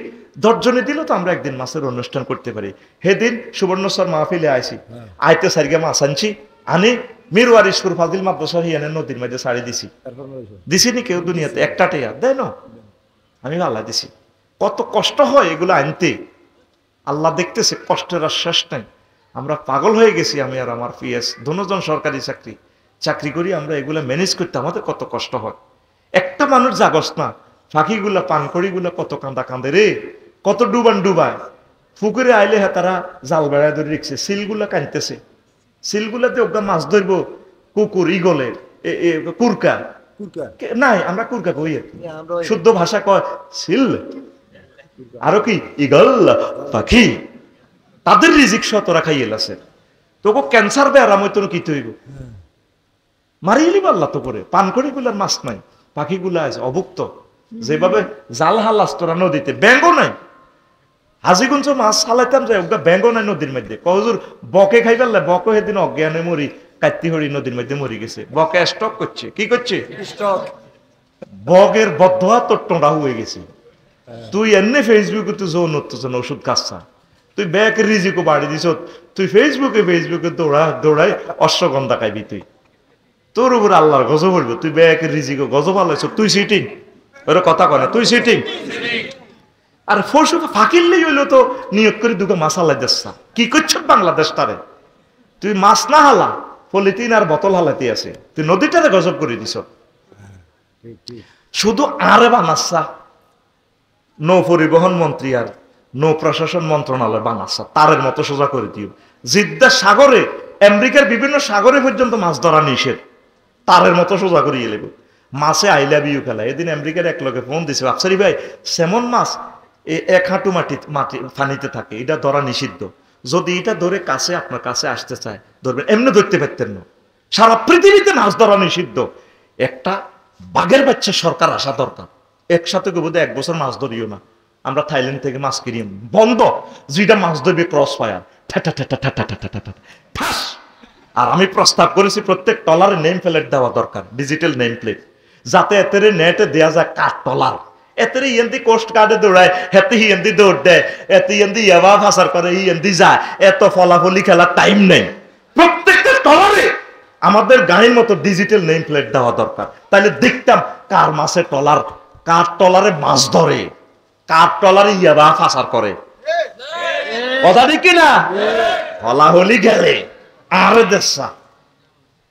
10 জনে দিল তো আমরা একদিন মাছের অনুষ্ঠান করতে পারি। হেদিন সুবর্ণচর মাহফিলে আইছি, আইতে সারিগা মাছ আনছি, আনি মিরওয়ারিশপুর ফাজিল মাদ্রাসা হিয়ানে নদীর মধ্যে ছাড়ি দিছি নি কেউ দুনিয়াতে একটা টেয়া দেয় না, আমি আল্লাহ দিছি। কত কষ্ট হয় এগুলো আনতে, আল্লাহ দেখতেছে, কষ্টের আর শেষ নাই। আমরা পাগল হয়ে গেছি, আমি আর আমার পিএস দুজন সরকারি চাকরি করি, আমরা এগুলো ম্যানেজ করতে আমাদের কত কষ্ট হয়। একটা মানুষ জাগস না, ফাঁকিগুলা পানকড়িগুলা কত কাঁদে রে, কত ডুবায়। পুকুরে আইলে হ্যাঁ তারা জাল বেড়ায় ধরে রেখেছে, সিলগুলা কানতেছে, সিলগুলাতে ওগা মাছ ধরবো, কুকুর ইগলে কুরকা নাই, আমরা কুরকা কই, শুদ্ধ ভাষা কয় সিল, আরো কি ইগল পাখি, তাদের রিজিক সহ তোরা খাইয়ে আছে। তোকে ক্যান্সার বেড়াম হইতো কি তৈব মারিয়ে লিব আল্লাহ তো করে। পানকড়িগুলার মাছ নাই, পাখিগুলা আছে অভুক্ত, যেভাবে জাল হালাস তোরা নদীতে, ব্যাঙ্গ নাই। হাজিগুঞ্জ মাছ হালাইতাম যাই, ওটা ব্যাঙ্গ নাই নদীর মধ্যে। কজুর বকে খাই ফেললে, বকে সেদিন অজ্ঞানে মরি, কাত্তি হরি নদীর মধ্যে মরি গেছে। বকে স্টক করছে, কি করছে? বগের বদ্ধা তোর টোঁড়া হয়ে গেছে। তুই এমনি ফেসবুকে তুই যৌন উত্তেজনা ওষুধ খাচ্ছা, তুই ব্যাকের রিজিকও বাড়ি দিছ, তুই ফেসবুকে দৌড়াই অশ্বগন্ধা খাইবি তুই, তোর উপর আল্লাহর গজব বলবো। তুই ব্যাকের রিজিকও গজব আলাইছ, তুই সিটিং, ওরা কথা কয় না, তুই সিটিং। আর ফোর্স ফাঁকিলেই হইলো তো নিয়োগ করে দুটো মাছ হালাই দিচ্ছা। কি করছ বাংলাদেশটারে? তুই মাছ না হালা, পলিথিন আর বোতল হালাইতে আছে, তুই নদীটারে গজব করে দিছ। শুধু আরে বানাচ্ছা নৌ পরিবহন মন্ত্রী আর নৌ প্রশাসন মন্ত্রণালয় বানাচ্ছা, তারের মতো সোজা করে দিও। জিদ্দা সাগরে, আমেরিকার বিভিন্ন সাগরে পর্যন্ত মাছ ধরা নিষেধ, তারের মতো সোজা করিয়ে লেব। মাছে আই লাভ ইউ খেলা। এদিন আমেরিকার এক লোকে ফোন দিছে, আফসারি ভাই সেমন মাছ 1 হাঁটু মাটি পানিতে থাকে, এটা ধরা নিষিদ্ধ। যদি এটা ধরে কাছে আপনার কাছে আসতে চায় ধরবেন, এমনি ধরতে পারতেন না। সারা পৃথিবীতে মাছ ধরা নিষিদ্ধ। একটা বাঘের বাচ্চা সরকার আসা দরকার, একসাথে বোধ 1 বছর মাছ ধরিও না, আমরা থাইল্যান্ড থেকে মাছ কিনি বন্ধ, যেটা মাছ ধরবে ক্রস ফায়ার ঠাস। আর আমি প্রস্তাব করেছি প্রত্যেক টলারে নেম প্লেট দেওয়া দরকার, ডিজিটাল নেম প্লেট, যাতে এতেরে নেটে দেওয়া যায় কাঠ টলার, এতেরে ইয়েন্দি কোস্ট গার্ডে দৌড়ায়, হেতে ইয়েন্দি দৌড় দেয়, এতে ইয়েন্দি ইয়াবা ফাসার করে, ইয়েন্দি যায়, এত ফলাফলি খেলার টাইম নেই। প্রত্যেকটা টলারে আমাদের গাড়ির মতো ডিজিটাল নেম প্লেট দেওয়া দরকার, তাহলে দেখতাম কার মাছের টলার, কার টলারে মাছ ধরে, কার টলারে ইয়াবা ফাসার করে। কথা ঠিক না? ফলাফলি গেলে আর দেশা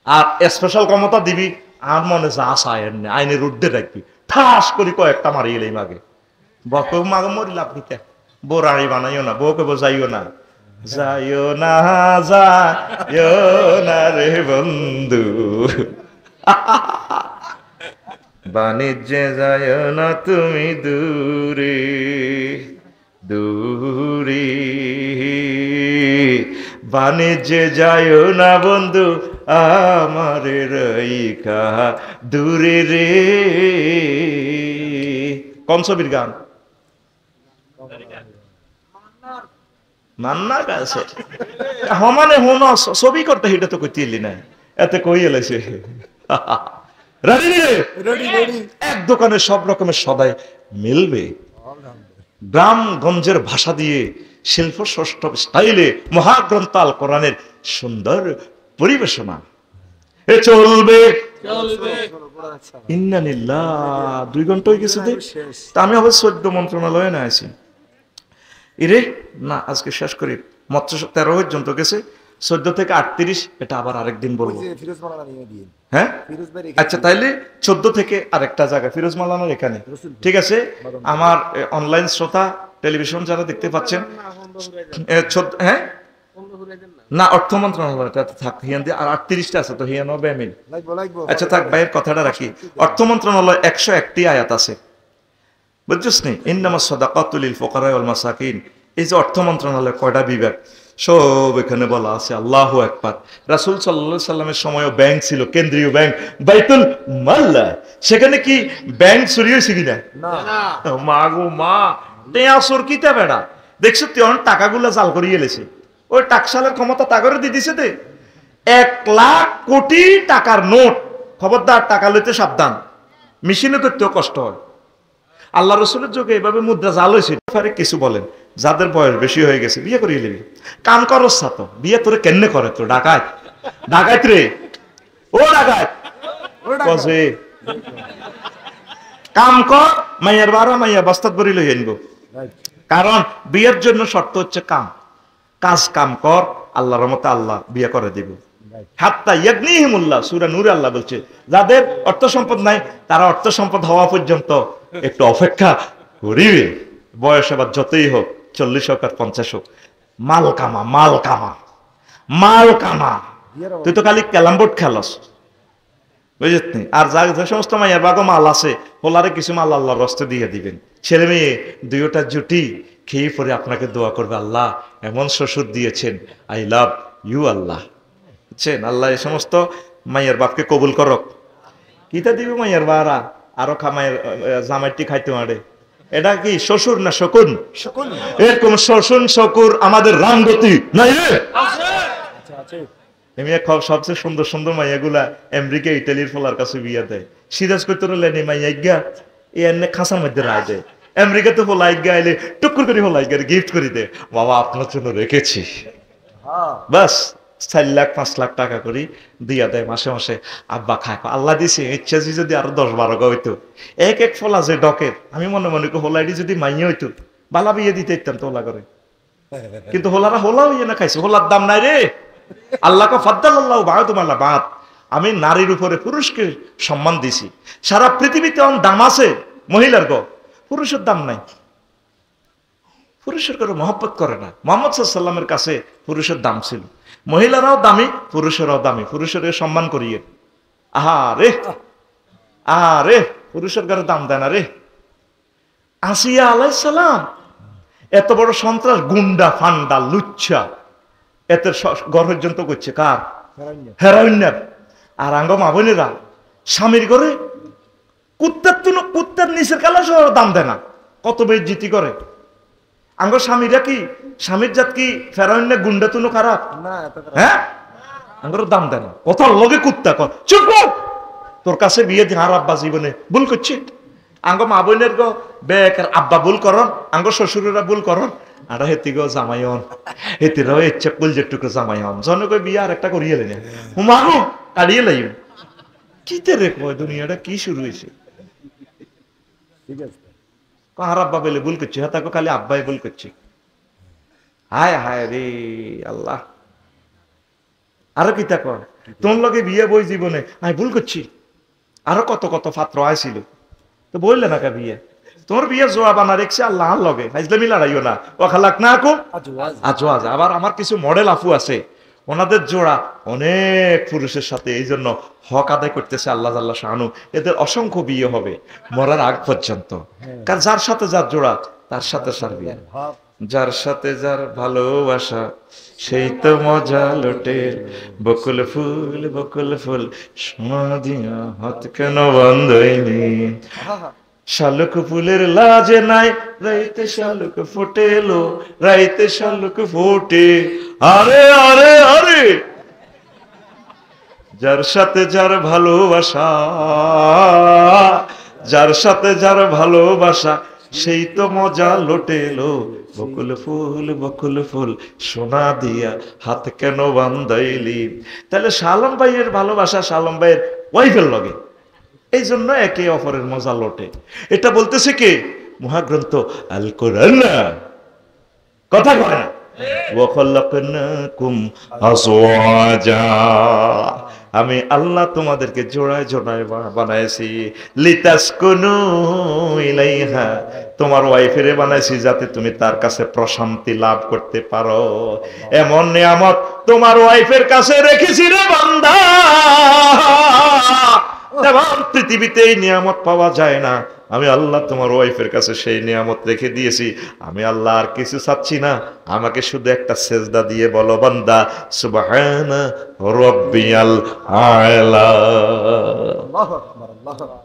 আর স্পেশাল ক্ষমতা দিবি, আর মনে যা চায় আইনের উর্ধে রাখবি, ঠাস করি কয়েকটা মারি এলেই মাগে বকে মাগে মরি লাভ নিতে। বউ রাড়ি বানাইও না, বউকে বোঝাইও না, যাইও না যাইও না রে বন্ধু, বাণিজ্যে যাইও না তুমি দূরে দূরে, বাণিজ্যে যাইও না বন্ধু আমারে রাইখা দূরে রে। কোন ছবির গান? মান্না গাছে হমানে হন ছবি করতে, এটা তো কইতে এলি না, এতে কই এলেছে এক দোকানে সব রকমের সদাই মিলবে। গ্রামগঞ্জের ভাষা দিয়ে শিল্প ষষ্ঠ স্টাইলে মহাগ্রন্থ আল কোরআনের সুন্দর পরিবেশনা এ চলবে। ইন্নালিল্লাহ 2 ঘন্টা হয়ে গেছে, আমি আবার 14 মন্ত্রণালয়ে না আছি ইরে না, আজকে শেষ করি। মৎস্য 13 পর্যন্ত গেছে, 14 থেকে 38 এটা আবার আরেকদিন বলবো। হ্যাঁ আচ্ছা, তাইলে 14 থেকে আরেকটা জায়গা ফিরোজ মালানোর এখানে, ঠিক আছে? আমার অনলাইন শ্রোতা টেলিভিশন যারা দেখতে পাচ্ছেন, হ্যাঁ না অর্থ মন্ত্রণালয়টা থাক হিয়ান দিয়ে, আর 38টা আছে তো হিয়ানো বেমিল। আচ্ছা থাক, ভাইয়ের কথাটা রাখি। অর্থ মন্ত্রণালয় 101টি আয়াত আছে, বুঝছিস নি? ইন্নামাস সাদাকাতু লিল ফুকারা ওয়াল মাসাকিন। এই যে অর্থ মন্ত্রণালয় কয়টা বিভাগ সব এখানে বলা আছে। আল্লাহু আকবার। রাসূল সাল্লাল্লাহু আলাইহি সাল্লামের সময়ও ব্যাংক ছিল, কেন্দ্রীয় ব্যাংক বাইতুল মাল। সেখানে কি ব্যাংক চুরি হয়েছে কিনা? না। মা গো মা, টেয়া চোর কিতা বেড়া দেখছো তুই অনেক টাকাগুলা জাল করিয়ে এলেছে। ওই টাকশালের ক্ষমতা তাগরে দিয়ে দিছে দে 1 লাখ কোটি টাকার নোট। খবরদার, টাকা লইতে সাবধান, মেশিনে করতেও কষ্ট হয়। আল্লাহ রসুলের যুগে এভাবে মুদ্রা জাল হয়েছে। কিছু বলেন, যাদের বয়স বেশি হয়ে গেছে বিয়ে করিয়ে নিবি, কাম করস তো বিয়ে তোরে কেমনে করে? তো ডাকাত ডাকাত রে, ও ডাকাত কাম কর, মাইয়ার বারা মাইয়া বস্তাত বরি লই আনবো। কারণ বিয়ের জন্য শর্ত হচ্ছে কাম, কাজ কাম কর, আল্লাহর রহমতে আল্লাহ বিয়ে করে দিব। হাত্তা ইয়াগনিহিমুল্লাহ, সূরা নূরে আল্লাহ বলছে যাদের অর্থ সম্পদ নাই তারা অর্থ সম্পদ হওয়া পর্যন্ত একটু অপেক্ষা করিবে। বয়স এবার যতই হোক, 40 হোক আর 50 হোক, মাল কামা মাল কামা মাল কামা। তুই তো খালি ক্যালাম বোর্ড খেলস, বুঝলি? আর যে সমস্ত মাইয়ার বাগো মাল আছে, হোলারে কিছু মাল আল্লাহর রাস্তায় দিয়ে দিবেন। ছেলে মেয়ে দুইটা জুটি খেয়ে পরে আপনাকে দোয়া করবে, আল্লাহ এমন শ্বশুর দিয়েছেন, আই লাভ ইউ আল্লাহ। বুঝছেন? আল্লাহ এই সমস্ত মাইয়ার বাপকে কবুল করক। কিতা দিবে মাইয়ার বারা আরো খামাইয়ের জামাইটি খাইতে মারে। এটা কি শ্বশুর না শকুন? এরকম শ্বশুন শকুর আমাদের রামগতি নাই রে। সবচেয়ে সুন্দর সুন্দর মাইয়াগুলা আমেরিকা ইটালির ফলার কাছে বিয়া দেয়। সিরাজ করতে লেনি মাইয়া গা এনে খাঁচার মধ্যে রায় দেয়। আমেরিকাতে ফলাই গা এলে টুকুর করে ফলাই গা গিফট করে দেয়, বাবা আপনার জন্য রেখেছি। বাস 4 লাখ 5 লাখ টাকা করে দিয়া দেয় মাসে মাসে। আব্বা খায়, আল্লাহ দিছে ইচ্ছা যদি আরো 10-12 গা হইতো। এক ফলা যে ডকের, আমি মনে মনে হোলাইটি যদি মাইয়া হইতো বালা বিয়ে দিতে ইতাম তো হোলা করে। কিন্তু হোলারা হোলা হইয়া না খাইছে, হোলার দাম নাই রে। আল্লাহকে ফাদ্দালাল্লাহু বা'দুহুম আলা বা'দ। আমি নারীর উপরে পুরুষকে সম্মান দিছি। সারা পৃথিবীতে অন দাম আছে মহিলার গো, পুরুষের দাম নাই। পুরুষের করে মহব্বত করে না। মুহাম্মদ সাল্লাল্লাহু আলাইহি ওয়াসাল্লামের কাছে পুরুষের দাম ছিল। মহিলারাও দামি, পুরুষেরাও দামি। পুরুষের সম্মান করিয়ে আরে আরে পুরুষের ঘরে দাম দেয় না রে। আসিয়া আলাইহিস সালাম এত বড় সন্ত্রাস, গুন্ডা ফান্ডা লুচ্ছা, এত ঘর পর্যন্ত করছে কার? হেরোইনের। আর আঙ্গ মা বোনেরা স্বামীর ঘরে কুত্তার নিচের কালা সহ দাম দেয় না, কত বেইজ্জতি করে। আঙ্গ স্বামীরা কি, স্বামীর জাত কি ফেরাউন গুন্ডা তুনো খারাপ? হ্যাঁ, আঙ্গর দাম দেয় না, কত লগে কুত্তা কর। চুপ কর, তোর কাছে বিয়ে দিন আর আব্বা জীবনে ভুল করছি। আঙ্গ মা বোনের গো বেকার আব্বা ভুল করন, আঙ্গ শ্বশুরেরা ভুল করন, আর হেতি গো জামাইন, হেতিরাও ইচ্ছে কুলজের টুকরো জামাইন, জনকে বিয়ে আর একটা করিয়ে লেন মাগো কাড়িয়ে লাইন। কি তে রে কয় দুনিয়াটা কি শুরু হয়েছে? আর আব্বা বলে ভুল করছি, হ্যাঁ তাকে খালি আব্বাই ভুল করছি। হায় হায় রে আল্লাহ। আরো কি তা কর, তোর লগে বিয়ে বই জীবনে আমি ভুল করছি। আরো কত কত পাত্র আইছিল, তো বললে না কা বিয়ে, তোর বিয়ে জোয়া বানা রেখছে আল্লাহ লগে, হাইজলামি লড়াইও না, ও খালাক না কো আজও আজ। আবার আমার কিছু মডেল আপু আছে, ওনাদের জোড়া অনেক পুরুষের সাথে, এই জন্য হক আদায় করতেছে আল্লাহ আল্লাহ শাহানু, এদের অসংখ্য বিয়ে হবে মরার আগ পর্যন্ত। কারণ যার সাথে যার জোড়া তার সাথে সার বিয়ে, যার সাথে যার ভালোবাসা সেই তো মজা লোটের। বকুল ফুল সোনা দিয়া হাত কেন বন্ধ হইনি, শালুক ফুলের লাজে নাই রাইতে শালুক ফোটেলো, রাইতে শালুক ফোটে। আরে আরে আরে, যার সাথে যার ভালোবাসা, যার সাথে যার ভালোবাসা সেই তো মজা লোটেলো। বকুল ফুল সোনা দিয়া হাত কেন বান্ধাইলি। তাহলে শালম ভাইয়ের ভালোবাসা শালম ভাইয়ের ওয়াইফের লগে, এই জন্য একে অপরের মজা লোটে। এটা বলতেছে কে? মহাগ্রন্থ আল কোরআন। কথা কয় না, ওয়া খালাকনাকুম আজওয়াজা, আমি আল্লাহ তোমাদেরকে জোড়ায় জোড়ায় বানাইছি। লিতাসকুনু ইলাইহা, তোমার ওয়াইফেরে বানাইছি যাতে তুমি তার কাছে প্রশান্তি লাভ করতে পারো। এমন নিয়ামত তোমার ওয়াইফের কাছে রেখেছি রে বান্দা, তেমন পৃথিবীতে এই নিয়ামত পাওয়া যায় না। আমি আল্লাহ তোমার ওয়াইফের কাছে সেই নিয়ামত রেখে দিয়েছি। আমি আল্লাহ আর কিছু চাচ্ছি না, আমাকে শুধু একটা সেজদা দিয়ে বলো বান্দা সুবহানা রাব্বিয়াল আলা।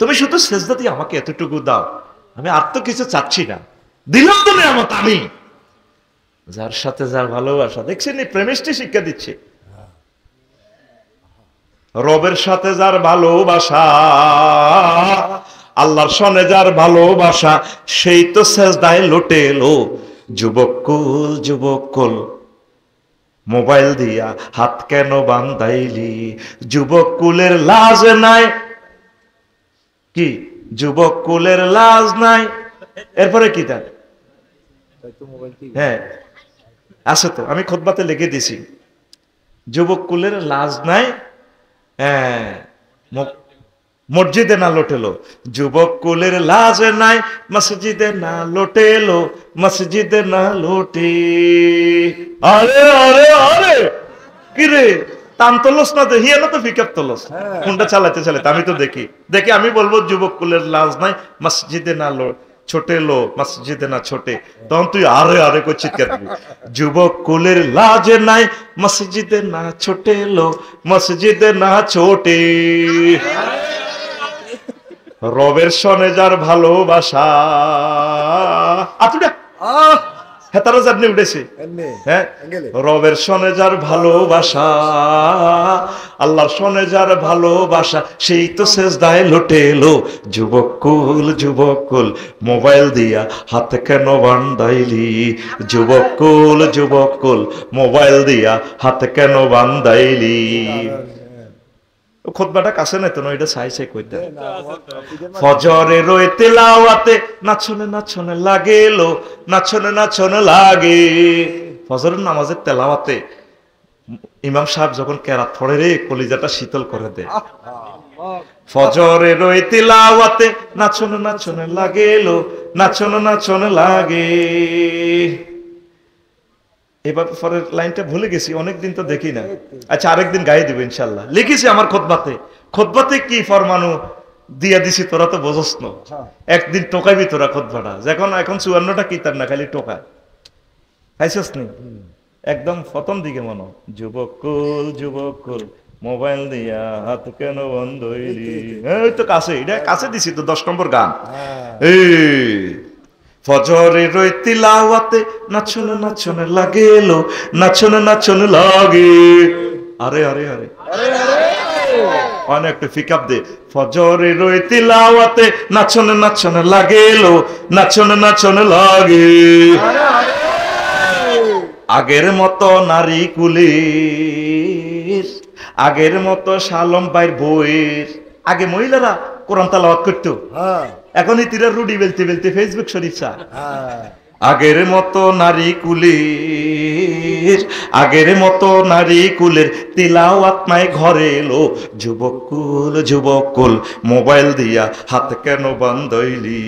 তুমি শুধু সেজদা দিয়ে আমাকে এতটুকু দাও, আমি আর তো কিছু চাচ্ছি না, দিলাম তো নিয়ামত আমি। যার সাথে যার ভালোবাসা, দেখছেন এই প্রেমিষ্টি শিক্ষা দিচ্ছে। রবের সাথে যার ভালোবাসা, আল্লাহর সনে যার ভালোবাসা সেই তো সেজদায় লোটেলো। যুবক মোবাইল দিয়া হাত কেন বান্ধাইলি, যুবক কুলের লাজ নাই। কি যুবক কুলের লাজ নাই, এরপরে কি তার? হ্যাঁ আছে তো, আমি খুতবাতে লিখে দিছি, যুবক কুলের লাজ নাই। হ্যাঁ, মসজিদে না লোটেলো, যুবক কুলের লাজ নাই, মসজিদে না লোটেলো, মসজিদে না লোটে। আরে আরে আরে কি রে, টান তোলস না তো, হিয়া না তো পিকআপ তোলস, কোনটা চালাতে চালাতে আমি তো দেখি আমি বলবো যুবক কুলের লাজ নাই, মসজিদে না ছোটে লো, মসজিদে না ছোটে, তখন তুই আরে আরে করে চিৎকার দিবি। যুবক কুলের লাজ নাই, মসজিদে না ছোটে লো, মসজিদে না ছোটে। রবের সনে যার ভালোবাসা, হেতারো জানি উঠেছে। হ্যাঁ, রবের সনে যার ভালোবাসা, আল্লাহর সনে যার ভালোবাসা সেই তো সেজদায় লোটেলো। যুবক কুল মোবাইল দিয়া হাত কেন বান্ধাইলি, যুবক কুল মোবাইল দিয়া হাত কেন বান্ধাইলি। খুতবাটা কাছে নাই তো, এটা সাই কইতে। ফজরে রয়ে তেলাওয়াতে নাচনে লাগেলো, নাচনে লাগে। ফজরের নামাজের তেলাওয়াতে ইমাম সাহেব যখন কেরাত পড়ে রে, কলিজাটা শীতল করে দেয়। ফজরে রয়ে তেলাওয়াতে নাচনে লাগেলো, নাচনে লাগে। এবার পরের লাইনটা ভুলে গেছি, অনেকদিন তো দেখি না। আচ্ছা, আরেকদিন গায়ে দিব ইনশাল্লাহ। লিখেছি আমার খুতবাতে কি ফরমানু দিয়া দিছি, তোরা তো বোঝস না। একদিন টোকাইবি তোরা খুতবাটা, যখন এখন 54টা কিতাব না খালি টোকা খাইছস নি। একদম প্রথম দিকে মনো, যুবক কুল মোবাইল দিয়া হাত কেন বন্ধ হইলি। এই তো কাছে, এটা কাছে দিছি তো 10 নম্বর গান। এই ফজরে রই তিলাওয়াতে নাচন নাচন লাগে এলো, নাচন নাচন লাগে। আরে আরে আরে অনেক একটু পিকআপ দে। ফজরে রই তিলাওয়াতে নাচন নাচন লাগে এলো, নাচন নাচন লাগে। আগের মতো নারী কুলের, আগের মতো শালম ভাইয়ের বইয়ের। আগে মহিলারা কোরআন তেলাওয়াত করতো, এখন ইতিরা রুডি বেলতে বেলতে ফেসবুক শরীফ চা। আগের মতো নারী কুলের, আগের মতো নারী কুলের তিলাওয়াত নাই ঘরে এলো। যুবকুল যুবকুল মোবাইল দিয়া হাত কেন বান্ধইলি।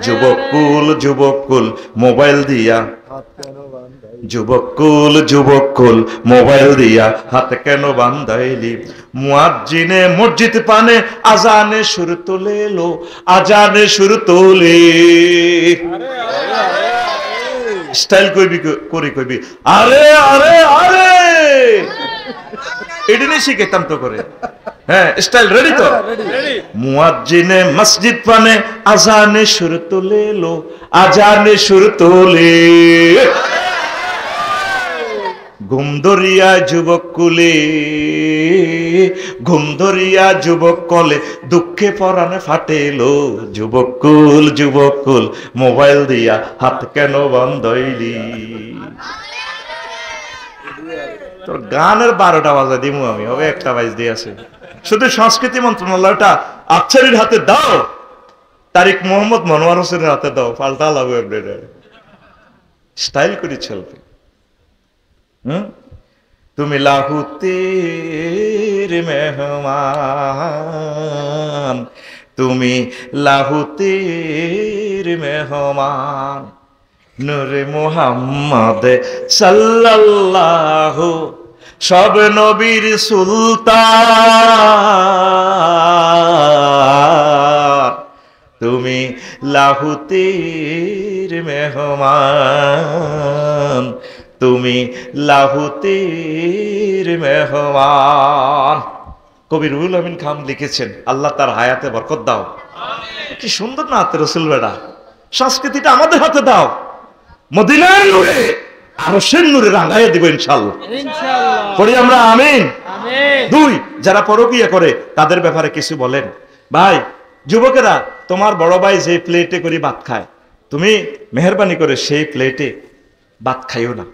যুবকুল যুবকুল মোবাইল দিয়া, যুবকুল যুবকুল মোবাইল দিয়া হাত কেন বান্ধাইলি। মুয়াজ্জিনে মসজিদ পানে আজানে সুর তোলে এলো, আজানে সুর তোলে। স্টাইল কইবি করি কইবি আরে আরে আরে, এটা নিয়ে শিখাইতাম তো করে। হ্যাঁ স্টাইল রেডি তো। মুয়াজ্জিনে মসজিদ পানে আজানে সুর তোলে এলো, আজানে সুর তোলে। ঘুম ধরিয়া যুবক কুলে, ঘুম ধরিয়া যুবক কলে দুঃখে পরাণে ফাটেলো। যুবক কুল মোবাইল দিয়া হাত কেন বন্ধইলি। তোর গানের 12টা বাজা দিমু আমি, হবে 1টা বাজ দিয়ে আছে। শুধু সংস্কৃতি মন্ত্রণালয়টা আফসারির হাতে দাও, তারিক মোহাম্মদ মনোয়ার হোসেনের হাতে দাও, পাল্টা লাগবে আপডেট স্টাইল করে চলবে। তুমি লাহুতের মেহমান, তুমি লাহুতের মেহমান। নূরে মুহাম্মদ সাল্লাল্লাহু সব নবীর সুলতান। তুমি লাহুতের মেহমান, তুমি লাহুতের মেহমান। কবি রুহুল আমিন খান লিখেছেন, আল্লাহ তার হায়াতে বরকত দাও। কি সুন্দর না হাতে রসুল বেড়া। সংস্কৃতিটা আমাদের হাতে দাও, মদিনার নূরে আরশের নূরে রাঙাইয়া দিব ইনশাআল্লাহ। পড়ি আমরা আমিন। 2, যারা পরকীয়া করে তাদের ব্যাপারে কিছু বলেন। ভাই যুবকেরা, তোমার বড় ভাই যে প্লেটে করে ভাত খায়, তুমি মেহেরবানি করে সেই প্লেটে ভাত খাইও না।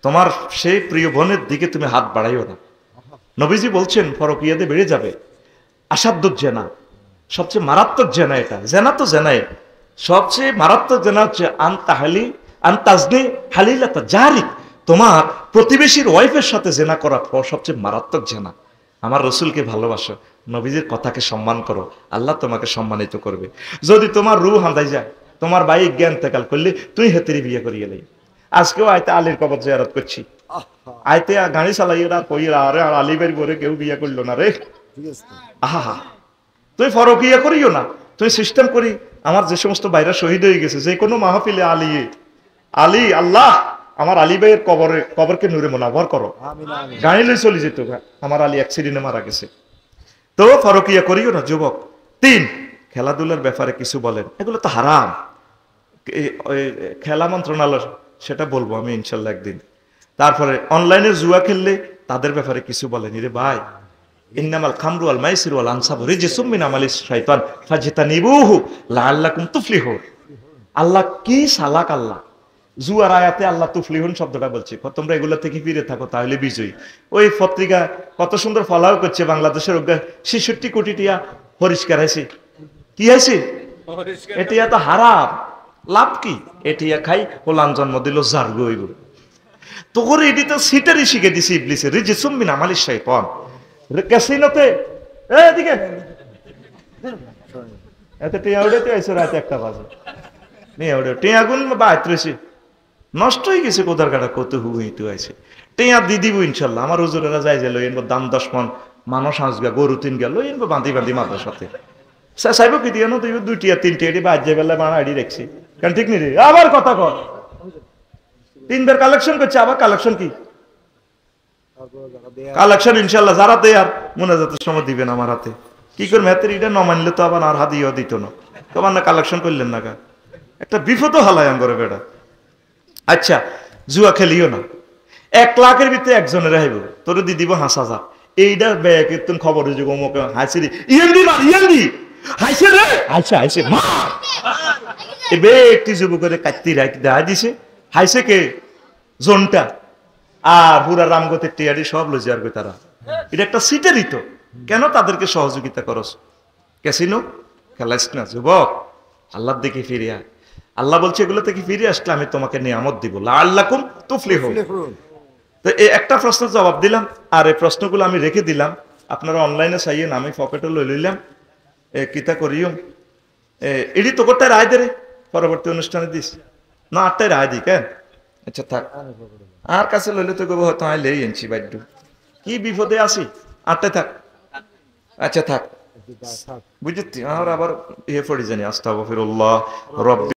তোমার সেই প্রিয় বোনের দিকে তুমি হাত বাড়াইও না। নবীজি বলছেন পরকীয়াতে বেড়ে যাবে। আসাধ্য জেনা, সবচেয়ে মারাত্মক জেনা এটা। জেনা তো জেনাই, সবচেয়ে মারাত্মক জেনা হচ্ছে আনতাজনি হালিলাতা জারিক, তোমার প্রতিবেশীর ওয়াইফের সাথে জেনা করা সবচেয়ে মারাত্মক জেনা। আমার রসুলকে ভালোবাসো, নবীজির কথাকে সম্মান করো, আল্লাহ তোমাকে সম্মানিত করবে। যদি তোমার রূহ হাঁদাই যায়, তোমার ভাই জ্ঞান তেকাল করলে তুই হেতেরি বিয়ে করিয়ে লাই। আজকেও আইতে আলীর কবর জিয়ারত করছি, আইতে গাড়ি চালাই ওরা কই আরে আর আলী বের করে কেউ বিয়ে করলো না রে। আহা, তুই ফরকিয়া করিও না, তুই সিস্টেম করি। আমার যে সমস্ত বাইরা শহীদ হয়ে গেছে, যে কোনো মাহফিলে আলী আলী আল্লাহ আমার আলী ভাইয়ের কবরকে নূরে মুনাওয়ার করো, গাড়ি লই চলে যেত। আমার আলী অ্যাক্সিডেন্টে মারা গেছে। তো ফরকিয়া করিও না যুবক। 3, খেলাধুলার ব্যাপারে কিছু বলেন, এগুলো তো হারাম। খেলা মন্ত্রণালয় সেটা বলবো আমি ইনশাল্লাহ একদিন। তারপরে অনলাইনে জুয়া খেললে তাদের ব্যাপারে কিছু বলেন। রে ভাই, ইন্নামাল খামরু ওয়াল মাইসিরু ওয়াল আনসাবু রিজসুম মিন আমালিশ শাইতান ফাজতানিবুহু লাআল্লাকুম তুফলিহুন। আল্লাহ কি সালাক আল্লাহ। জুয়ার আয়াতে আল্লাহ তুফলিহুন শব্দটা বলছে, তোমরা এগুলা থেকে ফিরে থাকো তাহলে বিজয়ী। ওই পত্রিকা কত সুন্দর ফলাও করছে, বাংলাদেশের 66 কোটি টিয়া পরিষ্কার হয়েছে। কি হয়েছে? এটিয়া তো হারাম, লাভ কি? এটিয়া খাই হোলান জন্ম দিল জার্গো। এগুলো তো করে এটি তো সিটারই শিখে দিছি ইবলিসে। রিজসুম মিন আমালিশ শাইতান। ক্যাসিনোতে এদিকে এত টিয়া উড়েতে আইসো রাত 1টা বাজে নিয়ে উড়ে টিয়া গুণ বাইত রয়েছে, নষ্ট হয়ে গেছে কোদার কাটা কত হুইতে আইছে। টিয়া দি দিব ইনশাল্লাহ। আমার হুজুরেরা যাই যে লইন দাম 10 মন মানুষ হাঁসগা গরু 3 গেল লইন বাঁধি বাঁধি মাথার সাথে চাইব কি দিয়ে তুই 2টিয়া 3টি এটি বাজে বেলা বানা আইডি রাখছি কারণ ঠিক নেই। আবার কথা কর 3 বার কালেকশন করছে, আবার কালেকশন কি কালেকশন ইনশাল্লাহ যারা দেয় আর মোনাজাতের সময় দিবেন আমার হাতে। কি করবে হাতের এটা না মানলে তো আবার আর হাদিও দিত না, তোমার না কালেকশন করলেন না গা, একটা বিপদ হালায় আঙ্গরে বেড়া। আচ্ছা জুয়া খেলিও না, 1 লাখের ভিতরে একজনের হাইব তোরে দি দিব 5,000, এইটা ব্যাগ একটু খবর হয়ে যাবো মুখে হাসি ইয়ান্দি মার ইয়ান্দি হাইছে রে আচ্ছা হাইছে মার এ ব্যক্তি যুবকের কাটতি রাখ দেখা দিছে হাইছে কে জোনটা আর পুরা রামগতির টিয়ারি সব লজিয়ার গো তারা। এটা একটা সিটেরই তো, কেন তাদেরকে সহযোগিতা করস? ক্যাসিনো খেলাইস না যুবক, আল্লাহর দিকে ফিরে আয়। আল্লাহ বলছে এগুলো থেকে ফিরে আসলে আমি তোমাকে নিয়ামত দিব, লাআল্লাকুম তুফলিহুন। তো এই একটা প্রশ্নের জবাব দিলাম, আর এই প্রশ্নগুলো আমি রেখে দিলাম, আপনারা অনলাইনে চাইয়েন, আমি পকেটে লই লইলাম। কিতা করিও এডি তো করতে রায় দে রে, পরবর্তী অনুষ্ঠানে দিস না 8টায় রায় দি কেন? আচ্ছা থাক, আর কাছে লইলে তো কব হয়তো আইলেই এনছি বাদ্য, কি বিপদে আছি, 8টায় থাক। আচ্ছা থাক বুঝছি, আর আবার ইয়ে পড়ি জানি আস্তাগফিরুল্লাহ রব্বি